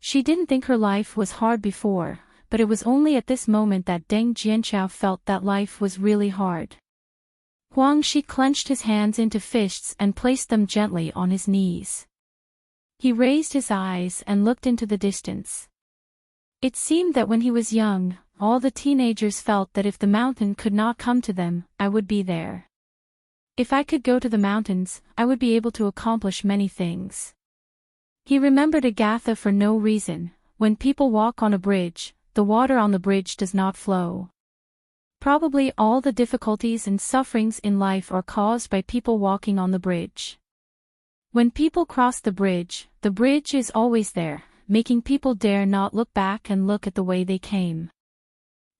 She didn't think her life was hard before, but it was only at this moment that Deng Jianchao felt that life was really hard. Huang Shi clenched his hands into fists and placed them gently on his knees. He raised his eyes and looked into the distance. It seemed that when he was young, all the teenagers felt that if the mountain could not come to them, I would be there. If I could go to the mountains, I would be able to accomplish many things. He remembered Agatha for no reason. When people walk on a bridge, the water on the bridge does not flow. Probably all the difficulties and sufferings in life are caused by people walking on the bridge. When people cross the bridge is always there, making people dare not look back and look at the way they came.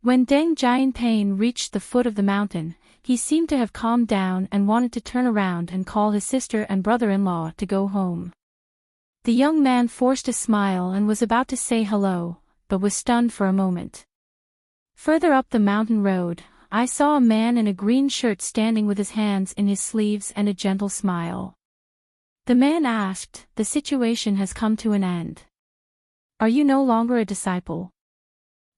When Deng Jianping reached the foot of the mountain, he seemed to have calmed down and wanted to turn around and call his sister and brother-in-law to go home. The young man forced a smile and was about to say hello, but was stunned for a moment. Further up the mountain road, I saw a man in a green shirt standing with his hands in his sleeves and a gentle smile. The man asked, "The situation has come to an end. Are you no longer a disciple?"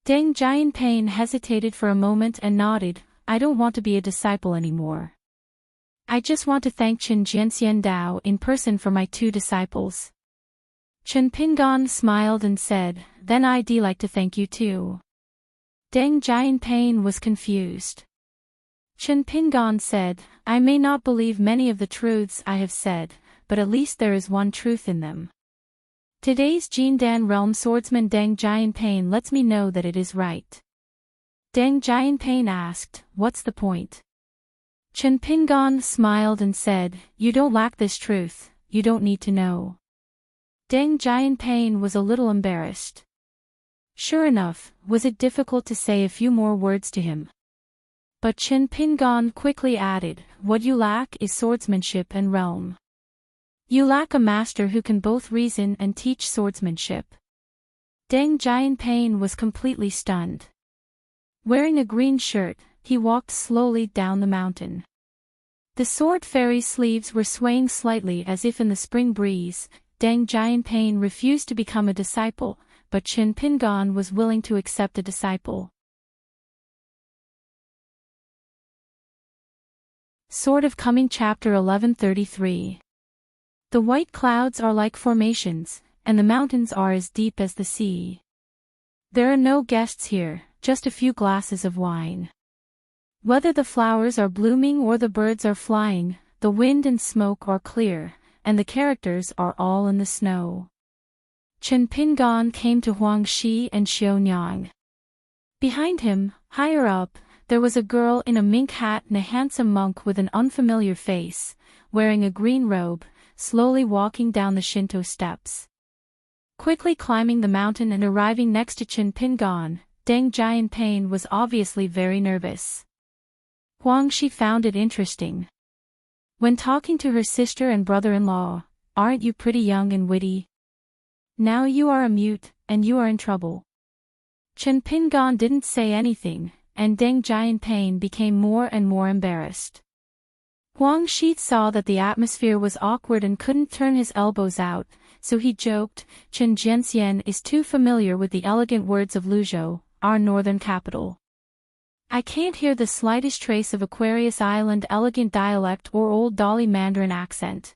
Deng Jianping hesitated for a moment and nodded, "I don't want to be a disciple anymore. I just want to thank Chen Jianxian Dao in person for my 2 disciples." Chen Pingan smiled and said, "Then I'd like to thank you too." Deng Jianping was confused. Chen Pingan said, "I may not believe many of the truths I have said, but at least there is one truth in them. Today's Jindan realm swordsman Deng Jianping lets me know that it is right." Deng Jianping asked, "What's the point?" Chen Pingan smiled and said, "You don't lack this truth, you don't need to know." Deng Jianping was a little embarrassed. Sure enough, was it difficult to say a few more words to him? But Chen Pingan quickly added, "What you lack is swordsmanship and realm. You lack a master who can both reason and teach swordsmanship." Deng Jianping was completely stunned. Wearing a green shirt, he walked slowly down the mountain. The sword fairy's sleeves were swaying slightly as if in the spring breeze. Deng Jianping refused to become a disciple, but Chen Pingan was willing to accept a disciple. Sword of Coming Chapter 1133. The white clouds are like formations, and the mountains are as deep as the sea. There are no guests here, just a few glasses of wine. Whether the flowers are blooming or the birds are flying, the wind and smoke are clear, and the characters are all in the snow. Chen Pingan came to Huang Shi and Xiaonyang. Behind him, higher up, there was a girl in a mink hat and a handsome monk with an unfamiliar face, wearing a green robe, slowly walking down the Shinto steps. Quickly climbing the mountain and arriving next to Chen Pingan, Deng Jianping was obviously very nervous. Huang Shi found it interesting. When talking to her sister and brother-in-law, "Aren't you pretty young and witty? Now you are a mute, and you are in trouble." Chen Pingan didn't say anything, and Deng Jianping became more and more embarrassed. Huang Shi saw that the atmosphere was awkward and couldn't turn his elbows out, so he joked, "Chen Jianxian is too familiar with the elegant words of Luzhou, our northern capital. I can't hear the slightest trace of Aquarius Island elegant dialect or Old Dolly Mandarin accent."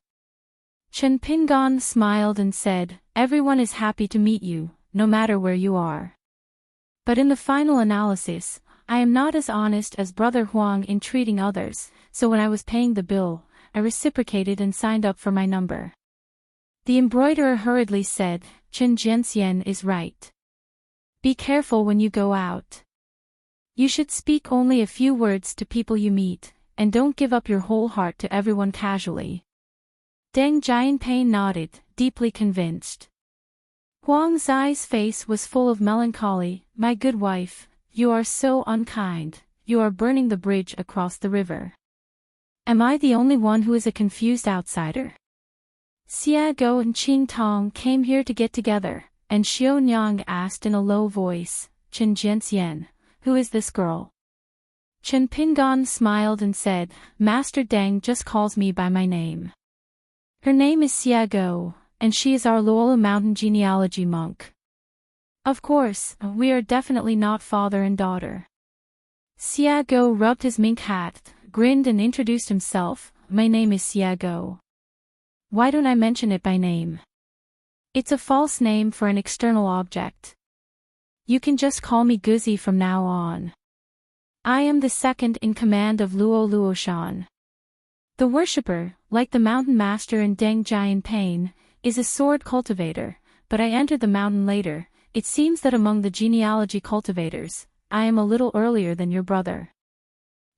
Chen Pingan smiled and said, "Everyone is happy to meet you, no matter where you are. But in the final analysis, I am not as honest as Brother Huang in treating others, so when I was paying the bill, I reciprocated and signed up for my number." The embroiderer hurriedly said, "Chen Jianxian is right. Be careful when you go out. You should speak only a few words to people you meet, and don't give up your whole heart to everyone casually." Deng Jianping nodded, deeply convinced. Huang Zai's face was full of melancholy. "My good wife, you are so unkind, you are burning the bridge across the river. Am I the only one who is a confused outsider? Xiago and Qing Tong came here to get together, and Xiaonyang asked in a low voice, Chen Jianxian, who is this girl? Chen Pingan smiled and said, Master Deng just calls me by my name. Her name is Xiago, and she is our Luola Mountain genealogy monk. Of course, we are definitely not father and daughter. Xiago rubbed his mink hat, grinned and introduced himself, My name is Xiago. Why don't I mention it by name? It's a false name for an external object. You can just call me Guzi from now on. I am the second in command of Luo Luoshan. The worshipper, like the mountain master in Deng Jianpain, is a sword cultivator, but I entered the mountain later. It seems that among the genealogy cultivators, I am a little earlier than your brother.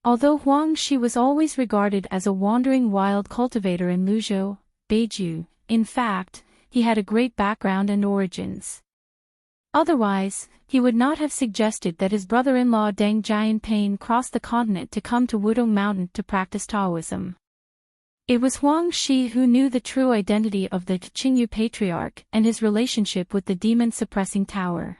Although Huang Shi was always regarded as a wandering wild cultivator in Luzhou, Beiju, in fact, he had a great background and origins. Otherwise, he would not have suggested that his brother-in-law Deng Jianpain crossed the continent to come to Wudong Mountain to practice Taoism. It was Huang Shi who knew the true identity of the Qingyu patriarch and his relationship with the demon-suppressing tower.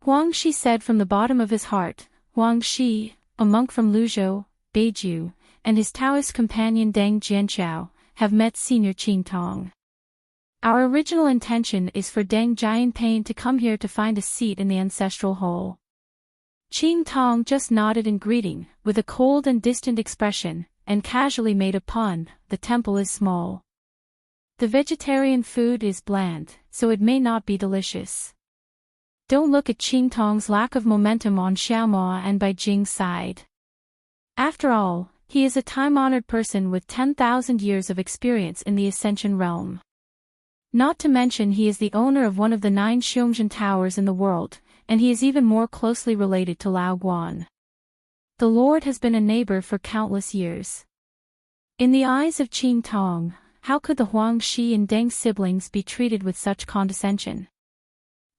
Huang Shi said from the bottom of his heart, Huang Shi, a monk from Luzhou, Beiju, and his Taoist companion Deng Jianqiao, have met Senior Qing Tong. Our original intention is for Deng Jianpain to come here to find a seat in the ancestral hole. Qing Tong just nodded in greeting, with a cold and distant expression, and casually made a pun, the temple is small. The vegetarian food is bland, so it may not be delicious. Don't look at Qing Tong's lack of momentum on Xiaomo and Bai Jing's side. After all, he is a time-honored person with 10,000 years of experience in the Ascension realm. Not to mention he is the owner of one of the 9 Xiongzhen towers in the world, and he is even more closely related to Lao Guan. The Lord has been a neighbor for countless years. In the eyes of Qing Tong, how could the Huang Shi and Deng siblings be treated with such condescension?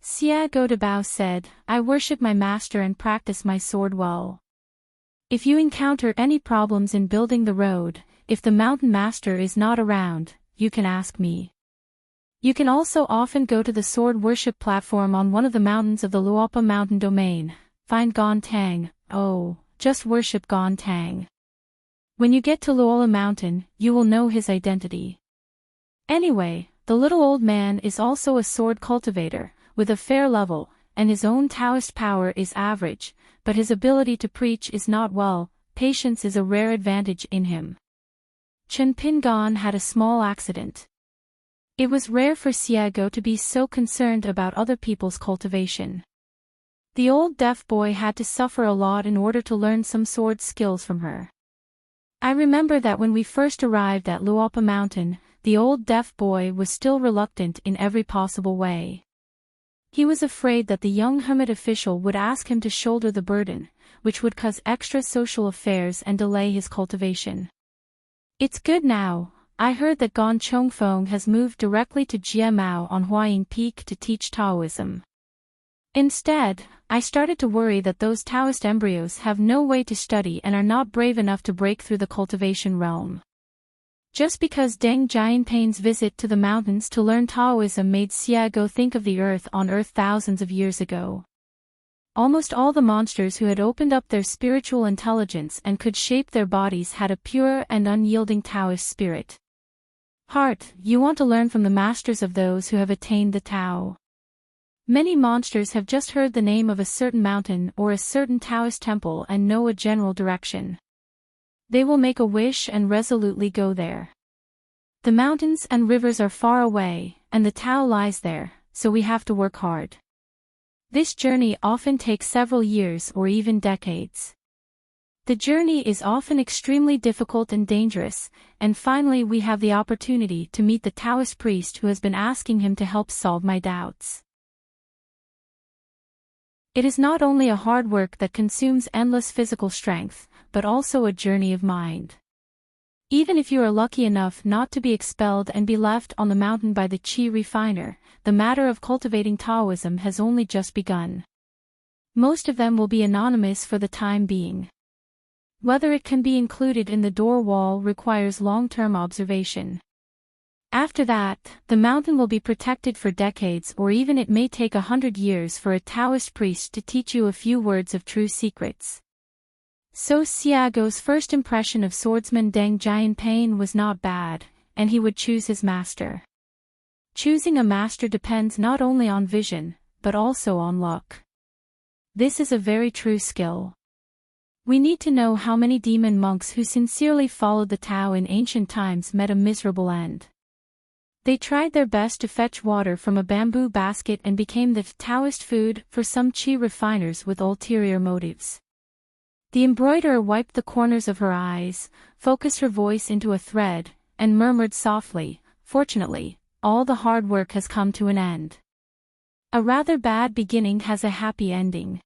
Xiago Dabao said, I worship my master and practice my sword well. If you encounter any problems in building the road, if the mountain master is not around, you can ask me. You can also often go to the sword worship platform on one of the mountains of the Luopa mountain domain, find Gon Tang, just worship Gon Tang. When you get to Luola mountain, you will know his identity. Anyway, the little old man is also a sword cultivator, with a fair level, and his own Taoist power is average, but his ability to preach is not well, patience is a rare advantage in him. Chen Pingan had a small accident. It was rare for Xiago to be so concerned about other people's cultivation. The old deaf boy had to suffer a lot in order to learn some sword skills from her. I remember that when we first arrived at Luopa Mountain, the old deaf boy was still reluctant in every possible way. He was afraid that the young hermit official would ask him to shoulder the burden, which would cause extra social affairs and delay his cultivation. It's good now. I heard that Gon Chongfeng has moved directly to Jiamao on Huaying Peak to teach Taoism. Instead, I started to worry that those Taoist embryos have no way to study and are not brave enough to break through the cultivation realm. Just because Deng Jianpain's visit to the mountains to learn Taoism made Xiago think of the earth on Earth thousands of years ago. Almost all the monsters who had opened up their spiritual intelligence and could shape their bodies had a pure and unyielding Taoist spirit. Heart, you want to learn from the masters of those who have attained the Tao. Many monsters have just heard the name of a certain mountain or a certain Taoist temple and know a general direction. They will make a wish and resolutely go there. The mountains and rivers are far away, and the Tao lies there, so we have to work hard. This journey often takes several years or even decades. The journey is often extremely difficult and dangerous, and finally we have the opportunity to meet the Taoist priest who has been asking him to help solve my doubts. It is not only a hard work that consumes endless physical strength, but also a journey of mind. Even if you are lucky enough not to be expelled and be left on the mountain by the Qi refiner, the matter of cultivating Taoism has only just begun. Most of them will be anonymous for the time being. Whether it can be included in the door wall requires long-term observation. After that, the mountain will be protected for decades, or even it may take 100 years for a Taoist priest to teach you a few words of true secrets. So Xiaoguo's first impression of swordsman Deng Jianping was not bad, and he would choose his master. Choosing a master depends not only on vision, but also on luck. This is a very true skill. We need to know how many demon monks who sincerely followed the Tao in ancient times met a miserable end. They tried their best to fetch water from a bamboo basket and became the Taoist food for some qi refiners with ulterior motives. The embroiderer wiped the corners of her eyes, focused her voice into a thread, and murmured softly, "Fortunately, all the hard work has come to an end. A rather bad beginning has a happy ending."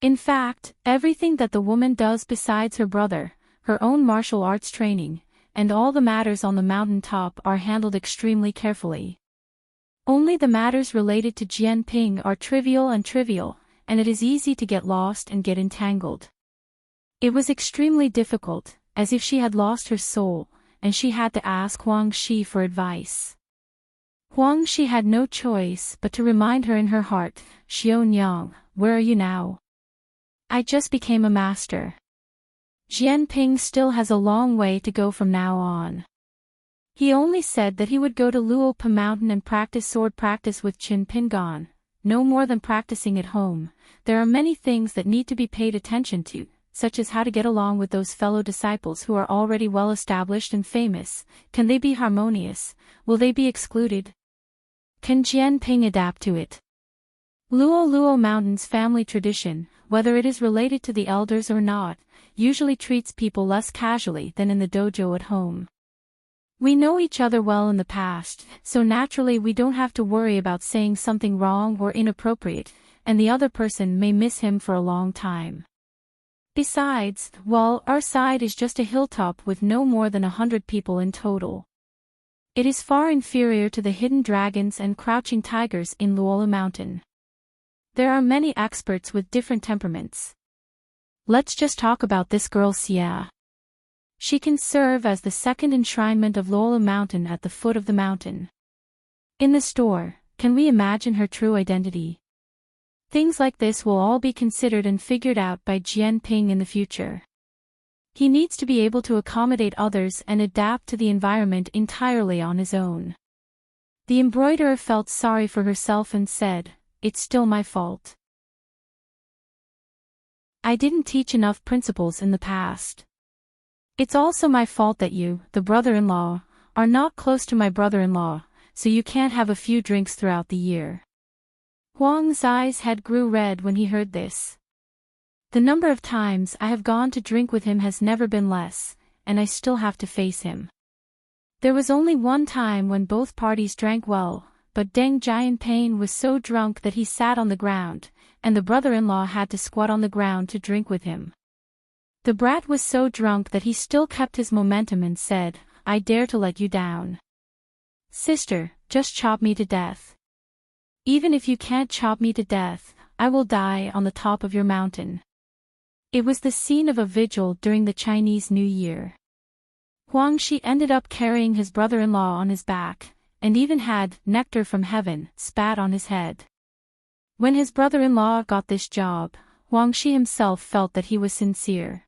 In fact, everything that the woman does besides her brother, her own martial arts training, and all the matters on the mountain top are handled extremely carefully. Only the matters related to Jianping are trivial, and it is easy to get lost and get entangled. It was extremely difficult, as if she had lost her soul, and she had to ask Huang Shi for advice. Huang Shi had no choice but to remind her in her heart, "Xiaonyang, where are you now? I just became a master. Jianping still has a long way to go from now on." He only said that he would go to Luopa Mountain and practice sword practice with Qin Pingan, no more than practicing at home. There are many things that need to be paid attention to, such as how to get along with those fellow disciples who are already well established and famous. Can they be harmonious? Will they be excluded? Can Jianping adapt to it? Luo Mountain's family tradition, whether it is related to the elders or not, usually treats people less casually than in the dojo at home. We know each other well in the past, so naturally we don't have to worry about saying something wrong or inappropriate, and the other person may miss him for a long time. Besides, well, our side is just a hilltop with no more than 100 people in total. It is far inferior to the hidden dragons and crouching tigers in Luola Mountain. There are many experts with different temperaments. Let's just talk about this girl Xia. She can serve as the second enshrinement of Luola Mountain at the foot of the mountain. In the store, can we imagine her true identity? Things like this will all be considered and figured out by Jianping in the future. He needs to be able to accommodate others and adapt to the environment entirely on his own. The embroiderer felt sorry for herself and said, "It's still my fault. I didn't teach enough principles in the past. It's also my fault that you, the brother-in-law, are not close to my brother-in-law, so you can't have a few drinks throughout the year." Huang's eyes head grew red when he heard this. "The number of times I have gone to drink with him has never been less, and I still have to face him. There was only one time when both parties drank well, but Deng Jianping was so drunk that he sat on the ground, and the brother-in-law had to squat on the ground to drink with him. The brat was so drunk that he still kept his momentum and said, 'I dare to let you down. Sister, just chop me to death. Even if you can't chop me to death, I will die on the top of your mountain.'" It was the scene of a vigil during the Chinese New Year. Huang Shi ended up carrying his brother-in-law on his back, and even had nectar from heaven spat on his head. When his brother-in-law got this job, Huang Shi himself felt that he was sincere.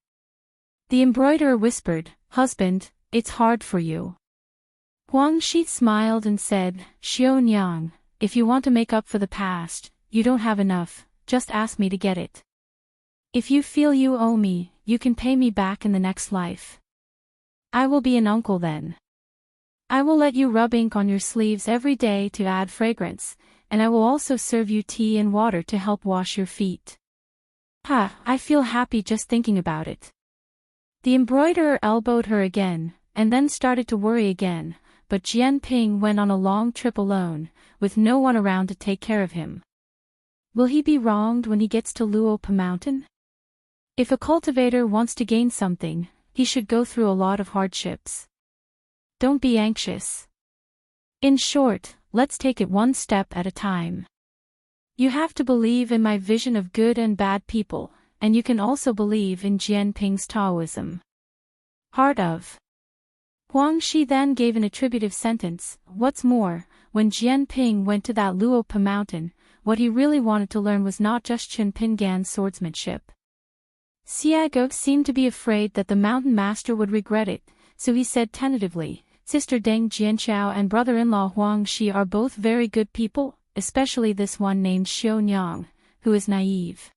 The embroiderer whispered, "Husband, it's hard for you." Huang Shi smiled and said, "Xiaonyang, if you want to make up for the past, you don't have enough, just ask me to get it. If you feel you owe me, you can pay me back in the next life. I will be an uncle then. I will let you rub ink on your sleeves every day to add fragrance, and I will also serve you tea and water to help wash your feet. I feel happy just thinking about it." The embroiderer elbowed her again, and then started to worry again, but Jianping went on a long trip alone, with no one around to take care of him. Will he be wronged when he gets to Luopa Mountain? If a cultivator wants to gain something, he should go through a lot of hardships. Don't be anxious. In short, let's take it one step at a time. You have to believe in my vision of good and bad people, and you can also believe in Jianping's Taoism. Heart of. Huang Shi then gave an attributive sentence. What's more, when Jianping went to that Luopa mountain, what he really wanted to learn was not just Chen Pingan's swordsmanship. Xiago seemed to be afraid that the mountain master would regret it, so he said tentatively, Sister Deng Jianchao and brother-in-law Huang Shi are both very good people, especially this one named Xiaonyang, who is naive.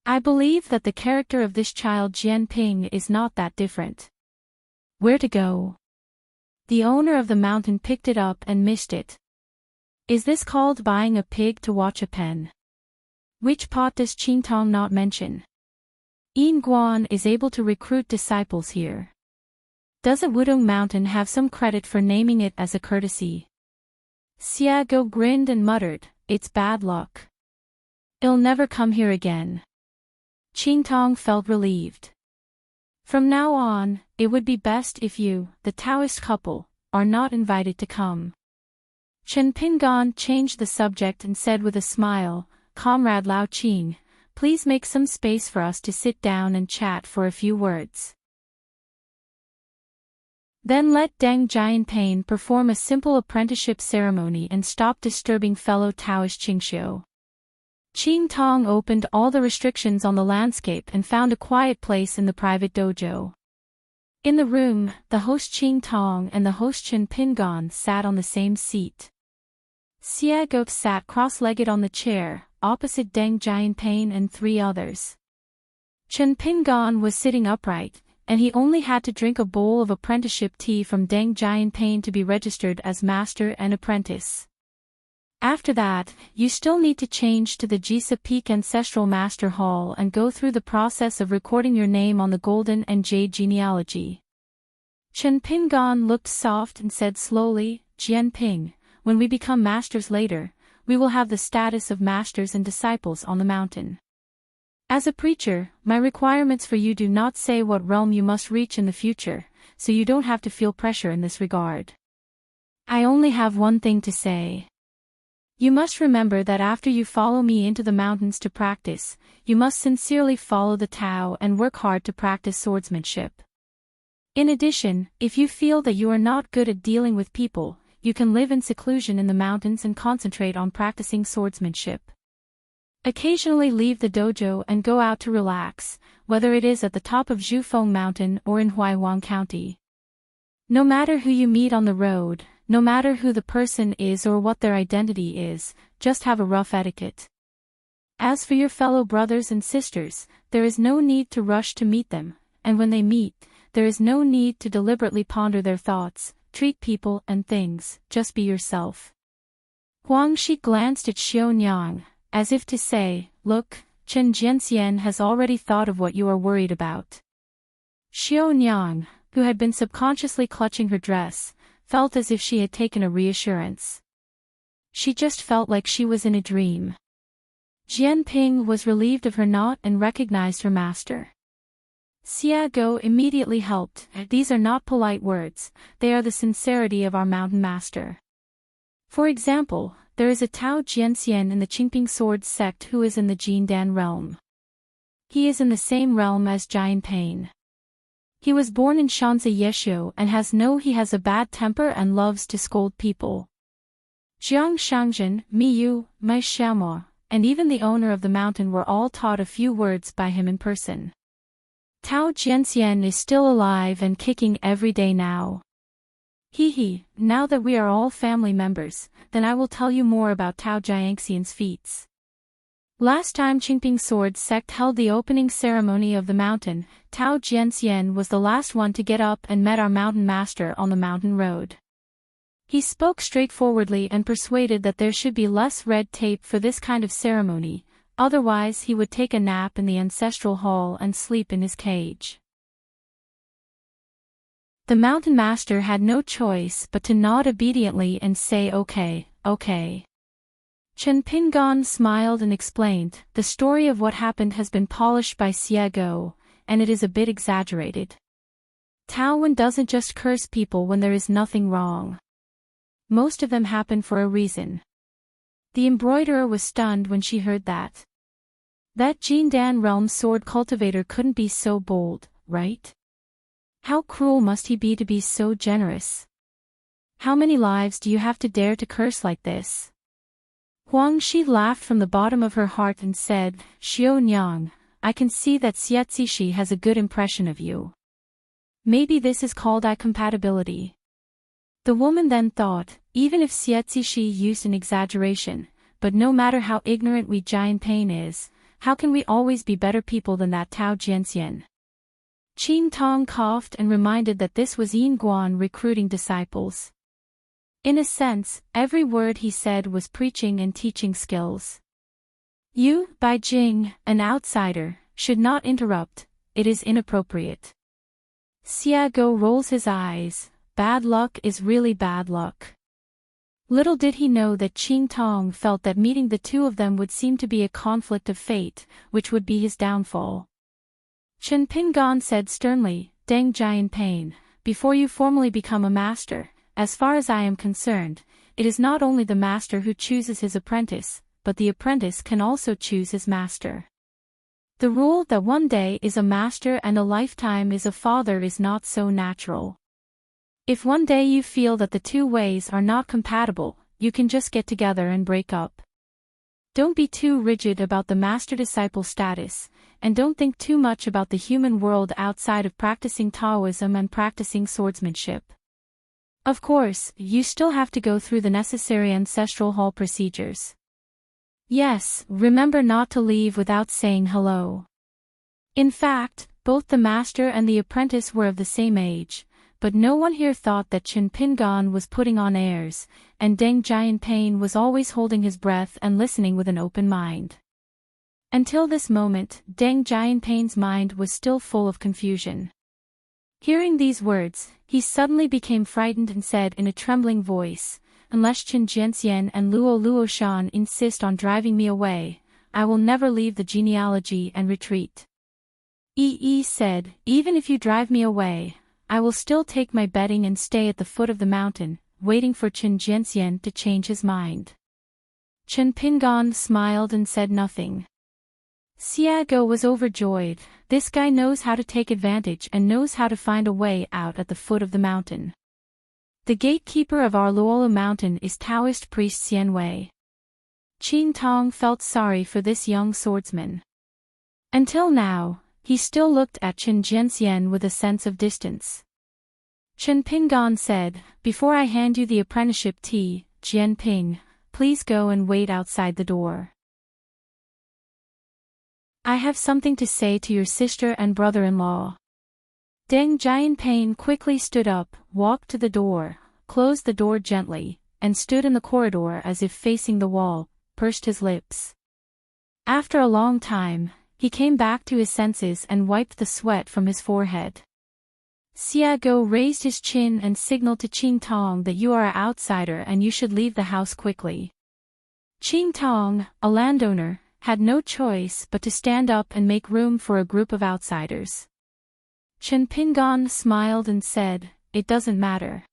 I believe that the character of this child Jianping is not that different. Where to go? The owner of the mountain picked it up and missed it. Is this called buying a pig to watch a pen? Which pot does Qingtong not mention? Yin Guan is able to recruit disciples here. Doesn't Wudong Mountain have some credit for naming it as a courtesy? Xiago grinned and muttered, it's bad luck. I'll never come here again. Qingtong felt relieved. From now on, it would be best if you, the Taoist couple, are not invited to come. Chen Pingan changed the subject and said with a smile, Comrade Lao Qing, please make some space for us to sit down and chat for a few words. Then let Deng Jianping perform a simple apprenticeship ceremony and stop disturbing fellow Taoist Qingxiu. Qingtong opened all the restrictions on the landscape and found a quiet place in the private dojo. In the room, the host Qingtong and the host Chen Pingan sat on the same seat. Xiago sat cross-legged on the chair, opposite Deng Jianping and three others. Chen Pingan was sitting upright, and he only had to drink a bowl of apprenticeship tea from Deng Jianping to be registered as master and apprentice. After that, you still need to change to the Jisa Peak Ancestral Master Hall and go through the process of recording your name on the Golden and Jade genealogy. Chen Pingan looked soft and said slowly, Jianping, when we become masters later, we will have the status of masters and disciples on the mountain. As a preacher, my requirements for you do not say what realm you must reach in the future, so you don't have to feel pressure in this regard. I only have one thing to say. You must remember that after you follow me into the mountains to practice, you must sincerely follow the Tao and work hard to practice swordsmanship. In addition, if you feel that you are not good at dealing with people, you can live in seclusion in the mountains and concentrate on practicing swordsmanship. Occasionally leave the dojo and go out to relax, whether it is at the top of Zhufeng Mountain or in Huaiwang County. No matter who you meet on the road, no matter who the person is or what their identity is, just have a rough etiquette. As for your fellow brothers and sisters, there is no need to rush to meet them, and when they meet, there is no need to deliberately ponder their thoughts, treat people and things, just be yourself. Huang Shi glanced at Xiaonyang, as if to say, look, Chen Jianxian has already thought of what you are worried about. Xiaonyang, who had been subconsciously clutching her dress, felt as if she had taken a reassurance. She just felt like she was in a dream. Jianping was relieved of her knot and recognized her master. Xiago immediately helped. These are not polite words, they are the sincerity of our mountain master. For example, there is a Tao Jianxian in the Qingping Sword sect who is in the Jindan realm. He is in the same realm as Jianping. He was born in Shanzi Yeshu and he has a bad temper and loves to scold people. Jiang Shangzhen, Miyu, Mai Xiaomo, and even the owner of the mountain were all taught a few words by him in person. Tao Jianxian is still alive and kicking every day now. He, now that we are all family members, then I will tell you more about Tao Jianxian's feats. Last time Qingping Sword sect held the opening ceremony of the mountain, Tao Jianxian was the last one to get up and met our mountain master on the mountain road. He spoke straightforwardly and persuaded that there should be less red tape for this kind of ceremony, otherwise he would take a nap in the ancestral hall and sleep in his cage. The mountain master had no choice but to nod obediently and say okay, okay. Chen Pingan smiled and explained, the story of what happened has been polished by Xiago, and it is a bit exaggerated. Taowen doesn't just curse people when there is nothing wrong. Most of them happen for a reason. The embroiderer was stunned when she heard that. That Jindan realm sword cultivator couldn't be so bold, right? How cruel must he be to be so generous? How many lives do you have to dare to curse like this? Huang Shi laughed from the bottom of her heart and said, Xiao Nyang, I can see that Xietzishi has a good impression of you. Maybe this is called eye compatibility. The woman then thought, even if Xietzishi used an exaggeration, but no matter how ignorant we Jian Pain is, how can we always be better people than that Tao Jianxian? Qing Tong coughed and reminded that this was Yin Guan recruiting disciples. In a sense, every word he said was preaching and teaching skills. You, Bai Jing, an outsider, should not interrupt, it is inappropriate. Xiago rolls his eyes, bad luck is really bad luck. Little did he know that Qing Tong felt that meeting the two of them would seem to be a conflict of fate, which would be his downfall. Chen Pingan said sternly, Deng Jian Pain, before you formally become a master, as far as I am concerned, it is not only the master who chooses his apprentice, but the apprentice can also choose his master. The rule that one day is a master and a lifetime is a father is not so natural. If one day you feel that the two ways are not compatible, you can just get together and break up. Don't be too rigid about the master-disciple status, and don't think too much about the human world outside of practicing Taoism and practicing swordsmanship. Of course, you still have to go through the necessary ancestral hall procedures. Yes, remember not to leave without saying hello. In fact, both the master and the apprentice were of the same age, but no one here thought that Chen Pingan was putting on airs, and Deng Jianpain was always holding his breath and listening with an open mind. Until this moment, Deng Jianpain's mind was still full of confusion. Hearing these words, he suddenly became frightened and said in a trembling voice, Unless Chen Jianxian and Luo Luoshan insist on driving me away, I will never leave the genealogy and retreat. Yi said, Even if you drive me away, I will still take my bedding and stay at the foot of the mountain, waiting for Chen Jianxian to change his mind. Chen Pingan smiled and said nothing. Xiago was overjoyed. This guy knows how to take advantage and knows how to find a way out at the foot of the mountain. The gatekeeper of our Luola mountain is Taoist priest Xian Wei. Qing Tong felt sorry for this young swordsman. Until now, he still looked at Chen Jianxian with a sense of distance. Chen Pingan said, Before I hand you the apprenticeship tea, Jianping, please go and wait outside the door. I have something to say to your sister and brother-in-law. Deng Jianpain quickly stood up, walked to the door, closed the door gently, and stood in the corridor as if facing the wall, pursed his lips. After a long time, he came back to his senses and wiped the sweat from his forehead. Xiago raised his chin and signaled to Qing Tong that you are an outsider and you should leave the house quickly. Qing Tong, a landowner, had no choice but to stand up and make room for a group of outsiders. Chen Pingan smiled and said, It doesn't matter.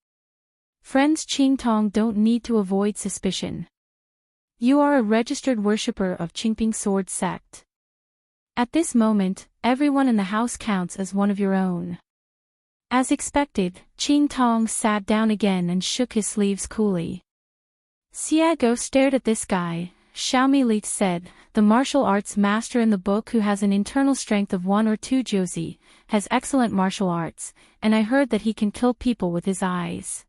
Friends Qing Tong don't need to avoid suspicion. You are a registered worshipper of Qingping Sword Sect. At this moment, everyone in the house counts as one of your own. As expected, Qing Tong sat down again and shook his sleeves coolly. Xiago stared at this guy. Xiaomi Li said, The martial arts master in the book who has an internal strength of 1 or 2 Jozi, has excellent martial arts, and I heard that he can kill people with his eyes.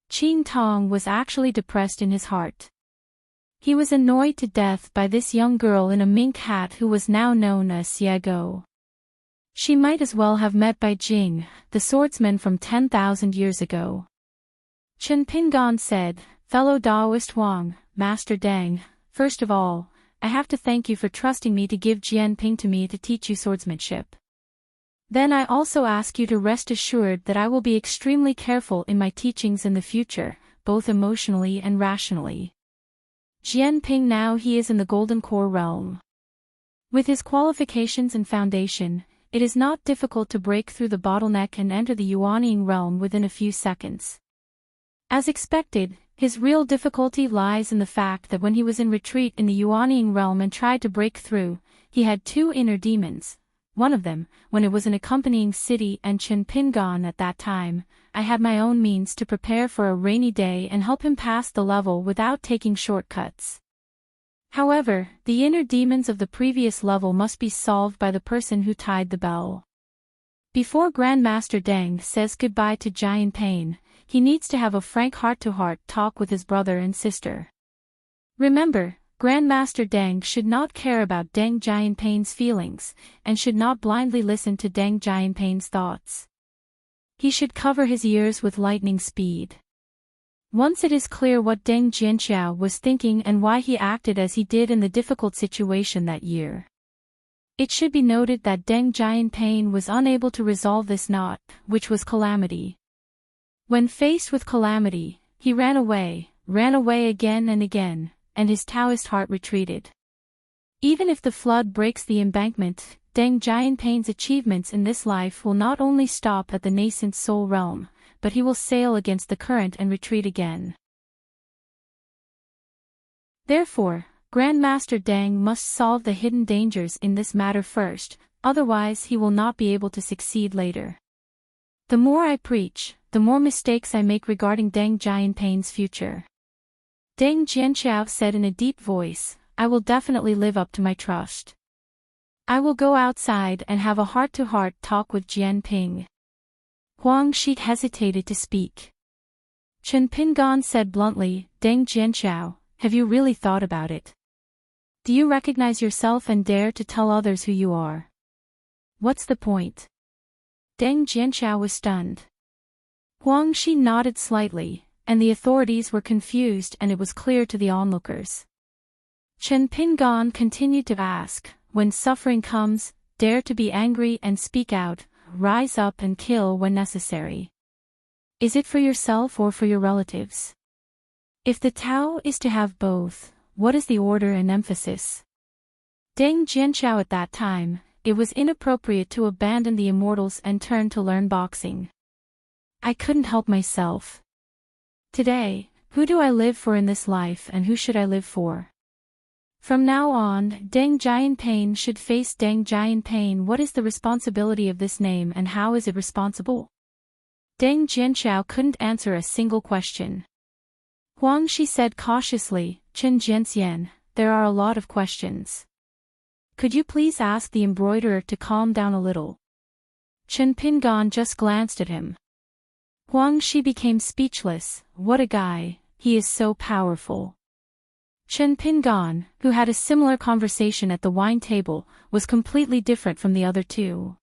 Qing Tong was actually depressed in his heart. He was annoyed to death by this young girl in a mink hat who was now known as Xiago. She might as well have met Bai Jing, the swordsman from 10,000 years ago. Chen Pingan said, Fellow Daoist Huang, Master Deng, first of all, I have to thank you for trusting me to give Jianping to me to teach you swordsmanship. Then I also ask you to rest assured that I will be extremely careful in my teachings in the future, both emotionally and rationally. Jianping now he is in the Golden Core realm. With his qualifications and foundation, it is not difficult to break through the bottleneck and enter the Yuanying realm within a few seconds. As expected, His real difficulty lies in the fact that when he was in retreat in the Yuanying realm and tried to break through, he had two inner demons. One of them, when it was an accompanying city and Chenpingan at that time, I had my own means to prepare for a rainy day and help him pass the level without taking shortcuts. However, the inner demons of the previous level must be solved by the person who tied the bell. Before Grandmaster Deng says goodbye to Jian Pain, he needs to have a frank heart-to-heart talk with his brother and sister. Remember, Grandmaster Deng should not care about Deng Jianpain's feelings, and should not blindly listen to Deng Jianpain's thoughts. He should cover his ears with lightning speed. Once it is clear what Deng Jianxiao was thinking and why he acted as he did in the difficult situation that year. It should be noted that Deng Jianpain was unable to resolve this knot, which was calamity. When faced with calamity, he ran away again and again, and his Taoist heart retreated. Even if the flood breaks the embankment, Deng Jianpain's achievements in this life will not only stop at the nascent soul realm, but he will sail against the current and retreat again. Therefore, Grandmaster Deng must solve the hidden dangers in this matter first, otherwise he will not be able to succeed later. The more I preach, the more mistakes I make regarding Deng Jianpain's future. Deng Jianxiao said in a deep voice, I will definitely live up to my trust. I will go outside and have a heart-to-heart talk with Jianping. Huang Shi hesitated to speak. Chen Pingan said bluntly, Deng Jianxiao, have you really thought about it? Do you recognize yourself and dare to tell others who you are? What's the point? Deng Jianxiao was stunned. Huang Shi nodded slightly, and the authorities were confused and it was clear to the onlookers. Chen Pingan continued to ask, when suffering comes, dare to be angry and speak out, rise up and kill when necessary. Is it for yourself or for your relatives? If the Tao is to have both, what is the order and emphasis? Deng Jianxiao at that time, it was inappropriate to abandon the immortals and turn to learn boxing. I couldn't help myself. Today, who do I live for in this life and who should I live for? From now on, Deng Jianpain should face Deng Jianpain. What is the responsibility of this name and how is it responsible? Deng Jianxiao couldn't answer a single question. Huang Shi said cautiously, Chen Jianxian, there are a lot of questions. Could you please ask the embroiderer to calm down a little? Chen Pingan just glanced at him. Huang Shi became speechless. What a guy, he is so powerful. Chen Pingan, who had a similar conversation at the wine table, was completely different from the other two.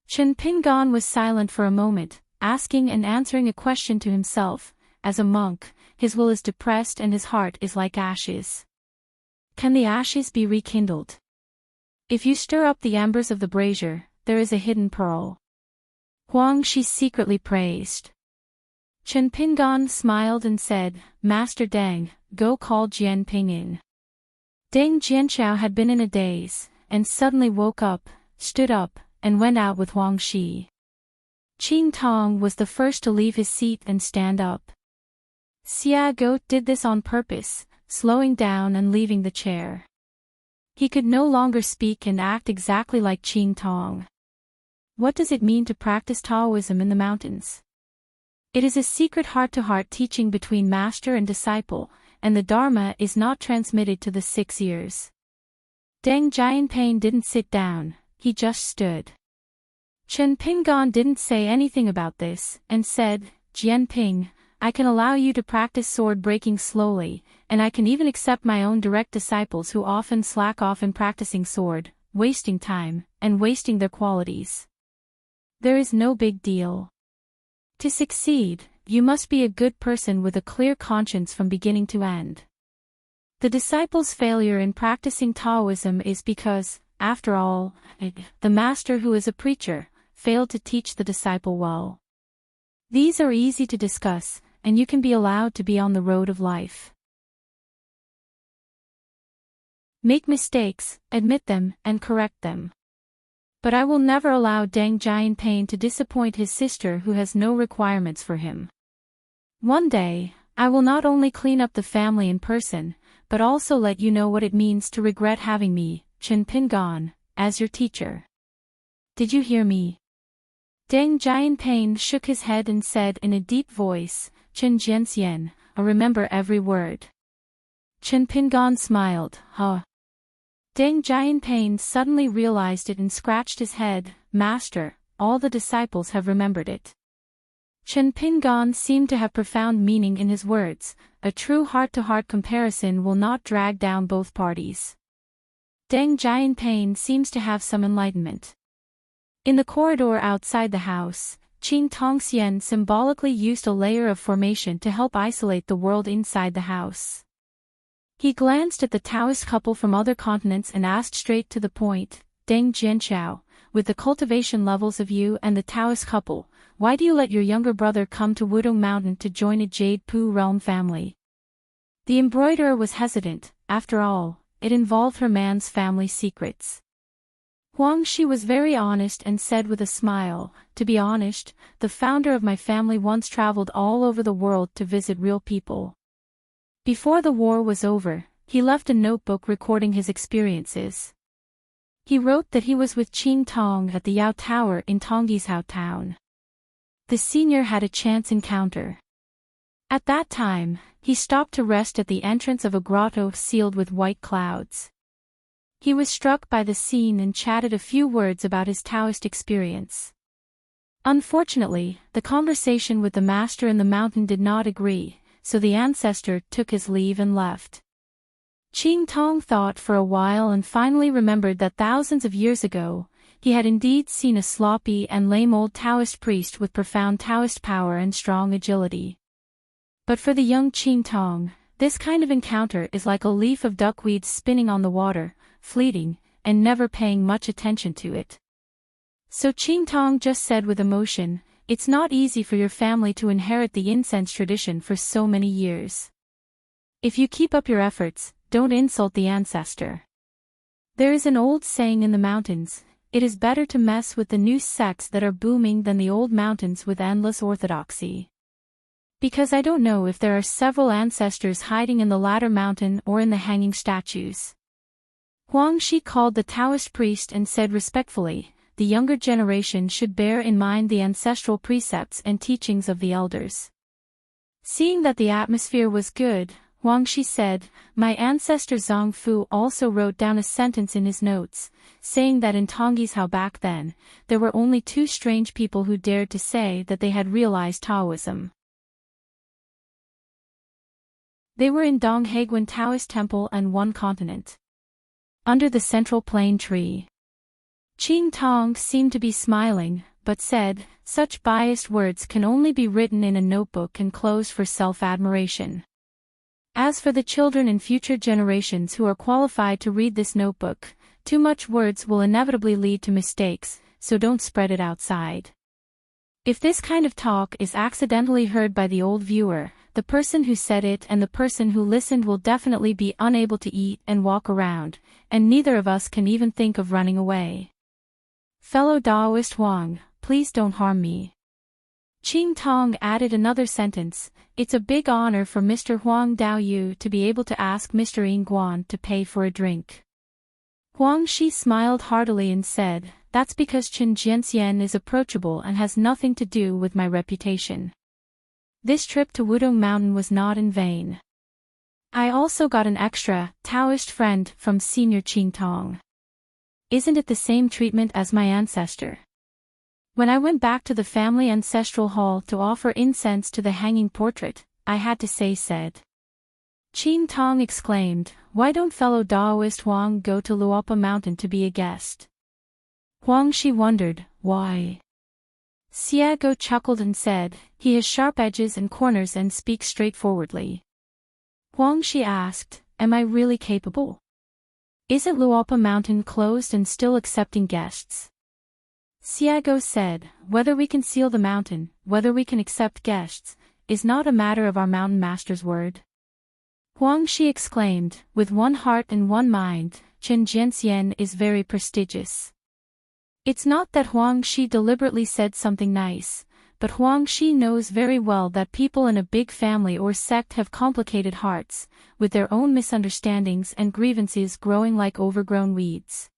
Chen Pingan was silent for a moment, asking and answering a question to himself. As a monk, his will is depressed and his heart is like ashes. Can the ashes be rekindled? If you stir up the embers of the brazier, there is a hidden pearl. Huang Shi secretly praised. Chen Pingan smiled and said, Master Deng, go call Jianping in. Deng Jianxiao had been in a daze, and suddenly woke up, stood up, and went out with Huang Shi. Qing Tong was the first to leave his seat and stand up. Xia Go did this on purpose, slowing down and leaving the chair. He could no longer speak and act exactly like Qing Tong. What does it mean to practice Taoism in the mountains? It is a secret heart-to-heart teaching between master and disciple, and the Dharma is not transmitted to the 6 ears. Deng Jianpain didn't sit down, he just stood. Chen Pingan didn't say anything about this, and said, Jianping, I can allow you to practice sword breaking slowly, and I can even accept my own direct disciples who often slack off in practicing sword, wasting time, and wasting their qualities. There is no big deal. To succeed, you must be a good person with a clear conscience from beginning to end. The disciple's failure in practicing Taoism is because, after all, the master who is a preacher, failed to teach the disciple well. These are easy to discuss, and you can be allowed to be on the road of life. Make mistakes, admit them, and correct them. But I will never allow Deng Jianpain to disappoint his sister who has no requirements for him. One day, I will not only clean up the family in person, but also let you know what it means to regret having me, Chen Pingon, as your teacher. Did you hear me? Deng Jianping shook his head and said in a deep voice, Chen Jianxian, I remember every word. Chen Pingon smiled, huh? Deng Jianping suddenly realized it and scratched his head, Master, all the disciples have remembered it. Chen Pingon seemed to have profound meaning in his words. A true heart-to-heart comparison will not drag down both parties. Deng Jianping seems to have some enlightenment. In the corridor outside the house, Qing Tongxian symbolically used a layer of formation to help isolate the world inside the house. He glanced at the Taoist couple from other continents and asked straight to the point, Deng Jianqiao, with the cultivation levels of you and the Taoist couple, why do you let your younger brother come to Wudong Mountain to join a Jade Pu realm family? The embroiderer was hesitant. After all, it involved her man's family secrets. Huang Shi was very honest and said with a smile, to be honest, the founder of my family once traveled all over the world to visit real people. Before the war was over, he left a notebook recording his experiences. He wrote that he was with Qing Tong at the Yao Tower in Tonggishao town. The senior had a chance encounter. At that time, he stopped to rest at the entrance of a grotto sealed with white clouds. He was struck by the scene and chatted a few words about his Taoist experience. Unfortunately, the conversation with the master in the mountain did not agree, so the ancestor took his leave and left. Qing Tong thought for a while and finally remembered that thousands of years ago, he had indeed seen a sloppy and lame old Taoist priest with profound Taoist power and strong agility. But for the young Qing Tong, this kind of encounter is like a leaf of duckweed spinning on the water, fleeting, and never paying much attention to it. So Qing Tong just said with emotion, it's not easy for your family to inherit the incense tradition for so many years. If you keep up your efforts, don't insult the ancestor. There is an old saying in the mountains, it is better to mess with the new sects that are booming than the old mountains with endless orthodoxy. Because I don't know if there are several ancestors hiding in the latter mountain or in the hanging statues. Huang Shi called the Taoist priest and said respectfully, the younger generation should bear in mind the ancestral precepts and teachings of the elders. Seeing that the atmosphere was good, Huang Shi said, my ancestor Zhang Fu also wrote down a sentence in his notes, saying that in Tonggishao back then, there were only two strange people who dared to say that they had realized Taoism. They were in Donghaiguan Taoist temple and one continent. Under the central plane tree. Qing Tong seemed to be smiling, but said, such biased words can only be written in a notebook and closed for self-admiration. As for the children and future generations who are qualified to read this notebook, too much words will inevitably lead to mistakes, so don't spread it outside. If this kind of talk is accidentally heard by the old viewer, the person who said it and the person who listened will definitely be unable to eat and walk around, and neither of us can even think of running away. Fellow Taoist Huang, please don't harm me. Qing Tong added another sentence, it's a big honor for Mr. Huang Daoyu to be able to ask Mr. Ying Guan to pay for a drink. Huang Shi smiled heartily and said, that's because Chen Jianxian is approachable and has nothing to do with my reputation. This trip to Wudong Mountain was not in vain. I also got an extra, Taoist friend from Senior Qing Tong. Isn't it the same treatment as my ancestor? When I went back to the family ancestral hall to offer incense to the hanging portrait, I had to say said. Qing Tong exclaimed, why don't fellow Taoist Huang go to Luopa Mountain to be a guest? Huang Shi wondered, why? Xiago chuckled and said, he has sharp edges and corners and speaks straightforwardly. Huang Shi asked, am I really capable? Isn't Luopa Mountain closed and still accepting guests? Xiago said, whether we can seal the mountain, whether we can accept guests, is not a matter of our mountain master's word. Huang Shi exclaimed, with one heart and one mind, Chen Jianxian is very prestigious. It's not that Huang Shi deliberately said something nice, but Huang Shi knows very well that people in a big family or sect have complicated hearts, with their own misunderstandings and grievances growing like overgrown weeds.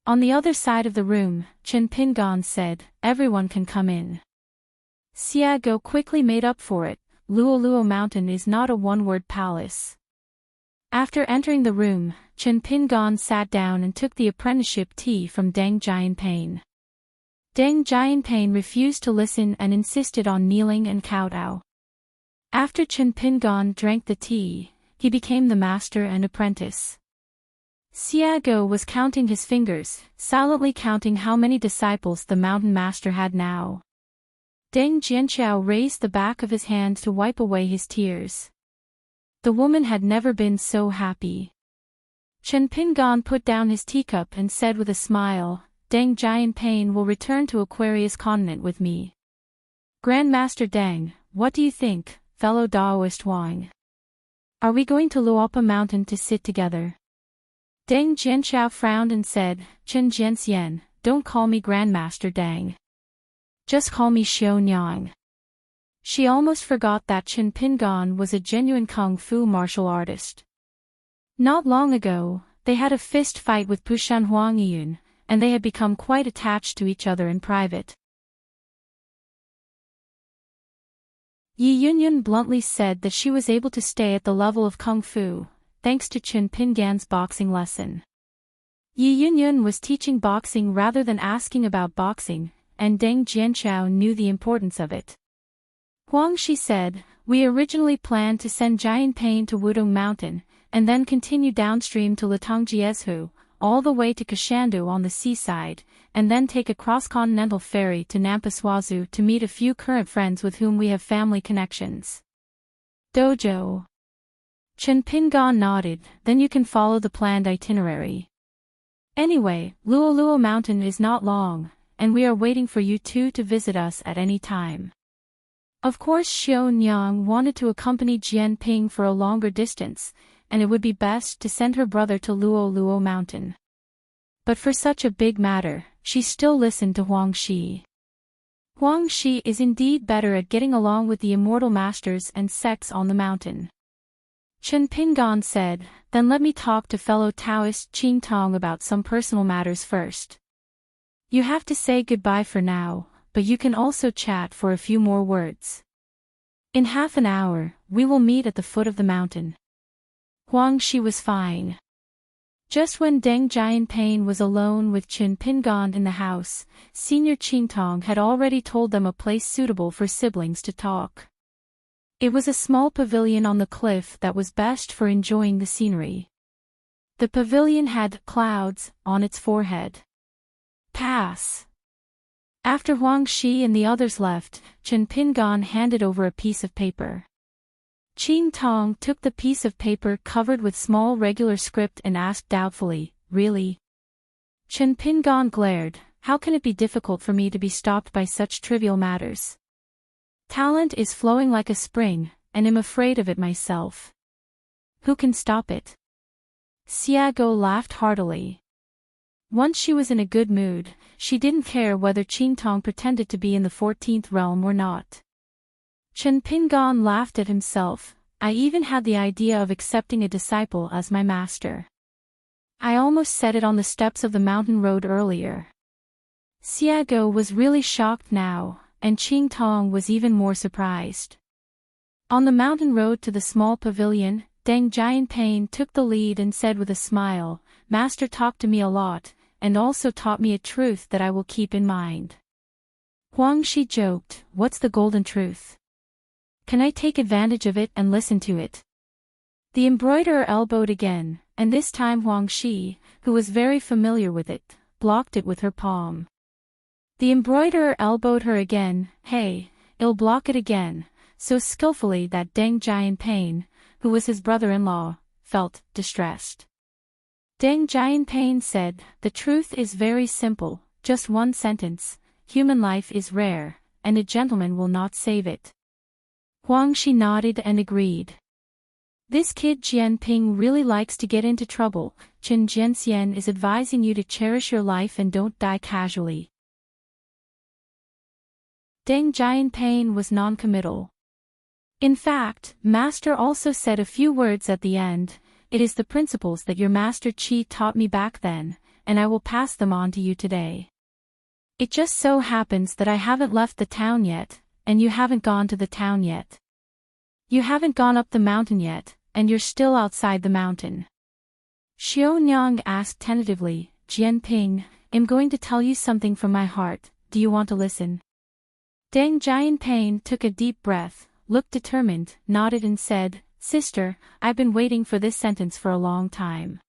On the other side of the room, Chen Pingan said, "Everyone can come in." Xiago quickly made up for it. Luoluo Mountain is not a one-word palace. After entering the room, Chen Pingan sat down and took the apprenticeship tea from Deng Jianping. Deng Jianping refused to listen and insisted on kneeling and kowtow. After Chen Pingan drank the tea, he became the master and apprentice. Xiago was counting his fingers, silently counting how many disciples the mountain master had now. Deng Jianqiao raised the back of his hand to wipe away his tears. The woman had never been so happy. Chen Pingan put down his teacup and said with a smile, "Deng Jianping will return to Aquarius continent with me." "Grandmaster Deng, what do you think, fellow Daoist Huang? Are we going to Luopa Mountain to sit together?" Deng Jianqiao frowned and said, "Chen Jianxian, don't call me Grandmaster Deng. Just call me Xiao Nyang." She almost forgot that Chen Pingan was a genuine kung fu martial artist. Not long ago, they had a fist fight with Pushan Huangyun, and they had become quite attached to each other in private. Yi Yunyun bluntly said that she was able to stay at the level of kung fu, thanks to Chen Pingan's boxing lesson. Yi Yunyun was teaching boxing rather than asking about boxing, and Deng Jianqiao knew the importance of it. Huang Shi said, "We originally planned to send Jianping to Wudong Mountain, and then continue downstream to Latangjiezhu, all the way to Kashandu on the seaside, and then take a cross-continental ferry to Nampaswazu to meet a few current friends with whom we have family connections." Dojo. Chen Pingan nodded, "Then you can follow the planned itinerary. Anyway, Luoluo Mountain is not long, and we are waiting for you two to visit us at any time." Of course Xiao Nyang wanted to accompany Jianping for a longer distance, and it would be best to send her brother to Luoluo Mountain. But for such a big matter, she still listened to Huang Shi. Huang Shi is indeed better at getting along with the immortal masters and sects on the mountain. Chen Pingan said, "Then let me talk to fellow Taoist Qing Tong about some personal matters first. You have to say goodbye for now, but you can also chat for a few more words. In half an hour, we will meet at the foot of the mountain." Huang Shi was fine. Just when Deng Jianping was alone with Chen Pingan in the house, Senior Qing Tong had already told them a place suitable for siblings to talk. It was a small pavilion on the cliff that was best for enjoying the scenery. The pavilion had clouds on its forehead. Pass. After Huang Shi and the others left, Chen Pingan handed over a piece of paper. Qing Tong took the piece of paper covered with small regular script and asked doubtfully, "Really?" Chen Pingan glared, "How can it be difficult for me to be stopped by such trivial matters? Talent is flowing like a spring, and I'm afraid of it myself. Who can stop it?" Xiago laughed heartily. Once she was in a good mood, she didn't care whether Qing Tong pretended to be in the 14th realm or not. Chen Pingan laughed at himself. "I even had the idea of accepting a disciple as my master. I almost said it on the steps of the mountain road earlier." Xiago was really shocked now, and Qing Tong was even more surprised. On the mountain road to the small pavilion, Deng Jianping took the lead and said with a smile, "Master talked to me a lot, and also taught me a truth that I will keep in mind." Huang Shi joked, "What's the golden truth? Can I take advantage of it and listen to it?" The embroiderer elbowed again, and this time Huang Shi, who was very familiar with it, blocked it with her palm. The embroiderer elbowed her again, "Hey, I'll block it again," so skillfully that Deng Jianping, who was his brother-in-law, felt distressed. Deng Jianping said, "The truth is very simple, just one sentence: human life is rare, and a gentleman will not save it." Huang Shi nodded and agreed. "This kid Jianping really likes to get into trouble. Chen Jianxian is advising you to cherish your life and don't die casually." Deng Jianping was non-committal. In fact, Master also said a few words at the end. It is the principles that your Master Qi taught me back then, and I will pass them on to you today. It just so happens that I haven't left the town yet, and you haven't gone to the town yet. You haven't gone up the mountain yet, and you're still outside the mountain. Xiaonyang asked tentatively, Jianping, I'm going to tell you something from my heart, do you want to listen? Deng Jianping took a deep breath, looked determined, nodded and said, Sister, I've been waiting for this sentence for a long time.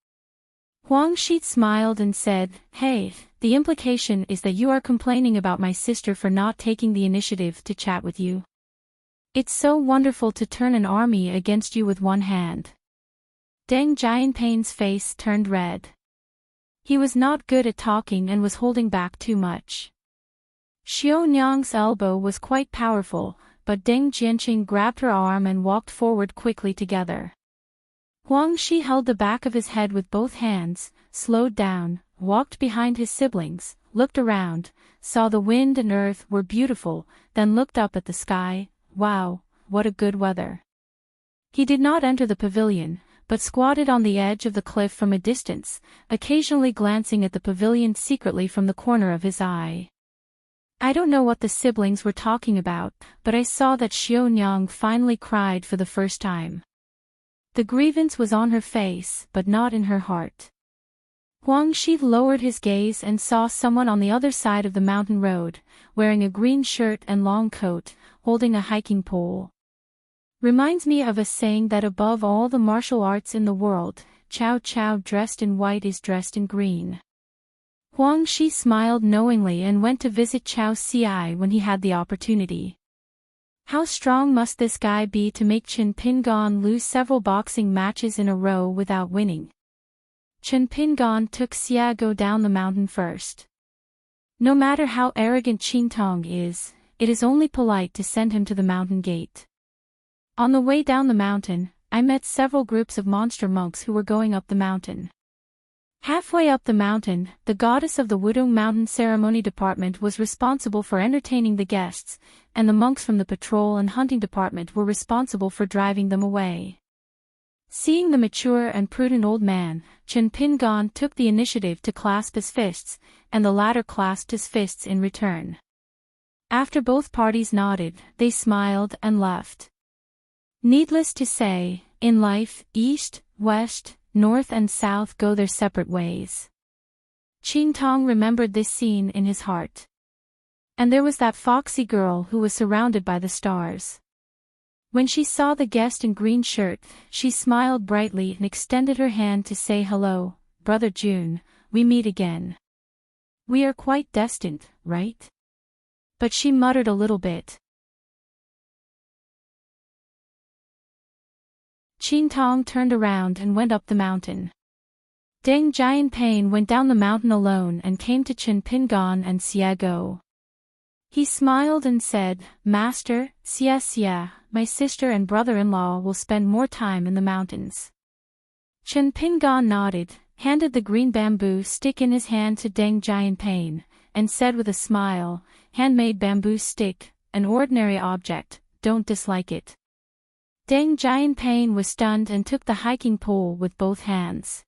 Huang Shi smiled and said, Hey, the implication is that you are complaining about my sister for not taking the initiative to chat with you. It's so wonderful to turn an army against you with one hand. Deng Jianping's face turned red. He was not good at talking and was holding back too much. Xiaonyang's elbow was quite powerful, but Deng Jianqing grabbed her arm and walked forward quickly together. Huang Shi held the back of his head with both hands, slowed down, walked behind his siblings, looked around, saw the wind and earth were beautiful, then looked up at the sky. Wow, what a good weather. He did not enter the pavilion, but squatted on the edge of the cliff from a distance, occasionally glancing at the pavilion secretly from the corner of his eye. I don't know what the siblings were talking about, but I saw that Xiaonyang finally cried for the first time. The grievance was on her face, but not in her heart. Huang Shi lowered his gaze and saw someone on the other side of the mountain road, wearing a green shirt and long coat, holding a hiking pole. Reminds me of a saying that above all the martial arts in the world, Cao Cao dressed in white is dressed in green. Huang Shi smiled knowingly and went to visit Cao Ci when he had the opportunity. How strong must this guy be to make Chen Pingan lose several boxing matches in a row without winning? Chen Pingan took Xiago down the mountain first. No matter how arrogant Qintong is, it is only polite to send him to the mountain gate. On the way down the mountain, I met several groups of monster monks who were going up the mountain. Halfway up the mountain, the goddess of the Wudong Mountain Ceremony Department was responsible for entertaining the guests, and the monks from the patrol and hunting department were responsible for driving them away. Seeing the mature and prudent old man, Chen Pingan took the initiative to clasp his fists, and the latter clasped his fists in return. After both parties nodded, they smiled and left. Needless to say, in life, east, west, north and south go their separate ways. Qintong remembered this scene in his heart. And there was that foxy girl who was surrounded by the stars. When she saw the guest in green shirt, she smiled brightly and extended her hand to say hello, Brother June, we meet again. We are quite destined, right? But she muttered a little bit. Qintong turned around and went up the mountain. Deng Jianping went down the mountain alone and came to Chen Pingan and Xiago. He smiled and said, Master, Xia, my sister and brother-in-law will spend more time in the mountains. Chen Pingan nodded, handed the green bamboo stick in his hand to Deng Jianping, and said with a smile, handmade bamboo stick, an ordinary object, don't dislike it. Deng Jianping was stunned and took the hiking pole with both hands.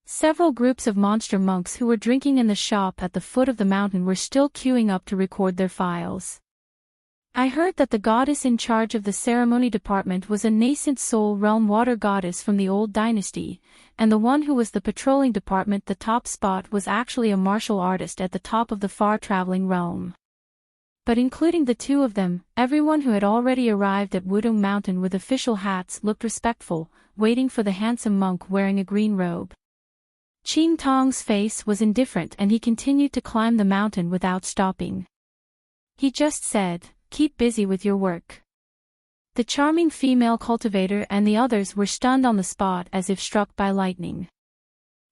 Several groups of monster monks who were drinking in the shop at the foot of the mountain were still queuing up to record their files. I heard that the goddess in charge of the ceremony department was a nascent soul realm water goddess from the old dynasty, and the one who was the patrolling department the top spot was actually a martial artist at the top of the far-traveling realm. But including the two of them, everyone who had already arrived at Wudong Mountain with official hats looked respectful, waiting for the handsome monk wearing a green robe. Qintong's face was indifferent and he continued to climb the mountain without stopping. He just said, keep busy with your work. The charming female cultivator and the others were stunned on the spot as if struck by lightning.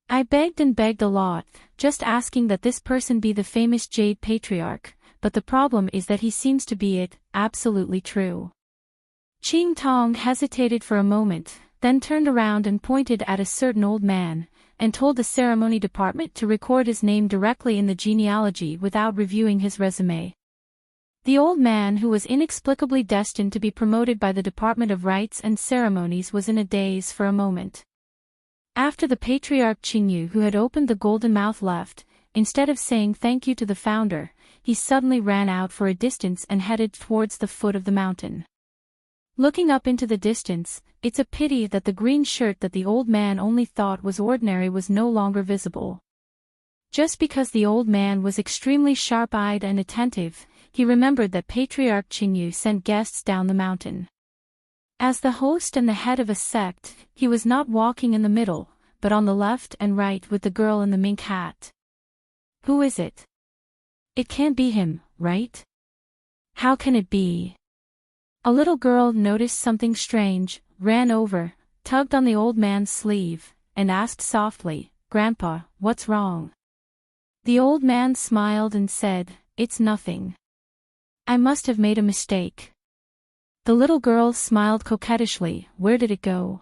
I begged and begged a lot, just asking that this person be the famous Jade Patriarch, but the problem is that he seems to be it, absolutely true. Qintong hesitated for a moment, then turned around and pointed at a certain old man, and told the ceremony department to record his name directly in the genealogy without reviewing his resume. The old man, who was inexplicably destined to be promoted by the Department of Rites and Ceremonies, was in a daze for a moment. After the patriarch Qingyu, who had opened the golden mouth, left, instead of saying thank you to the founder, he suddenly ran out for a distance and headed towards the foot of the mountain. Looking up into the distance, it's a pity that the green shirt that the old man only thought was ordinary was no longer visible. Just because the old man was extremely sharp-eyed and attentive, he remembered that Patriarch Qingyu sent guests down the mountain. As the host and the head of a sect, he was not walking in the middle, but on the left and right with the girl in the mink hat. Who is it? It can't be him, right? How can it be? A little girl noticed something strange, ran over, tugged on the old man's sleeve, and asked softly, "Grandpa, what's wrong?" The old man smiled and said, "It's nothing. I must have made a mistake." The little girl smiled coquettishly. "Where did it go?"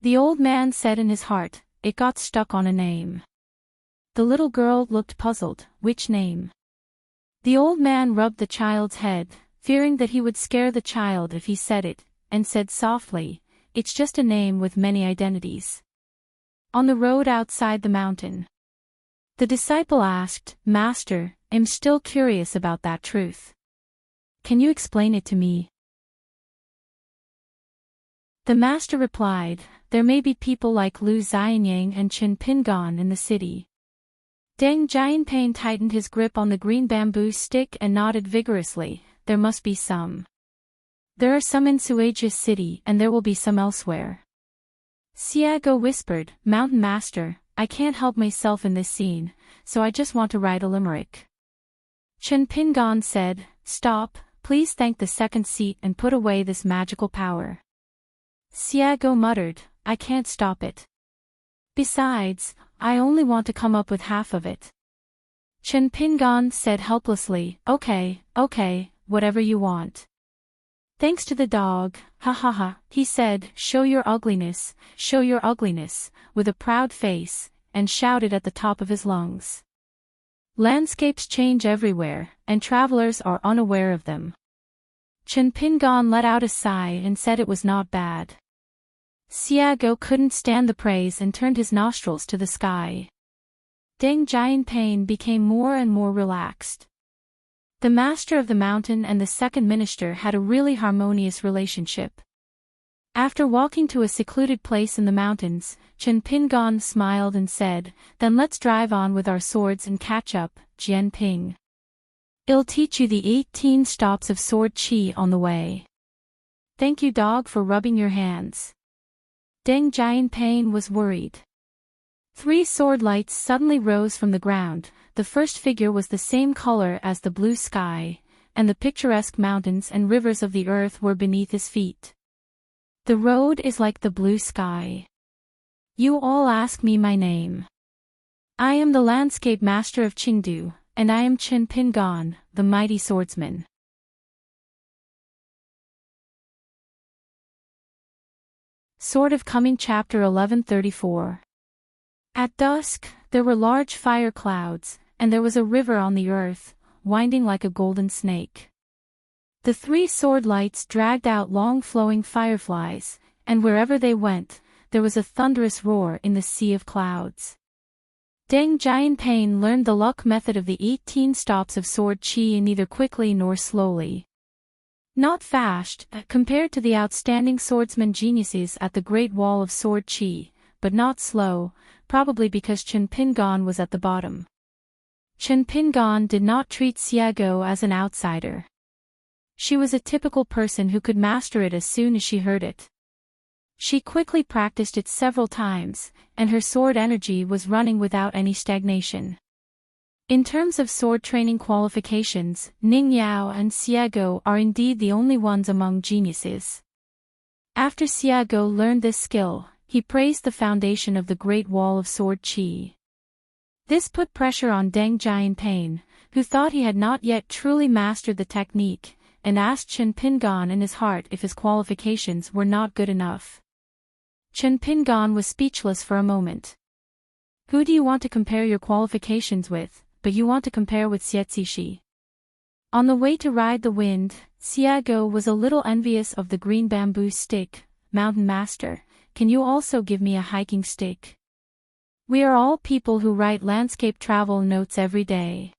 The old man said in his heart, "It got stuck on a name." The little girl looked puzzled. "Which name?" The old man rubbed the child's head, fearing that he would scare the child if he said it, and said softly, "It's just a name with many identities." On the road outside the mountain, the disciple asked, "Master, I'm still curious about that truth. Can you explain it to me?" The master replied, "There may be people like Lu Xianyang and Chen Pingan in the city." Deng Jianping tightened his grip on the green bamboo stick and nodded vigorously. "There must be some. There are some in Suage's city and there will be some elsewhere." Xiago whispered, "Mountain Master, I can't help myself in this scene, so I just want to write a limerick." Chen Pingan said, "Stop, please thank the second seat and put away this magical power." Xiago muttered, "I can't stop it. Besides, I only want to come up with half of it." Chen Pingan said helplessly, Okay, whatever you want. "Thanks to the dog, ha ha ha," he said, show your ugliness, with a proud face, and shouted at the top of his lungs. Landscapes change everywhere, and travelers are unaware of them. Chen Pingan let out a sigh and said it was not bad. Xiago couldn't stand the praise and turned his nostrils to the sky. Deng Jianping became more and more relaxed. The master of the mountain and the second minister had a really harmonious relationship. After walking to a secluded place in the mountains, Chen Pingan smiled and said, "Then let's drive on with our swords and catch up, Jianping. I'll teach you the 18 stops of sword qi on the way." "Thank you, dog, for rubbing your hands." Deng Jianping was worried. 3 sword lights suddenly rose from the ground. The first figure was the same color as the blue sky, and the picturesque mountains and rivers of the earth were beneath his feet. "The road is like the blue sky. You all ask me my name. I am the landscape master of Qingdu, and I am Chen Pingan, the mighty swordsman." Sword of Coming Chapter 1134. At dusk, there were large fire clouds, and there was a river on the earth, winding like a golden snake. The 3 sword lights dragged out long flowing fireflies, and wherever they went, there was a thunderous roar in the sea of clouds. Deng Jianping learned the luck method of the 18 stops of sword qi neither quickly nor slowly. Not fast, compared to the outstanding swordsman geniuses at the Great Wall of Sword Qi, but not slow, probably because Chen Pingan was at the bottom. Chen Pingan did not treat Xiago as an outsider. She was a typical person who could master it as soon as she heard it. She quickly practiced it several times, and her sword energy was running without any stagnation. In terms of sword training qualifications, Ning Yao and Xiago are indeed the only ones among geniuses. After Xiago learned this skill, he praised the foundation of the Great Wall of Sword Qi. This put pressure on Deng Jianping, who thought he had not yet truly mastered the technique, and asked Chen Pingan in his heart if his qualifications were not good enough. Chen Pingan was speechless for a moment. "Who do you want to compare your qualifications with, but you want to compare with Xie Zishi?" On the way to ride the wind, Xiago was a little envious of the green bamboo stick. Mountain Master, can you also give me a hiking stick? We are all people who write landscape travel notes every day.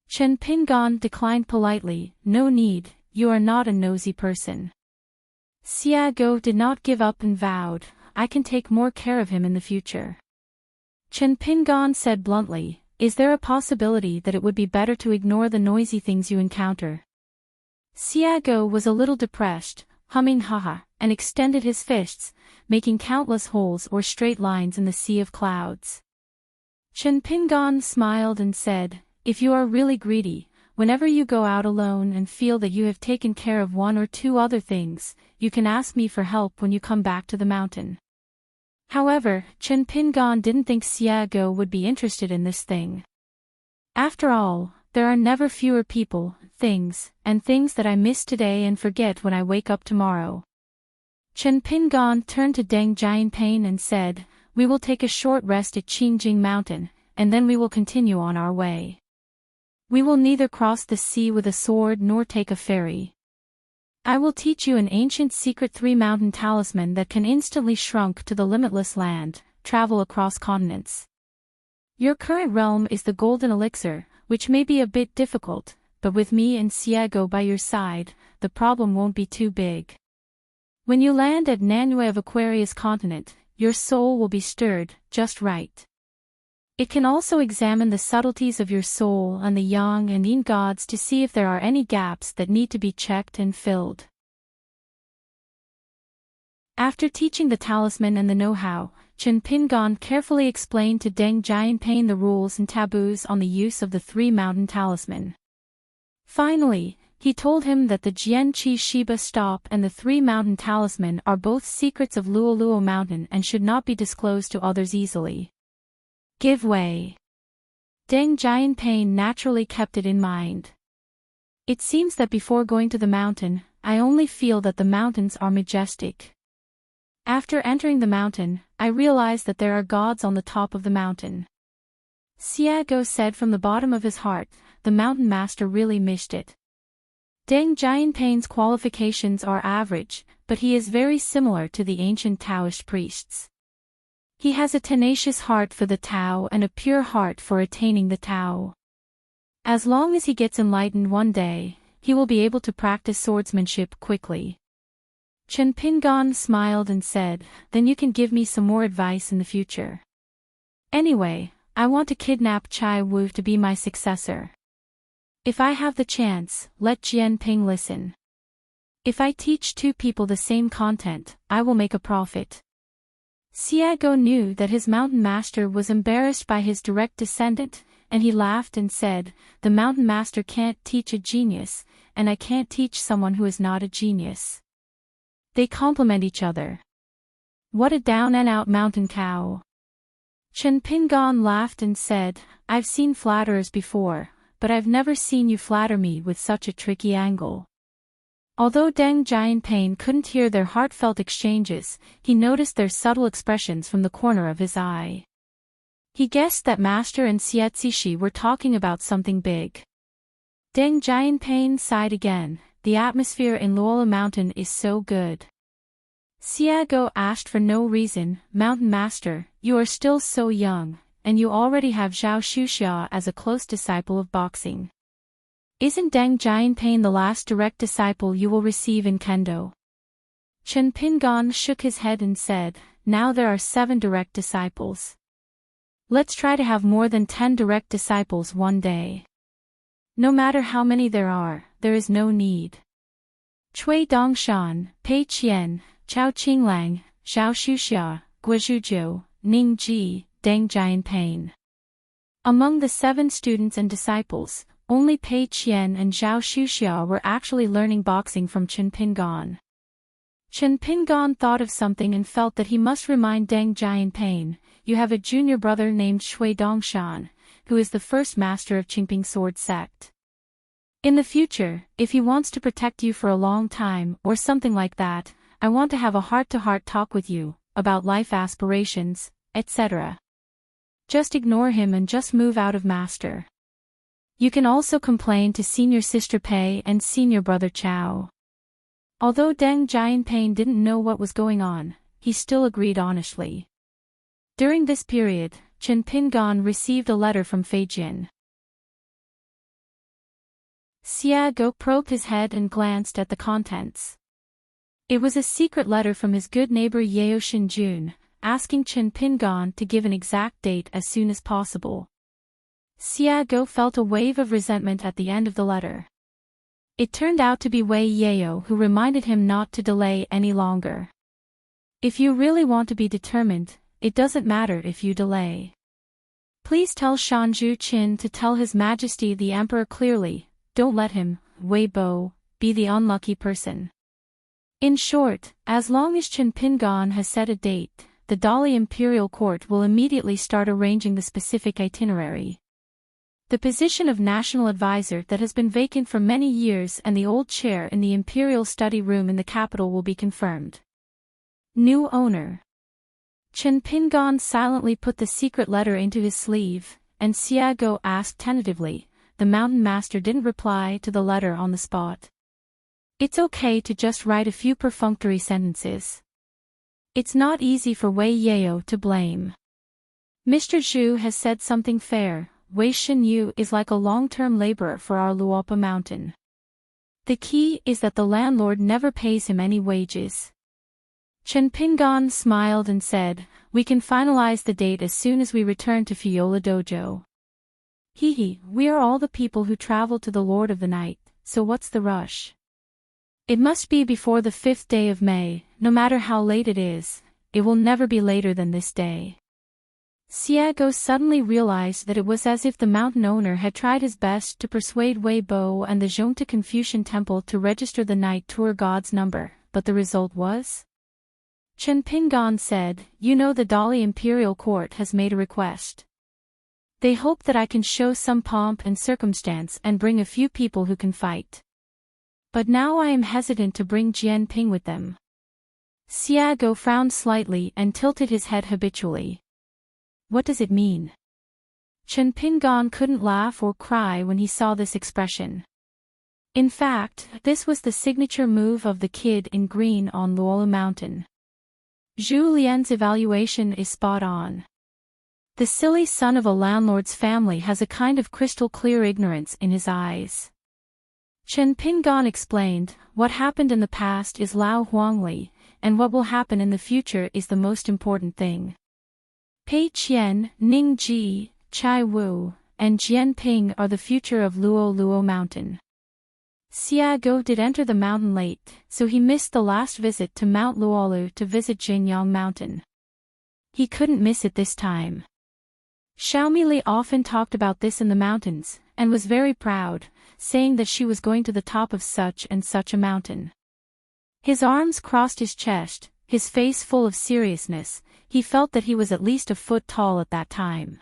Chen Pingon declined politely, no need, you are not a nosy person. Xiago did not give up and vowed, I can take more care of him in the future. Chen Pingon said bluntly, is there a possibility that it would be better to ignore the noisy things you encounter? Xiago was a little depressed, humming haha, and extended his fists, making countless holes or straight lines in the sea of clouds. Chen Pingon smiled and said, if you are really greedy, whenever you go out alone and feel that you have taken care of one or two other things, you can ask me for help when you come back to the mountain. However, Chen Pingon didn't think Xiago would be interested in this thing. After all, there are never fewer people, things that I miss today and forget when I wake up tomorrow. Chen Pingon turned to Deng Jianping and said, we will take a short rest at Qingjing Mountain, and then we will continue on our way. We will neither cross the sea with a sword nor take a ferry. I will teach you an ancient secret 3-mountain talisman that can instantly shrunk to the limitless land, travel across continents. Your current realm is the golden elixir, which may be a bit difficult, but with me and Xiago by your side, the problem won't be too big. When you land at Nanyue of Aquarius continent, your soul will be stirred, just right. It can also examine the subtleties of your soul and the yang and yin gods to see if there are any gaps that need to be checked and filled. After teaching the talisman and the know-how, Chen Pingon carefully explained to Deng Jianping the rules and taboos on the use of the 3-mountain talisman. Finally, he told him that the Jianqi Shiba stop and the 3-mountain talisman are both secrets of Luoluo Mountain and should not be disclosed to others easily. Give way. Deng Jianping naturally kept it in mind. It seems that before going to the mountain, I only feel that the mountains are majestic. After entering the mountain, I realize that there are gods on the top of the mountain. Xiago said from the bottom of his heart, the mountain master really missed it. Deng Jianping's qualifications are average, but he is very similar to the ancient Taoist priests. He has a tenacious heart for the Tao and a pure heart for attaining the Tao. As long as he gets enlightened one day, he will be able to practice swordsmanship quickly. Chen Pingon smiled and said, then you can give me some more advice in the future. Anyway, I want to kidnap Chai Wu to be my successor. If I have the chance, let Jianping listen. If I teach 2 people the same content, I will make a profit. Xiago knew that his mountain master was embarrassed by his direct descendant, and he laughed and said, the mountain master can't teach a genius, and I can't teach someone who is not a genius. They complement each other. What a down-and-out mountain cow. Chen Pingon laughed and said, I've seen flatterers before, but I've never seen you flatter me with such a tricky angle. Although Deng Jianping couldn't hear their heartfelt exchanges, he noticed their subtle expressions from the corner of his eye. He guessed that Master and Xiazishi were talking about something big. Deng Jianping sighed again, the atmosphere in Luola Mountain is so good. Xiago asked for no reason, Mountain Master, you are still so young, and you already have Zhao Xuxia as a close disciple of boxing. Isn't Deng Jianping the last direct disciple you will receive in Kendo? Chen Pingon shook his head and said, now there are 7 direct disciples. Let's try to have more than 10 direct disciples one day. No matter how many there is no need. Cui Dongshan, Pei Qian, Chao Qinglang, Zhao Xuxia, Guizhuzhou, Ning Ji, Deng Jianping. Among the 7 students and disciples, only Pei Qian and Zhao Xuxia were actually learning boxing from Chen Pingon. Chen Pingon thought of something and felt that he must remind Deng Jianping, you have a junior brother named Shui Dongshan, who is the first master of Qingping sword sect. In the future, if he wants to protect you for a long time or something like that, I want to have a heart-to-heart talk with you, about life aspirations, etc. Just ignore him and just move out of master. You can also complain to Senior Sister Pei and Senior Brother Chao. Although Deng Jianping didn't know what was going on, he still agreed honestly. During this period, Chen Pingan received a letter from Fei Jin. Xia Go probed his head and glanced at the contents. It was a secret letter from his good neighbor Yeo Shinjun, asking Chen Pingan to give an exact date as soon as possible. Xia Go felt a wave of resentment at the end of the letter. It turned out to be Wei Yeo who reminded him not to delay any longer. If you really want to be determined, it doesn't matter if you delay. Please tell Shanzhu Qin to tell His Majesty the Emperor clearly, don't let him, Wei Bo, be the unlucky person. In short, as long as Chen Pingan has set a date, the Dali Imperial Court will immediately start arranging the specific itinerary. The position of national advisor that has been vacant for many years and the old chair in the imperial study room in the capital will be confirmed. New owner. Chen Pingan silently put the secret letter into his sleeve, and Xia Go asked tentatively. The mountain master didn't reply to the letter on the spot. It's okay to just write a few perfunctory sentences. It's not easy for Wei Yeo to blame. Mr. Zhu has said something fair. Wei Xinyu is like a long-term laborer for our Luopa mountain. The key is that the landlord never pays him any wages. Chen Pingan smiled and said, we can finalize the date as soon as we return to Fiola Dojo. Hehe, we are all the people who travel to the Lord of the Night, so what's the rush? It must be before the 5th day of May, no matter how late it is, it will never be later than this day. Xia Go suddenly realized that it was as if the mountain owner had tried his best to persuade Wei Bo and the Zhongta Confucian Temple to register the night tour god's number, but the result was? Chen Pingan said, you know the Dali Imperial Court has made a request. They hope that I can show some pomp and circumstance and bring a few people who can fight. But now I am hesitant to bring Jianping with them. Xia Go frowned slightly and tilted his head habitually. What does it mean? Chen Pingan couldn't laugh or cry when he saw this expression. In fact, this was the signature move of the kid in green on Luola Mountain. Zhu Lian's evaluation is spot on. The silly son of a landlord's family has a kind of crystal-clear ignorance in his eyes. Chen Pingan explained, what happened in the past is Lao Huangli, and what will happen in the future is the most important thing. Pei Qian, Ning Ji, Chai Wu, and Jianping are the future of Luo Mountain. Xia Go did enter the mountain late, so he missed the last visit to Mount Luolu to visit Jingyang Mountain. He couldn't miss it this time. Xiaomili often talked about this in the mountains, and was very proud, saying that she was going to the top of such and such a mountain. His arms crossed his chest, his face full of seriousness. He felt that he was at least a foot tall at that time.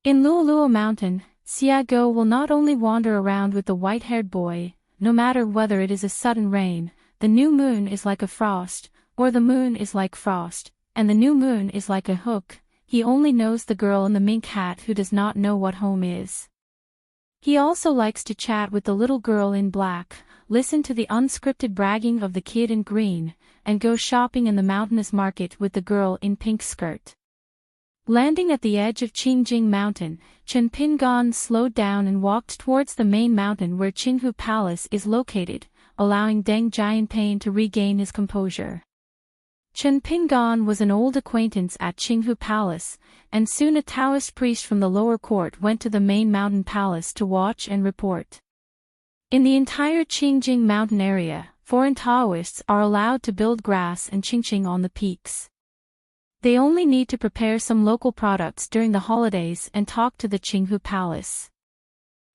In Luoluo Mountain, Xia Go will not only wander around with the white-haired boy, no matter whether it is a sudden rain, the new moon is like a frost, or the moon is like frost, and the new moon is like a hook. He only knows the girl in the mink hat who does not know what home is. He also likes to chat with the little girl in black, listen to the unscripted bragging of the kid in green, and go shopping in the mountainous market with the girl in pink skirt. Landing at the edge of Qingjing Mountain, Chen Pingan slowed down and walked towards the main mountain where Qinghu Palace is located, allowing Deng Jianping to regain his composure. Chen Pingan was an old acquaintance at Qinghu Palace, and soon a Taoist priest from the lower court went to the main mountain palace to watch and report. In the entire Qingjing mountain area, foreign Taoists are allowed to build grass and qingqing on the peaks. They only need to prepare some local products during the holidays and talk to the Qinghu Palace.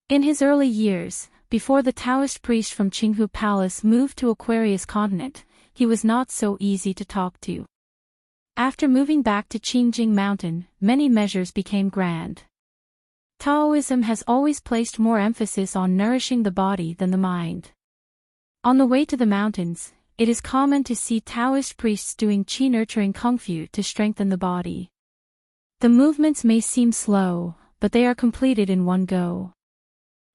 In his early years, before the Taoist priest from Qinghu Palace moved to Aquarius Continent, he was not so easy to talk to. After moving back to Qingjing Mountain, many measures became grand. Taoism has always placed more emphasis on nourishing the body than the mind. On the way to the mountains, it is common to see Taoist priests doing qi nurturing kung fu to strengthen the body. The movements may seem slow, but they are completed in one go.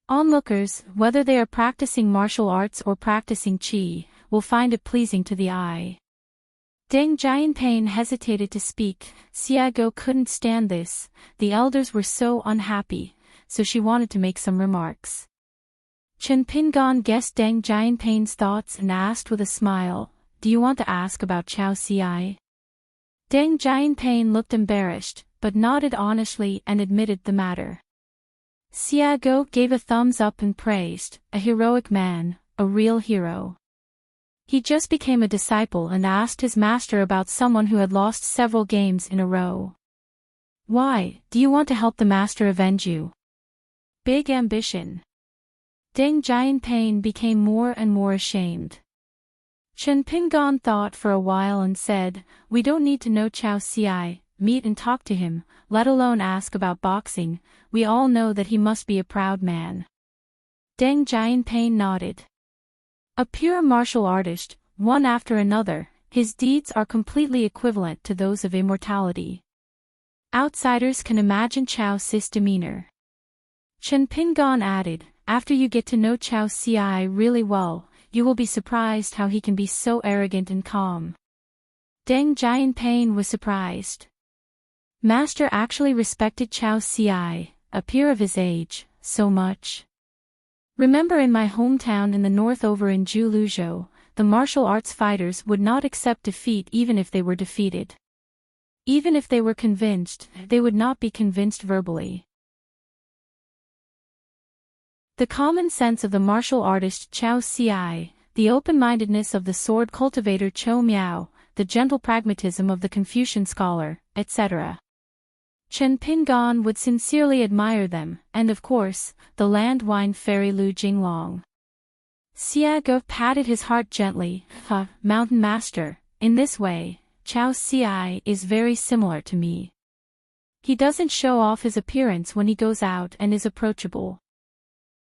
Onlookers, whether they are practicing martial arts or practicing qi, will find it pleasing to the eye. Deng Jianping hesitated to speak. Xiago couldn't stand this. The elders were so unhappy, so she wanted to make some remarks. Chen Pingan guessed Deng Jianping's thoughts and asked with a smile, "Do you want to ask about Chao Ci?" Deng Jianping looked embarrassed, but nodded honestly and admitted the matter. Xiago gave a thumbs up and praised, "A heroic man, a real hero." He just became a disciple and asked his master about someone who had lost several games in a row. "Why, do you want to help the master avenge you?" Big ambition. Deng Jianping became more and more ashamed. Chen Pingan thought for a while and said, "We don't need to know Chao Ci, meet and talk to him, let alone ask about boxing. We all know that he must be a proud man." Deng Jianping nodded. A pure martial artist, one after another, his deeds are completely equivalent to those of immortality. Outsiders can imagine Chao Ci's demeanor. Chen Pingan added, "After you get to know Chao Ci really well, you will be surprised how he can be so arrogant and calm." Deng Jianping was surprised. Master actually respected Chao Ci, a peer of his age, so much. "Remember in my hometown in the north over in Juluzhou, the martial arts fighters would not accept defeat even if they were defeated. Even if they were convinced, they would not be convinced verbally." The common sense of the martial artist Chao Ci, the open-mindedness of the sword cultivator Chou Miao, the gentle pragmatism of the Confucian scholar, etc. Chen Pingan would sincerely admire them, and of course, the land wine fairy Lu Jinglong. Xiago patted his heart gently. Mountain master, in this way, Chao Ci is very similar to me. He doesn't show off his appearance when he goes out and is approachable."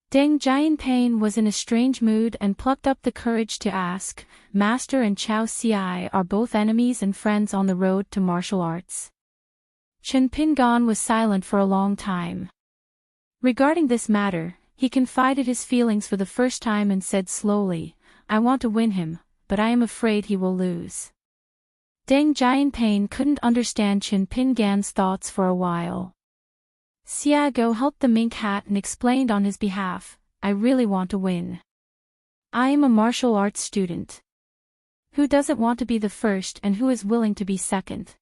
Deng Jianping was in a strange mood and plucked up the courage to ask, "Master and Chao Ci are both enemies and friends on the road to martial arts?" Chen Pingan was silent for a long time. Regarding this matter, he confided his feelings for the first time and said slowly, "I want to win him, but I am afraid he will lose." Deng Jianping couldn't understand Chen Pingan's thoughts for a while. Xiago helped the mink hat and explained on his behalf, "I really want to win. I am a martial arts student. Who doesn't want to be the first and who is willing to be second?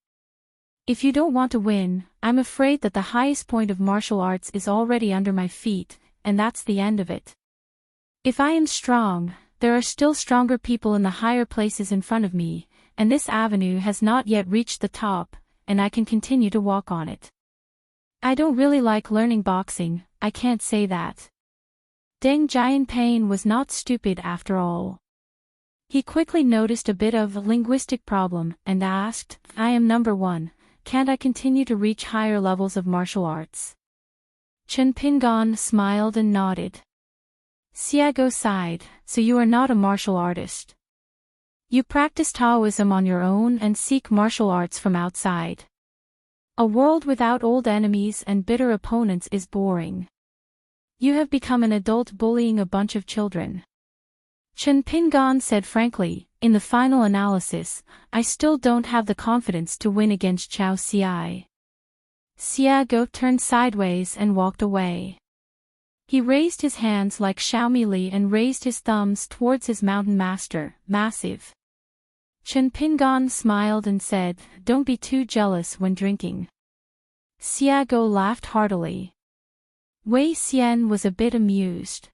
If you don't want to win, I'm afraid that the highest point of martial arts is already under my feet, and that's the end of it. If I am strong, there are still stronger people in the higher places in front of me, and this avenue has not yet reached the top, and I can continue to walk on it. I don't really like learning boxing, I can't say that." Deng Jianping was not stupid after all. He quickly noticed a bit of a linguistic problem and asked, "I am number one. Can't I continue to reach higher levels of martial arts?" Chen Pingan smiled and nodded. Xiago sighed, "So you are not a martial artist. You practice Taoism on your own and seek martial arts from outside. A world without old enemies and bitter opponents is boring. You have become an adult bullying a bunch of children." Chen Pingan said frankly, "In the final analysis, I still don't have the confidence to win against Chao Ci." Xiago turned sideways and walked away. He raised his hands like Xiaomi Li and raised his thumbs towards his mountain master, massive. Chen Pingan smiled and said, "Don't be too jealous when drinking." Xiago laughed heartily. Wei Xian was a bit amused.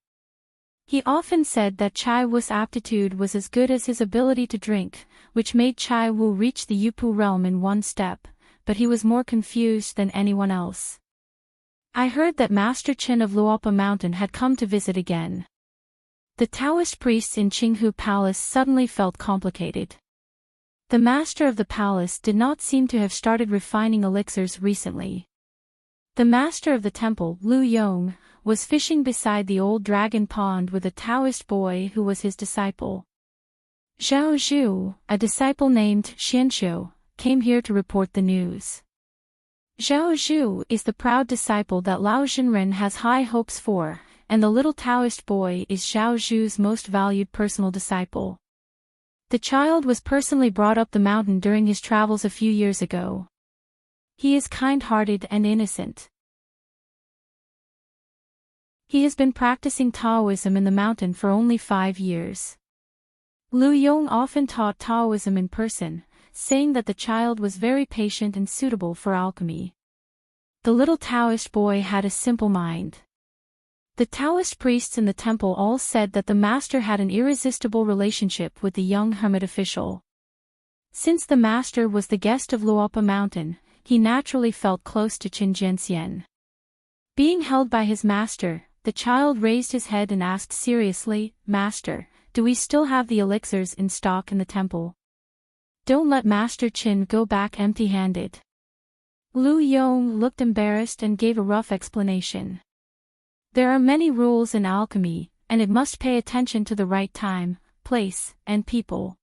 He often said that Chai Wu's aptitude was as good as his ability to drink, which made Chai Wu reach the Yupu realm in one step, but he was more confused than anyone else. "I heard that Master Chen of Luopa Mountain had come to visit again." The Taoist priests in Qinghu Palace suddenly felt complicated. The master of the palace did not seem to have started refining elixirs recently. The master of the temple, Lu Yong, was fishing beside the old dragon pond with a Taoist boy who was his disciple. Zhao Zhu, a disciple named Xianxiu, came here to report the news. Zhao Zhu is the proud disciple that Lao Zhenren has high hopes for, and the little Taoist boy is Zhao Zhu's most valued personal disciple. The child was personally brought up the mountain during his travels a few years ago. He is kind-hearted and innocent. He has been practicing Taoism in the mountain for only 5 years. Lu Yong often taught Taoism in person, saying that the child was very patient and suitable for alchemy. The little Taoist boy had a simple mind. The Taoist priests in the temple all said that the master had an irresistible relationship with the young hermit official. Since the master was the guest of Luopa Mountain, he naturally felt close to Qin Jianxian. Being held by his master, the child raised his head and asked seriously, "Master, do we still have the elixirs in stock in the temple? Don't let Master Qin go back empty-handed." Lu Yong looked embarrassed and gave a rough explanation. There are many rules in alchemy, and it must pay attention to the right time, place, and people.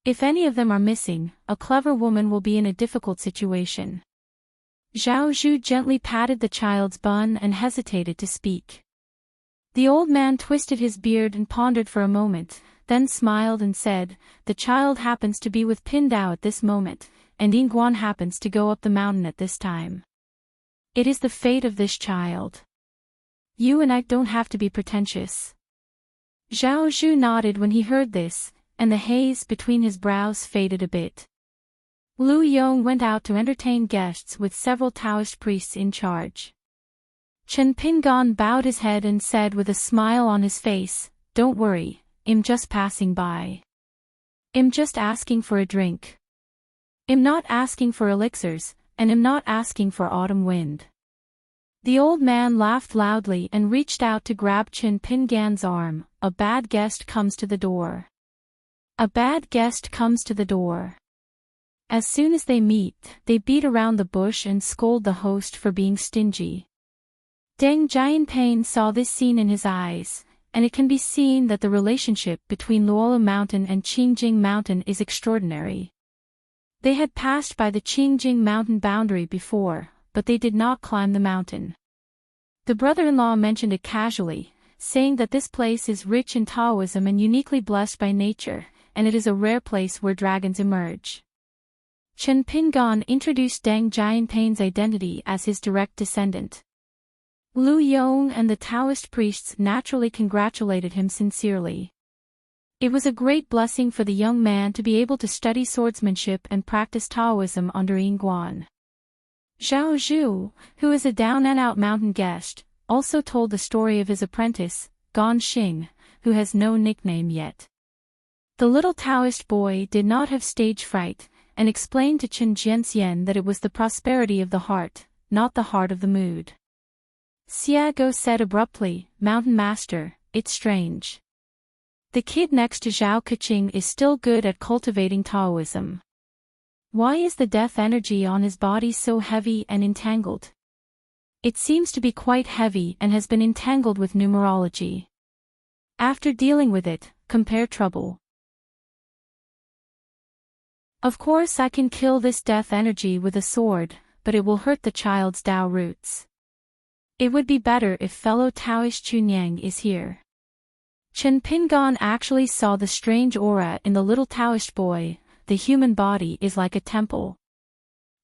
If any of them are missing, a clever woman will be in a difficult situation. Zhao Zhu gently patted the child's bun and hesitated to speak. The old man twisted his beard and pondered for a moment, then smiled and said, "The child happens to be with Pindao at this moment, and Yingguan happens to go up the mountain at this time. It is the fate of this child. You and I don't have to be pretentious." Zhao Zhu nodded when he heard this, and the haze between his brows faded a bit. Lu Yong went out to entertain guests with several Taoist priests in charge. Chen Pingan bowed his head and said with a smile on his face, "Don't worry, I'm just passing by. I'm just asking for a drink. I'm not asking for elixirs, and I'm not asking for autumn wind." The old man laughed loudly and reached out to grab Chen Pingan's arm. "A bad guest comes to the door. A bad guest comes to the door." As soon as they meet, they beat around the bush and scold the host for being stingy. Deng Jianping saw this scene in his eyes, and it can be seen that the relationship between Luola Mountain and Qingjing Mountain is extraordinary. They had passed by the Qingjing Mountain boundary before, but they did not climb the mountain. The brother-in-law mentioned it casually, saying that this place is rich in Taoism and uniquely blessed by nature, and it is a rare place where dragons emerge. Chen Pingan introduced Deng Jianping's identity as his direct descendant. Lu Yong and the Taoist priests naturally congratulated him sincerely. It was a great blessing for the young man to be able to study swordsmanship and practice Taoism under Yingguan. Zhao Zhu, who is a down-and-out mountain guest, also told the story of his apprentice, Gan Xing, who has no nickname yet. The little Taoist boy did not have stage fright, and explained to Qin Jianxian that it was the prosperity of the heart, not the heart of the mood. Xiago said abruptly, "Mountain Master, it's strange. The kid next to Zhao Keqing is still good at cultivating Taoism. Why is the death energy on his body so heavy and entangled? It seems to be quite heavy and has been entangled with numerology. After dealing with it, compare trouble. Of course I can kill this death energy with a sword, but it will hurt the child's Tao roots. It would be better if fellow Taoist Chunyang is here." Chen Pingan actually saw the strange aura in the little Taoist boy. The human body is like a temple.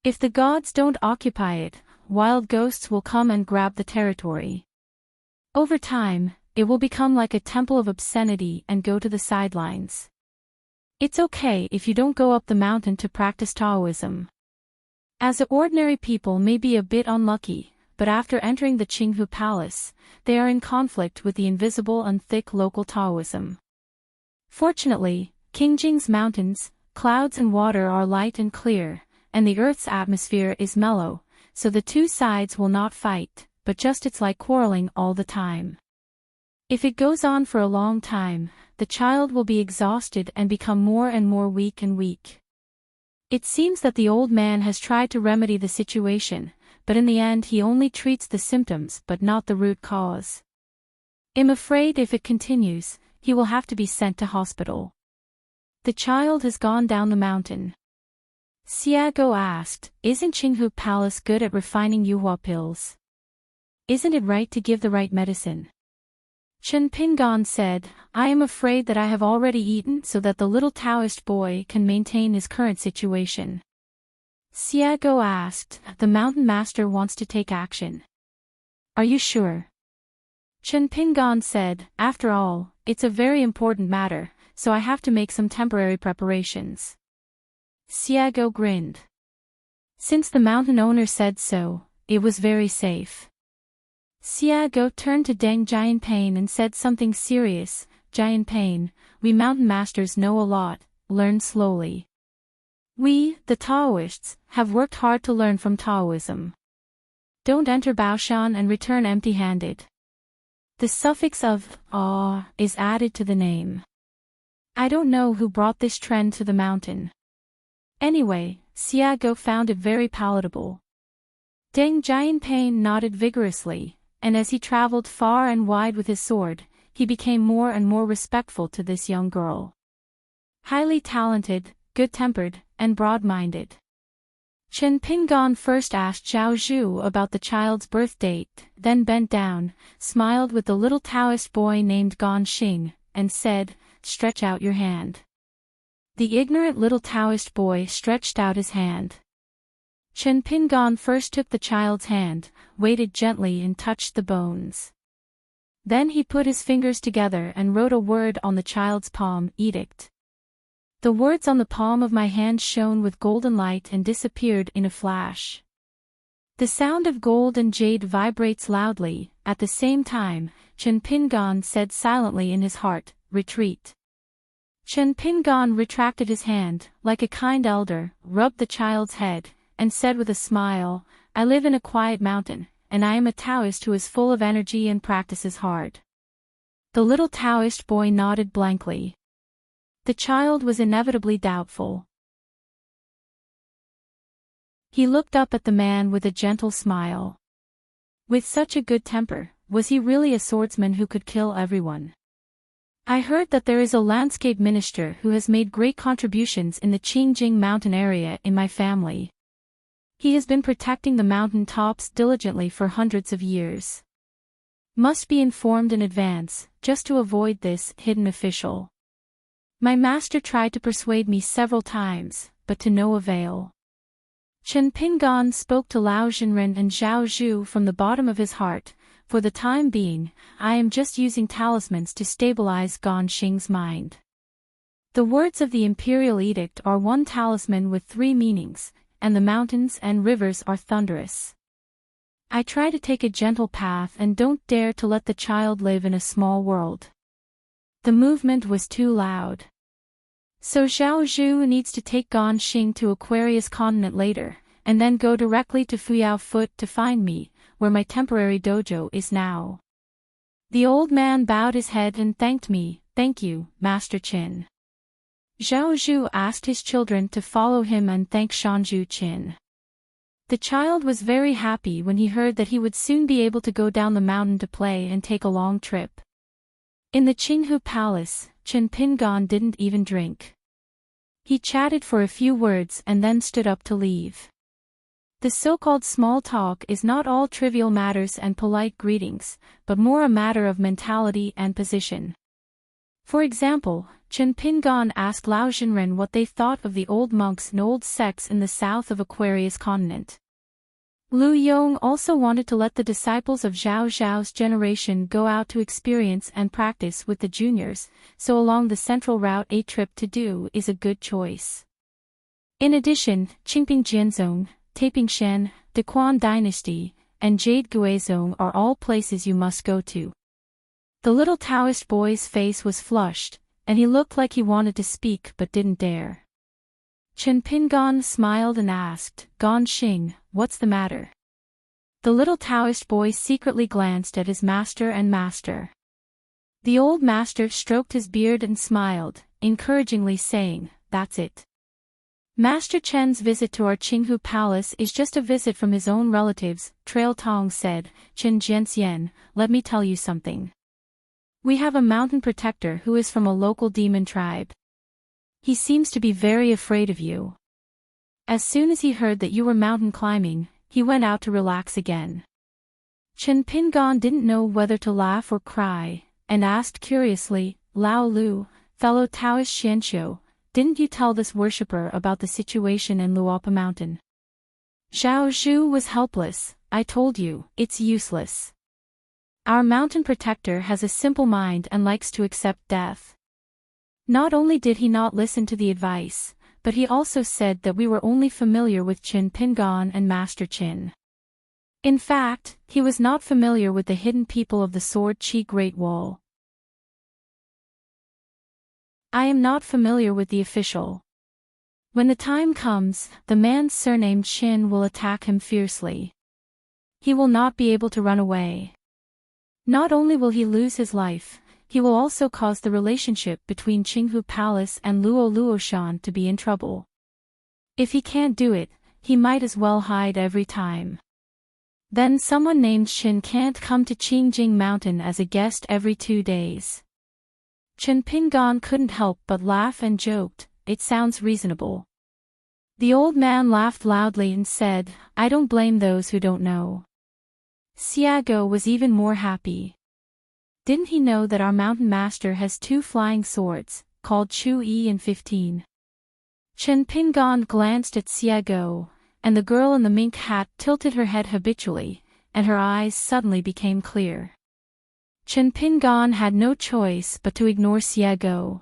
If the gods don't occupy it, wild ghosts will come and grab the territory. Over time, it will become like a temple of obscenity and go to the sidelines. It's okay if you don't go up the mountain to practice Taoism. As ordinary people may be a bit unlucky, but after entering the Qinghu Palace, they are in conflict with the invisible and thick local Taoism. Fortunately, Qingjing's mountains, clouds and water are light and clear, and the earth's atmosphere is mellow, so the two sides will not fight, but just it's like quarreling all the time. If it goes on for a long time, the child will be exhausted and become more and more weak and weak. It seems that the old man has tried to remedy the situation, but in the end he only treats the symptoms but not the root cause. I'm afraid if it continues, he will have to be sent to hospital. The child has gone down the mountain. Xiago asked, isn't Qinghu Palace good at refining yuhua pills? Isn't it right to give the right medicine? Chen Pingan said, I am afraid that I have already eaten so that the little Taoist boy can maintain his current situation. Xiago asked, the mountain master wants to take action. Are you sure? Chen Pingan said, after all, it's a very important matter, so I have to make some temporary preparations. Xiago grinned. Since the mountain owner said so, it was very safe. Xiago turned to Deng Jianping and said something serious. Jianping, we mountain masters know a lot, learn slowly. We, the Taoists, have worked hard to learn from Taoism. Don't enter Baoshan and return empty-handed. The suffix of is added to the name. I don't know who brought this trend to the mountain. Anyway, Xiago found it very palatable. Deng Jianping nodded vigorously, and as he traveled far and wide with his sword, he became more and more respectful to this young girl. Highly talented, good-tempered, and broad-minded. Chen Pingan first asked Zhao Zhu about the child's birth date, then bent down, smiled with the little Taoist boy named Gan Xing, and said, stretch out your hand. The ignorant little Taoist boy stretched out his hand. Chen Pingan first took the child's hand, weighted gently and touched the bones. Then he put his fingers together and wrote a word on the child's palm, edict. The words on the palm of my hand shone with golden light and disappeared in a flash. The sound of gold and jade vibrates loudly. At the same time, Chen Pingan said silently in his heart, retreat. Chen Pingan retracted his hand, like a kind elder, rubbed the child's head, and said with a smile, I live in a quiet mountain, and I am a Taoist who is full of energy and practices hard. The little Taoist boy nodded blankly. The child was inevitably doubtful. He looked up at the man with a gentle smile. With such a good temper, was he really a swordsman who could kill everyone? I heard that there is a landscape minister who has made great contributions in the Qingjing mountain area in my family. He has been protecting the mountain tops diligently for hundreds of years. Must be informed in advance, just to avoid this hidden official. My master tried to persuade me several times, but to no avail. Chen Pingan spoke to Lao Zhenren and Zhao Zhu from the bottom of his heart. For the time being, I am just using talismans to stabilize Gan Xing's mind. The words of the imperial edict are one talisman with 3 meanings, and the mountains and rivers are thunderous. I try to take a gentle path and don't dare to let the child live in a small world. The movement was too loud. So Zhao Zhu needs to take Gan Xing to Aquarius continent later, and then go directly to Fuyao Foot to find me, where my temporary dojo is now. The old man bowed his head and thanked me, thank you, Master Qin. Zhao Zhu asked his children to follow him and thank Shanzhu Qin. The child was very happy when he heard that he would soon be able to go down the mountain to play and take a long trip. In the Qinghu Palace, Chen Pingan didn't even drink. He chatted for a few words and then stood up to leave. The so-called small talk is not all trivial matters and polite greetings, but more a matter of mentality and position. For example, Chen Pingan asked Lao Zhenren what they thought of the old monks and old sects in the south of Aquarius continent. Lu Yong also wanted to let the disciples of Zhao Zhao's generation go out to experience and practice with the juniors, so along the central route a trip to do is a good choice. In addition, Qingping Jianzong, Tapingshan, Dequan Dynasty, and Jade Guizhong are all places you must go to. The little Taoist boy's face was flushed, and he looked like he wanted to speak but didn't dare. Chen Pingan smiled and asked, Gan Xing, what's the matter? The little Taoist boy secretly glanced at his master and master. The old master stroked his beard and smiled, encouragingly saying, that's it. Master Chen's visit to our Qinghu Palace is just a visit from his own relatives, Trail Tong said. Chen Jianxian, let me tell you something. We have a mountain protector who is from a local demon tribe. He seems to be very afraid of you. As soon as he heard that you were mountain climbing, he went out to relax again." Chen Pingon didn't know whether to laugh or cry, and asked curiously, "Lao Lu, fellow Taoist Xianqiu, didn't you tell this worshipper about the situation in Luopa Mountain?" Zhao Zhu was helpless. "I told you, it's useless. Our mountain protector has a simple mind and likes to accept death." Not only did he not listen to the advice, but he also said that we were only familiar with Qin Pingon and Master Qin. In fact, he was not familiar with the hidden people of the Sword Chi Great Wall. "I am not familiar with the official. When the time comes, the man surnamed Qin will attack him fiercely. He will not be able to run away. Not only will he lose his life, he will also cause the relationship between Qinghu Palace and Luo Luoshan to be in trouble. If he can't do it, he might as well hide every time. Then someone named Qin can't come to Qingjing Mountain as a guest every 2 days." Chen Pingon couldn't help but laugh and joked, "It sounds reasonable." The old man laughed loudly and said, "I don't blame those who don't know." Xiago was even more happy. Didn't he know that our mountain master has 2 flying swords, called Chu Yi and 15? Chen Pingon glanced at Xiago, and the girl in the mink hat tilted her head habitually, and her eyes suddenly became clear. Chen Pingon had no choice but to ignore Xiago.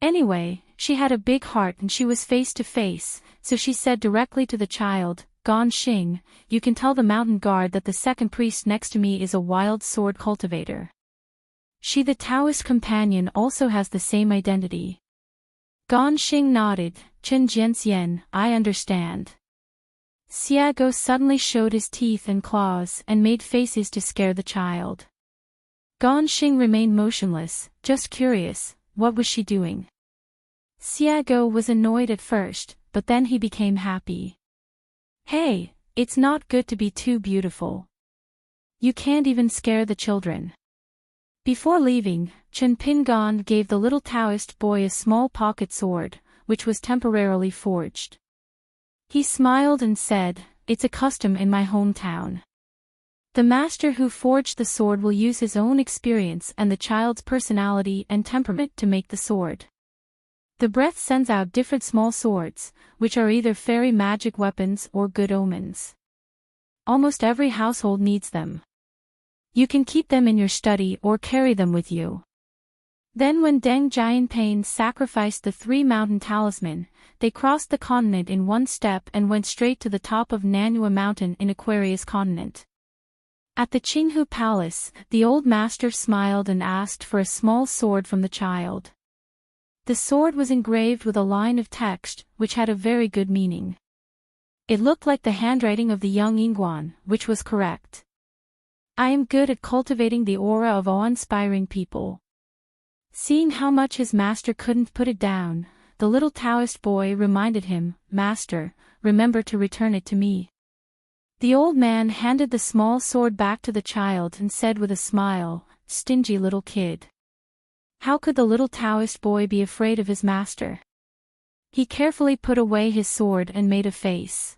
Anyway, she had a big heart and she was face to face, so she said directly to the child, "Gan Xing, you can tell the mountain guard that the second priest next to me is a wild sword cultivator. She, the Taoist companion, also has the same identity." Gan Xing nodded. "Chen Jianxian, I understand." Xiago suddenly showed his teeth and claws and made faces to scare the child. Gan Xing remained motionless, just curious, what was she doing? Xiago was annoyed at first, but then he became happy. "Hey, it's not good to be too beautiful. You can't even scare the children." Before leaving, Chen Pingon gave the little Taoist boy a small pocket sword, which was temporarily forged. He smiled and said, "It's a custom in my hometown. The master who forged the sword will use his own experience and the child's personality and temperament to make the sword. The breath sends out different small swords, which are either fairy magic weapons or good omens. Almost every household needs them. You can keep them in your study or carry them with you." Then when Deng Jianping sacrificed the 3 mountain talisman, they crossed the continent in 1 step and went straight to the top of Nanyue Mountain in Aquarius Continent. At the Qinghu Palace, the old master smiled and asked for a small sword from the child. The sword was engraved with a line of text, which had a very good meaning. It looked like the handwriting of the young Yingguan, which was correct. "I am good at cultivating the aura of awe-inspiring people." Seeing how much his master couldn't put it down, the little Taoist boy reminded him, "Master, remember to return it to me." The old man handed the small sword back to the child and said with a smile, "Stingy little kid." How could the little Taoist boy be afraid of his master? He carefully put away his sword and made a face.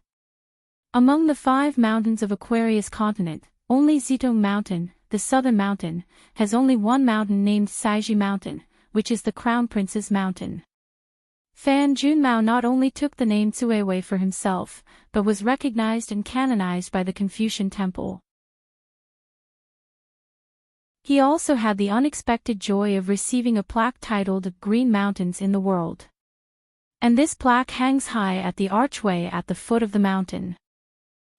Among the 5 mountains of Aquarius Continent, only Zitong Mountain, the southern mountain, has only one mountain named Saiji Mountain, which is the Crown Prince's mountain. Fan Junmao not only took the name Cuewei for himself, but was recognized and canonized by the Confucian Temple. He also had the unexpected joy of receiving a plaque titled Green Mountains in the World. And this plaque hangs high at the archway at the foot of the mountain.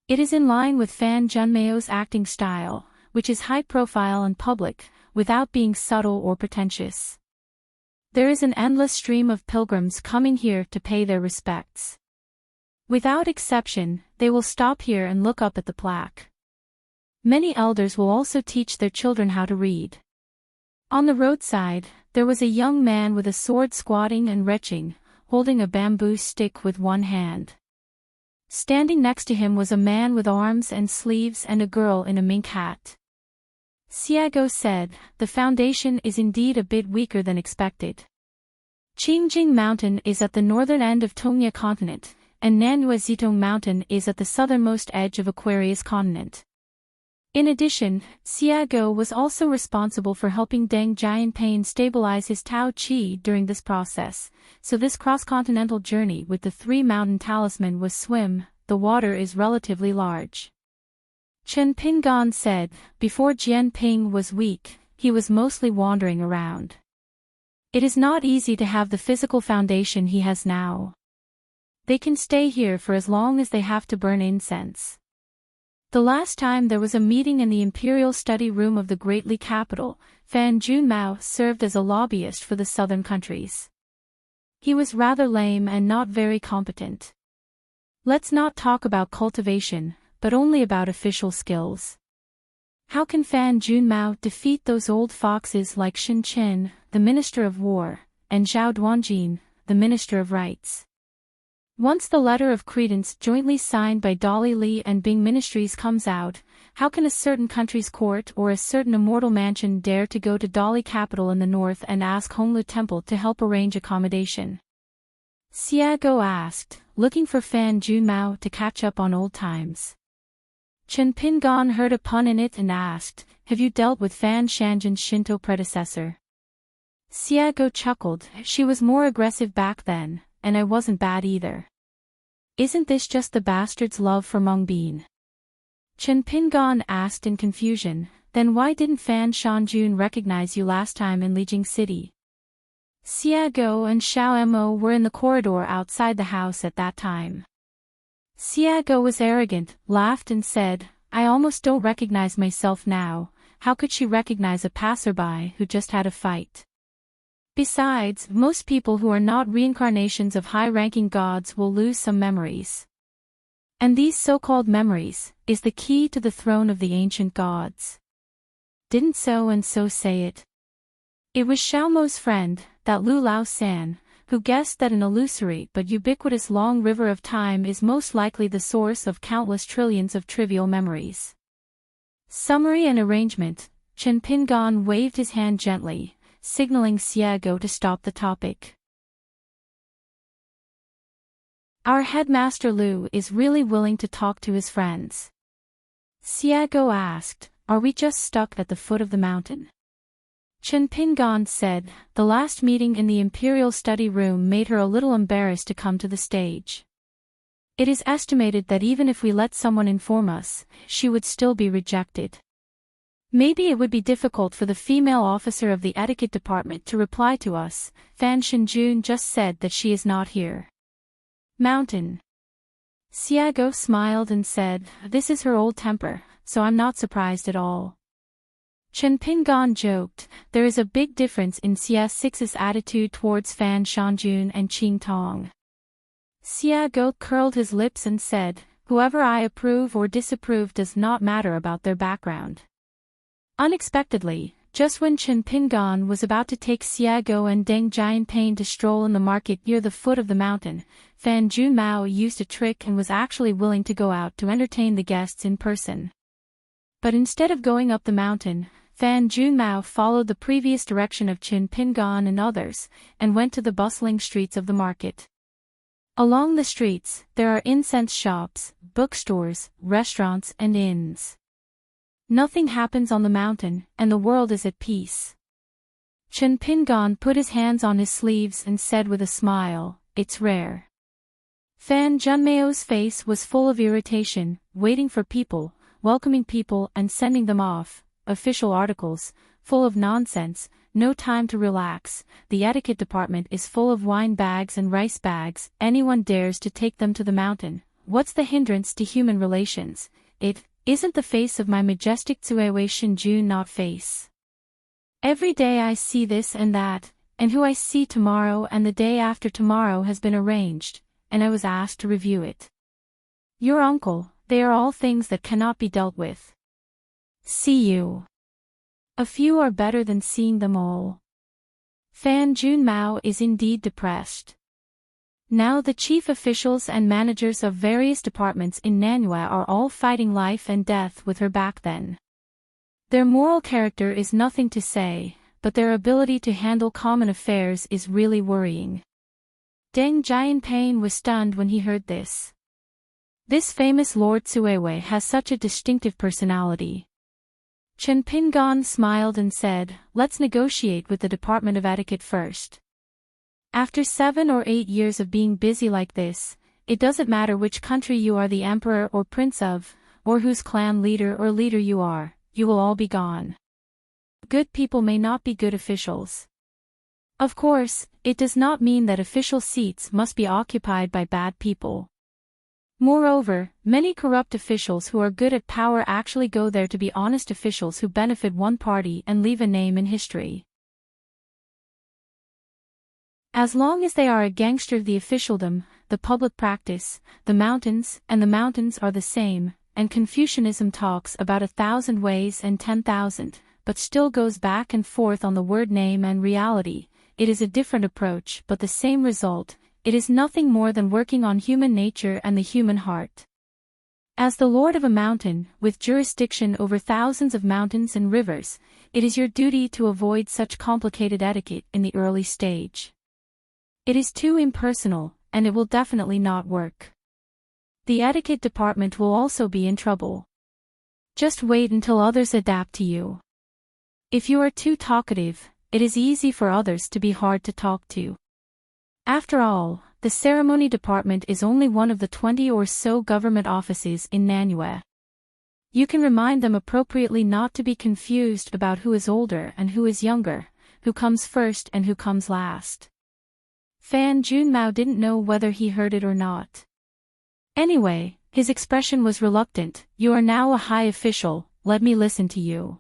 It is in line with Fan Junmao's acting style, which is high profile and public, without being subtle or pretentious. There is an endless stream of pilgrims coming here to pay their respects. Without exception, they will stop here and look up at the plaque. Many elders will also teach their children how to read. On the roadside, there was a young man with a sword squatting and retching, holding a bamboo stick with one hand. Standing next to him was a man with arms and sleeves and a girl in a mink hat. Xiago said, "The foundation is indeed a bit weaker than expected. Qingjing Mountain is at the northern end of Tongya Continent, and Nanyue Zitong Mountain is at the southernmost edge of Aquarius continent. In addition, Xiago was also responsible for helping Deng Jianping stabilize his Tao Qi during this process, so this cross-continental journey with the three-mountain talisman was swim. The water is relatively large. Chen Pingan said, before Jianping was weak, he was mostly wandering around. It is not easy to have the physical foundation he has now. They can stay here for as long as they have to burn incense. The last time there was a meeting in the imperial study room of the Great Li capital, Fan Junmao served as a lobbyist for the southern countries. He was rather lame and not very competent. Let's not talk about cultivation, but only about official skills. How can Fan Junmao defeat those old foxes like Shin Chen, the Minister of War, and Zhao Duanjin, the Minister of Rights? Once the letter of credence jointly signed by Dalai Li and Bing Ministries comes out, how can a certain country's court or a certain immortal mansion dare to go to Dali capital in the north and ask Honglu Temple to help arrange accommodation? Xiago asked, looking for Fan Junmao to catch up on old times. Chen Pingan heard a pun in it and asked, have you dealt with Fan Shanjin's Shinto predecessor? Xiago chuckled, she was more aggressive back then, and I wasn't bad either. Isn't this just the bastard's love for Meng Bin? Chen Pingan asked in confusion, then why didn't Fan Shanjun recognize you last time in Lijing City? Xiago and Xiao Mo were in the corridor outside the house at that time. Xiago was arrogant, laughed and said, I almost don't recognize myself now. How could she recognize a passerby who just had a fight? Besides, most people who are not reincarnations of high-ranking gods will lose some memories. And these so-called memories is the key to the throne of the ancient gods. Didn't so and so say it? It was Xiaomo's friend, that Lu Lao San, who guessed that an illusory but ubiquitous long river of time is most likely the source of countless trillions of trivial memories. Summary and arrangement. Chen Pingan waved his hand gently, signaling Xiago to stop the topic. Our headmaster Lu is really willing to talk to his friends. Xiago asked, are we just stuck at the foot of the mountain? Chen Pingan said, the last meeting in the imperial study room made her a little embarrassed to come to the stage. It is estimated that even if we let someone inform us, she would still be rejected. Maybe it would be difficult for the female officer of the etiquette department to reply to us. Fan Shinjun just said that she is not here. Mountain. Xiago smiled and said, this is her old temper, so I'm not surprised at all. Chen Pingan joked, there is a big difference in Xia Six's attitude towards Fan Shanjun and Qing Tong. Xiago curled his lips and said, whoever I approve or disapprove does not matter about their background. Unexpectedly, just when Chen Pingan was about to take Xiago and Deng Jianping to stroll in the market near the foot of the mountain, Fan Junmao used a trick and was actually willing to go out to entertain the guests in person. But instead of going up the mountain, Fan Junmao followed the previous direction of Chen Pingan and others, and went to the bustling streets of the market. Along the streets, there are incense shops, bookstores, restaurants and inns. Nothing happens on the mountain, and the world is at peace. Chen Pingan put his hands on his sleeves and said with a smile, it's rare. Fan Junmao's face was full of irritation, waiting for people, welcoming people and sending them off, official articles, full of nonsense, no time to relax, the etiquette department is full of wine bags and rice bags, anyone dares to take them to the mountain, what's the hindrance to human relations? It isn't the face of my majestic Tsuewe Shinjun not face. Every day I see this and that, and who I see tomorrow and the day after tomorrow has been arranged, and I was asked to review it. Your uncle, they are all things that cannot be dealt with. See you. A few are better than seeing them all. Fan Junmao is indeed depressed. Now the chief officials and managers of various departments in Nanyue are all fighting life and death with her back then. Their moral character is nothing to say, but their ability to handle common affairs is really worrying. Deng Jianping was stunned when he heard this. This famous Lord Suiwei has such a distinctive personality. Chen Pingan smiled and said, "Let's negotiate with the Department of Etiquette first." After 7 or 8 years of being busy like this, it doesn't matter which country you are the emperor or prince of, or whose clan leader or leader you are, you will all be gone. Good people may not be good officials. Of course, it does not mean that official seats must be occupied by bad people. Moreover, many corrupt officials who are good at power actually go there to be honest officials who benefit one party and leave a name in history. As long as they are a gangster of the officialdom, the public practice, the mountains are the same, and Confucianism talks about 1,000 ways and 10,000, but still goes back and forth on the word name and reality. It is a different approach but the same result. It is nothing more than working on human nature and the human heart. As the lord of a mountain, with jurisdiction over thousands of mountains and rivers, it is your duty to avoid such complicated etiquette in the early stage. It is too impersonal, and it will definitely not work. The etiquette department will also be in trouble. Just wait until others adapt to you. If you are too talkative, it is easy for others to be hard to talk to. After all, the ceremony department is only one of the 20 or so government offices in Nanyue. You can remind them appropriately not to be confused about who is older and who is younger, who comes first and who comes last. Fan Junmao didn't know whether he heard it or not. Anyway, his expression was reluctant. "You are now a high official, let me listen to you."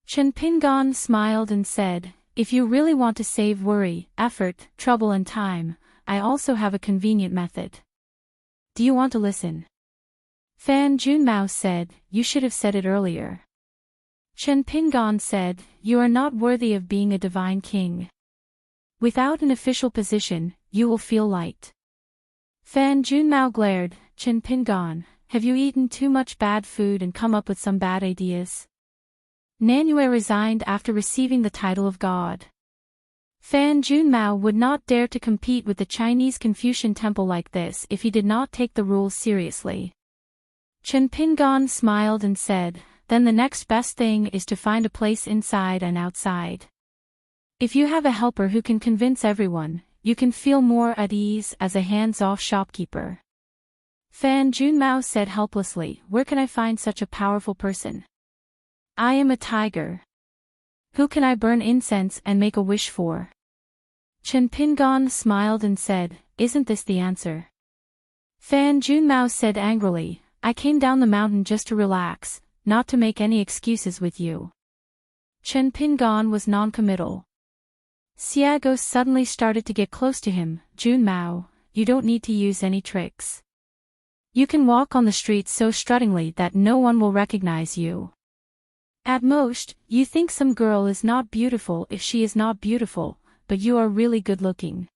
Chen Pingan smiled and said, "If you really want to save worry, effort, trouble and time, I also have a convenient method. Do you want to listen?" Fan Junmao said, "You should have said it earlier." Chen Pingan said, "You are not worthy of being a divine king. Without an official position, you will feel light." Fan Junmao glared. "Chen Pingan, have you eaten too much bad food and come up with some bad ideas?" Nanyue resigned after receiving the title of god. Fan Junmao would not dare to compete with the Chinese Confucian temple like this if he did not take the rules seriously. Chen Pingan smiled and said, "Then the next best thing is to find a place inside and outside. If you have a helper who can convince everyone, you can feel more at ease as a hands-off shopkeeper." Fan Junmao said helplessly, "Where can I find such a powerful person? I am a tiger. Who can I burn incense and make a wish for?" Chen Pingan smiled and said, "Isn't this the answer?" Fan Junmao said angrily, "I came down the mountain just to relax, not to make any excuses with you." Chen Pingan was non-committal. Xiago suddenly started to get close to him. "Junmao, you don't need to use any tricks. You can walk on the streets so struttingly that no one will recognize you. At most, you think some girl is not beautiful if she is not beautiful, but you are really good-looking."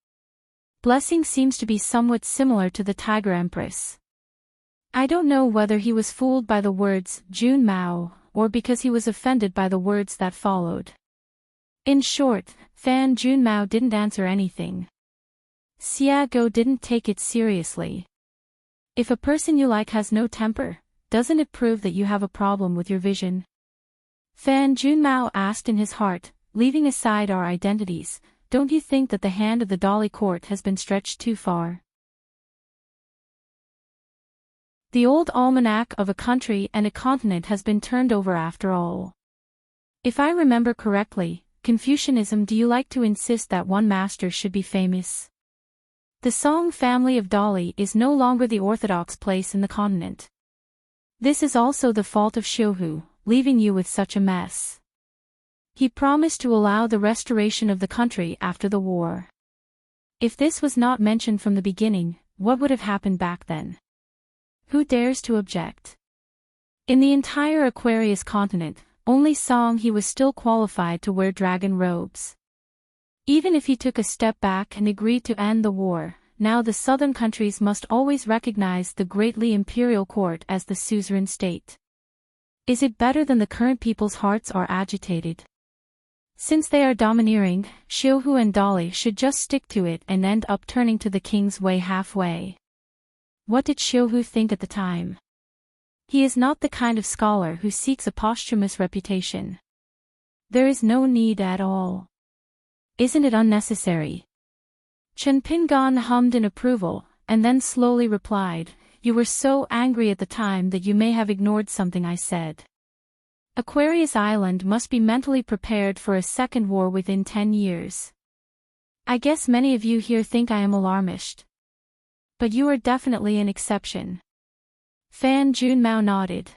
Blessing seems to be somewhat similar to the Tiger Empress. I don't know whether he was fooled by the words Junmao, or because he was offended by the words that followed. In short, Fan Junmao didn't answer anything. Xiago didn't take it seriously. If a person you like has no temper, doesn't it prove that you have a problem with your vision? Fan Junmao asked in his heart, "Leaving aside our identities, don't you think that the hand of the Dali court has been stretched too far? The old almanac of a country and a continent has been turned over after all. If I remember correctly, Confucianism, do you like to insist that one master should be famous? The Song family of Dali is no longer the orthodox place in the continent. This is also the fault of Xiuhu, leaving you with such a mess. He promised to allow the restoration of the country after the war. If this was not mentioned from the beginning, what would have happened back then? Who dares to object? In the entire Aquarius continent, only Song he was still qualified to wear dragon robes. Even if he took a step back and agreed to end the war, now the southern countries must always recognize the greatly imperial court as the suzerain state. Is it better than the current people's hearts are agitated? Since they are domineering, Xiuhu and Dolly should just stick to it and end up turning to the king's way halfway. What did Xiuhu think at the time? He is not the kind of scholar who seeks a posthumous reputation. There is no need at all. Isn't it unnecessary? Chen Pingan hummed in approval, and then slowly replied, "You were so angry at the time that you may have ignored something I said. Aquarius Island must be mentally prepared for a second war within 10 years. I guess many of you here think I am alarmist. But you are definitely an exception." Fan Junmao nodded.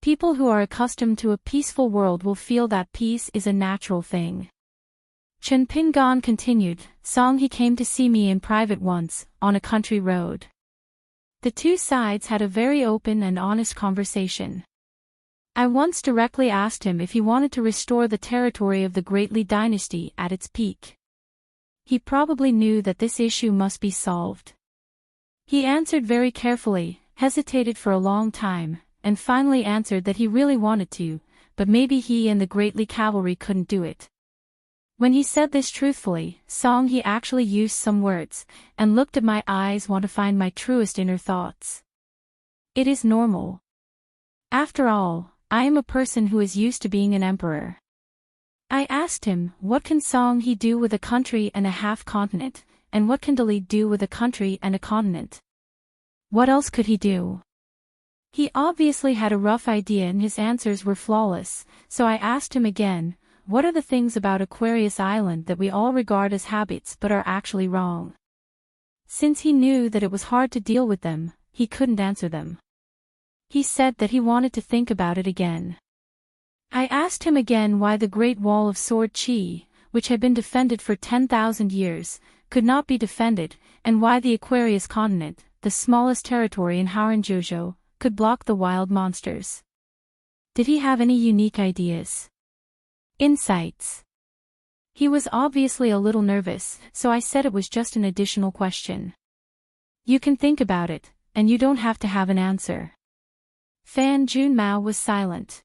People who are accustomed to a peaceful world will feel that peace is a natural thing. Chen Pingan continued, "Song, he came to see me in private once, on a country road. The two sides had a very open and honest conversation. I once directly asked him if he wanted to restore the territory of the Great Li dynasty at its peak. He probably knew that this issue must be solved. He answered very carefully, hesitated for a long time, and finally answered that he really wanted to, but maybe he and the Great Li cavalry couldn't do it. When he said this truthfully, Song, he actually used some words, and looked at my eyes, want to find my truest inner thoughts. It is normal. After all, I am a person who is used to being an emperor. I asked him, what can Song he do with a country and a half-continent, and what can Dali do with a country and a continent? What else could he do? He obviously had a rough idea and his answers were flawless, so I asked him again, what are the things about Aquarius Island that we all regard as habits but are actually wrong? Since he knew that it was hard to deal with them, he couldn't answer them. He said that he wanted to think about it again. I asked him again why the Great Wall of Sword Qi, which had been defended for 10,000 years, could not be defended, and why the Aquarius continent, the smallest territory in Haranjuozhou, could block the wild monsters. Did he have any unique ideas? Insights? He was obviously a little nervous, so I said it was just an additional question. You can think about it, and you don't have to have an answer. Fan Junmao was silent.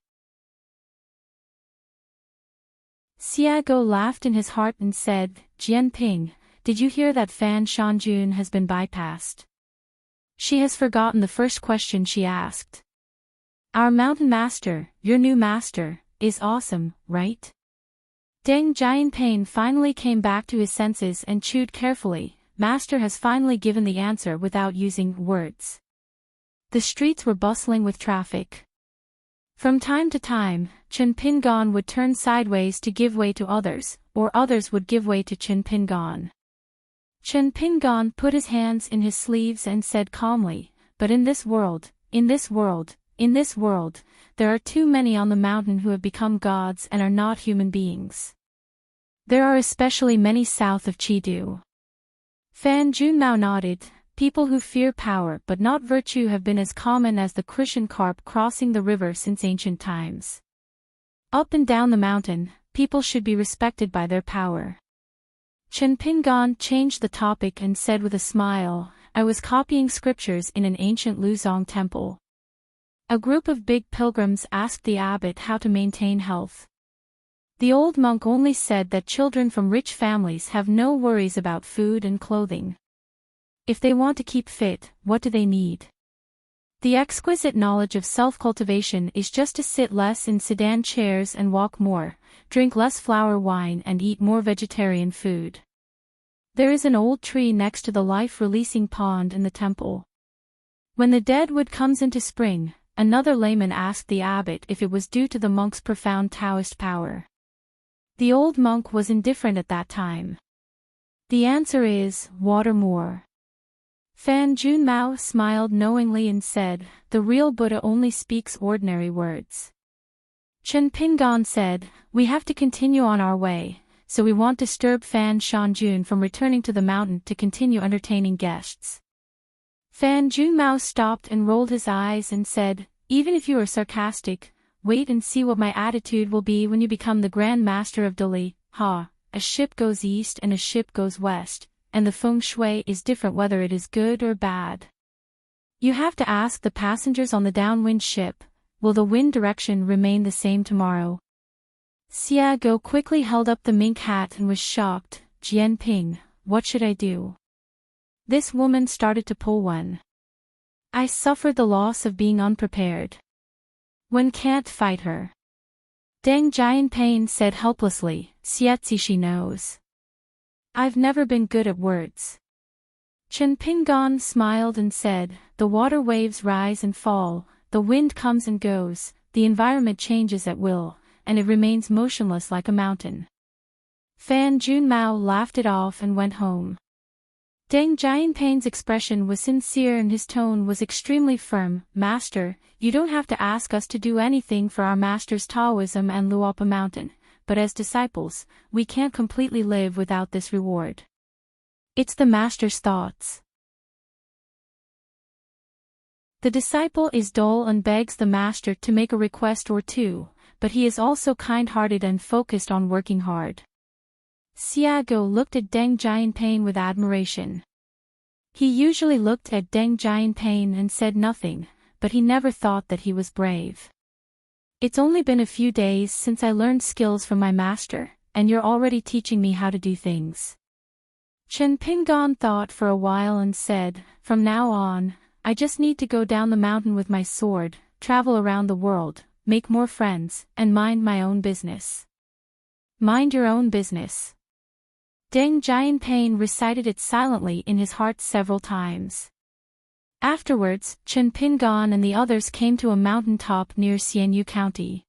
Xiago laughed in his heart and said, "Jianping, did you hear that Fan Shanjun has been bypassed? She has forgotten the first question she asked. Our mountain master, your new master, is awesome, right?" Deng Jianping finally came back to his senses and chewed carefully. Master has finally given the answer without using words. The streets were bustling with traffic. From time to time, Chen Pingan would turn sideways to give way to others, or others would give way to Chen Pingan. Chen Pingan put his hands in his sleeves and said calmly, "But in this world, there are too many on the mountain who have become gods and are not human beings. There are especially many south of Chidu." Fan Junmao nodded. People who fear power but not virtue have been as common as the Christian carp crossing the river since ancient times. Up and down the mountain, people should be respected by their power. Chen Pingan changed the topic and said with a smile, "I was copying scriptures in an ancient Luzong temple. A group of big pilgrims asked the abbot how to maintain health. The old monk only said that children from rich families have no worries about food and clothing. If they want to keep fit, what do they need? The exquisite knowledge of self-cultivation is just to sit less in sedan chairs and walk more, drink less flour wine and eat more vegetarian food. There is an old tree next to the life-releasing pond in the temple. When the dead wood comes into spring," another layman asked the abbot if it was due to the monk's profound Taoist power. The old monk was indifferent at that time. The answer is, water more. Fan Junmao smiled knowingly and said, "The real Buddha only speaks ordinary words." Chen Pingan said, "We have to continue on our way, so we won't disturb Fan Shanjun from returning to the mountain to continue entertaining guests." Fan Junmao stopped and rolled his eyes and said, "Even if you are sarcastic, wait and see what my attitude will be when you become the Grand Master of Dali. A ship goes east and a ship goes west, and the feng shui is different whether it is good or bad. You have to ask the passengers on the downwind ship, will the wind direction remain the same tomorrow?" Xiago quickly held up the mink hat and was shocked. Jianping, what should I do? This woman started to pull one. I suffered the loss of being unprepared. One can't fight her. Deng Jianping said helplessly, Xietzi she knows. I've never been good at words. Chen Pingon smiled and said, the water waves rise and fall, the wind comes and goes, the environment changes at will, and it remains motionless like a mountain. Fan Junmao laughed it off and went home. Deng Jianping's expression was sincere and his tone was extremely firm. Master, you don't have to ask us to do anything for our master's Taoism and Luopa Mountain, but as disciples, we can't completely live without this reward. It's the master's thoughts. The disciple is dull and begs the master to make a request or two, but he is also kind-hearted and focused on working hard. Xiago looked at Deng Jianping with admiration. He usually looked at Deng Jianping and said nothing, but he never thought that he was brave. It's only been a few days since I learned skills from my master, and you're already teaching me how to do things. Chen Pingon thought for a while and said, from now on, I just need to go down the mountain with my sword, travel around the world, make more friends, and mind my own business. Mind your own business. Deng Jianping recited it silently in his heart several times. Afterwards, Chen Pingon and the others came to a mountain top near Xianyu County.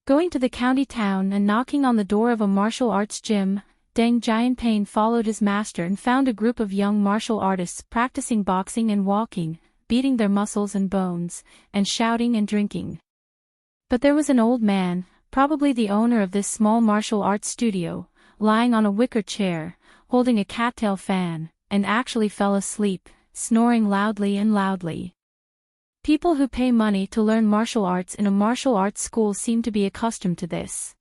Going to the county town and knocking on the door of a martial arts gym, Deng Jianping followed his master and found a group of young martial artists practicing boxing and walking, beating their muscles and bones, and shouting and drinking. But there was an old man, probably the owner of this small martial arts studio, lying on a wicker chair, holding a cattail fan, and actually fell asleep, snoring loudly and loudly. People who pay money to learn martial arts in a martial arts school seem to be accustomed to this.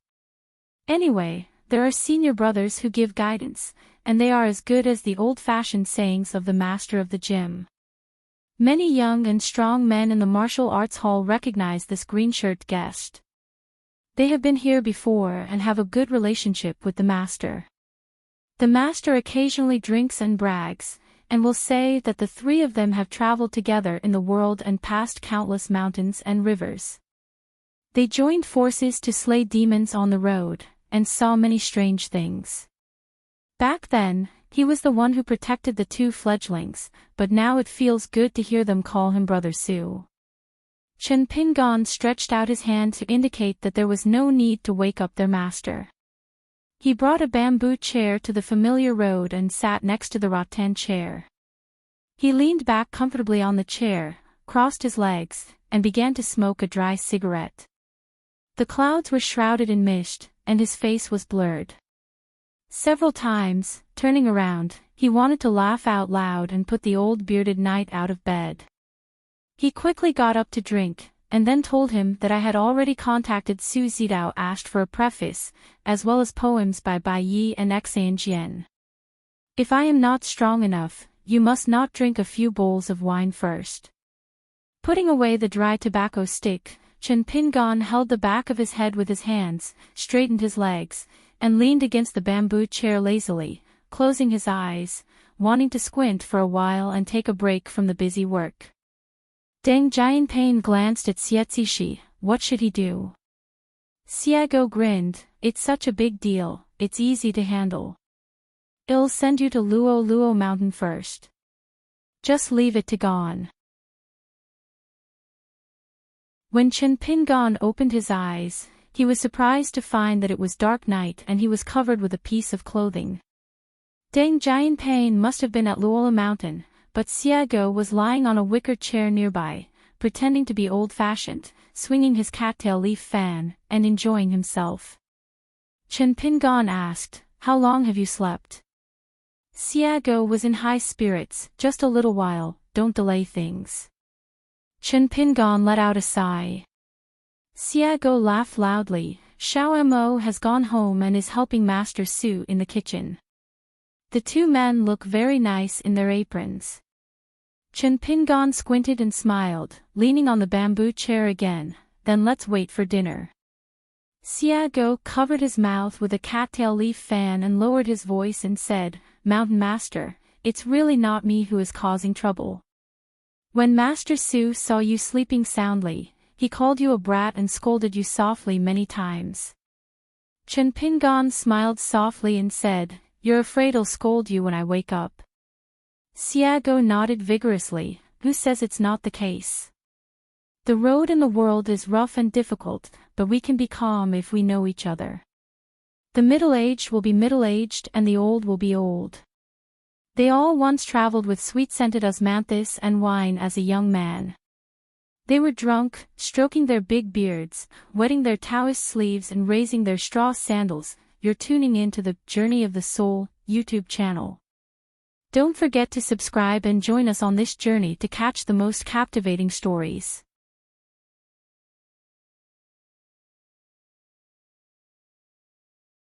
Anyway, there are senior brothers who give guidance, and they are as good as the old-fashioned sayings of the master of the gym. Many young and strong men in the martial arts hall recognize this green-shirt guest. They have been here before and have a good relationship with the master. The master occasionally drinks and brags, and will say that the three of them have traveled together in the world and passed countless mountains and rivers. They joined forces to slay demons on the road, and saw many strange things. Back then, he was the one who protected the two fledglings, but now it feels good to hear them call him Brother Su. Chen Pingon stretched out his hand to indicate that there was no need to wake up their master. He brought a bamboo chair to the familiar road and sat next to the rattan chair. He leaned back comfortably on the chair, crossed his legs, and began to smoke a dry cigarette. The clouds were shrouded in mist, and his face was blurred. Several times, turning around, he wanted to laugh out loud and put the old bearded knight out of bed. He quickly got up to drink, and then told him that I had already contacted Su Zidao, asked for a preface, as well as poems by Bai Yi and Xan Jian. If I am not strong enough, you must not drink a few bowls of wine first. Putting away the dry tobacco stick, Chen Pingon held the back of his head with his hands, straightened his legs, and leaned against the bamboo chair lazily, closing his eyes, wanting to squint for a while and take a break from the busy work. Deng Jianping glanced at Xietzi. What should he do? Xiago grinned, it's such a big deal, it's easy to handle. I'll send you to Luo Mountain first. Just leave it to Gon. When Chen Pingon opened his eyes, he was surprised to find that it was dark night and he was covered with a piece of clothing. Deng Jianping must have been at Luo Mountain, but Xiago was lying on a wicker chair nearby, pretending to be old-fashioned, swinging his cattail leaf fan, and enjoying himself. Chen Pingon asked, how long have you slept? Xiago was in high spirits, just a little while, don't delay things. Chen Pingon let out a sigh. Xiago laughed loudly, Xiao Mo has gone home and is helping Master Su in the kitchen. The two men look very nice in their aprons. Chen Pingon squinted and smiled, leaning on the bamboo chair again, then let's wait for dinner. Siago covered his mouth with a cattail leaf fan and lowered his voice and said, "Mountain Master, it's really not me who is causing trouble. When Master Su saw you sleeping soundly, he called you a brat and scolded you softly many times." Chen Pingon smiled softly and said, "You're afraid I'll scold you when I wake up?" Siago nodded vigorously. "Who says it's not the case? The road in the world is rough and difficult, but we can be calm if we know each other. The middle-aged will be middle-aged and the old will be old. They all once traveled with sweet-scented osmanthus and wine as a young man. They were drunk, stroking their big beards, wetting their Taoist sleeves and raising their straw sandals." You're tuning in to the Journey of the Soul YouTube channel. Don't forget to subscribe and join us on this journey to catch the most captivating stories.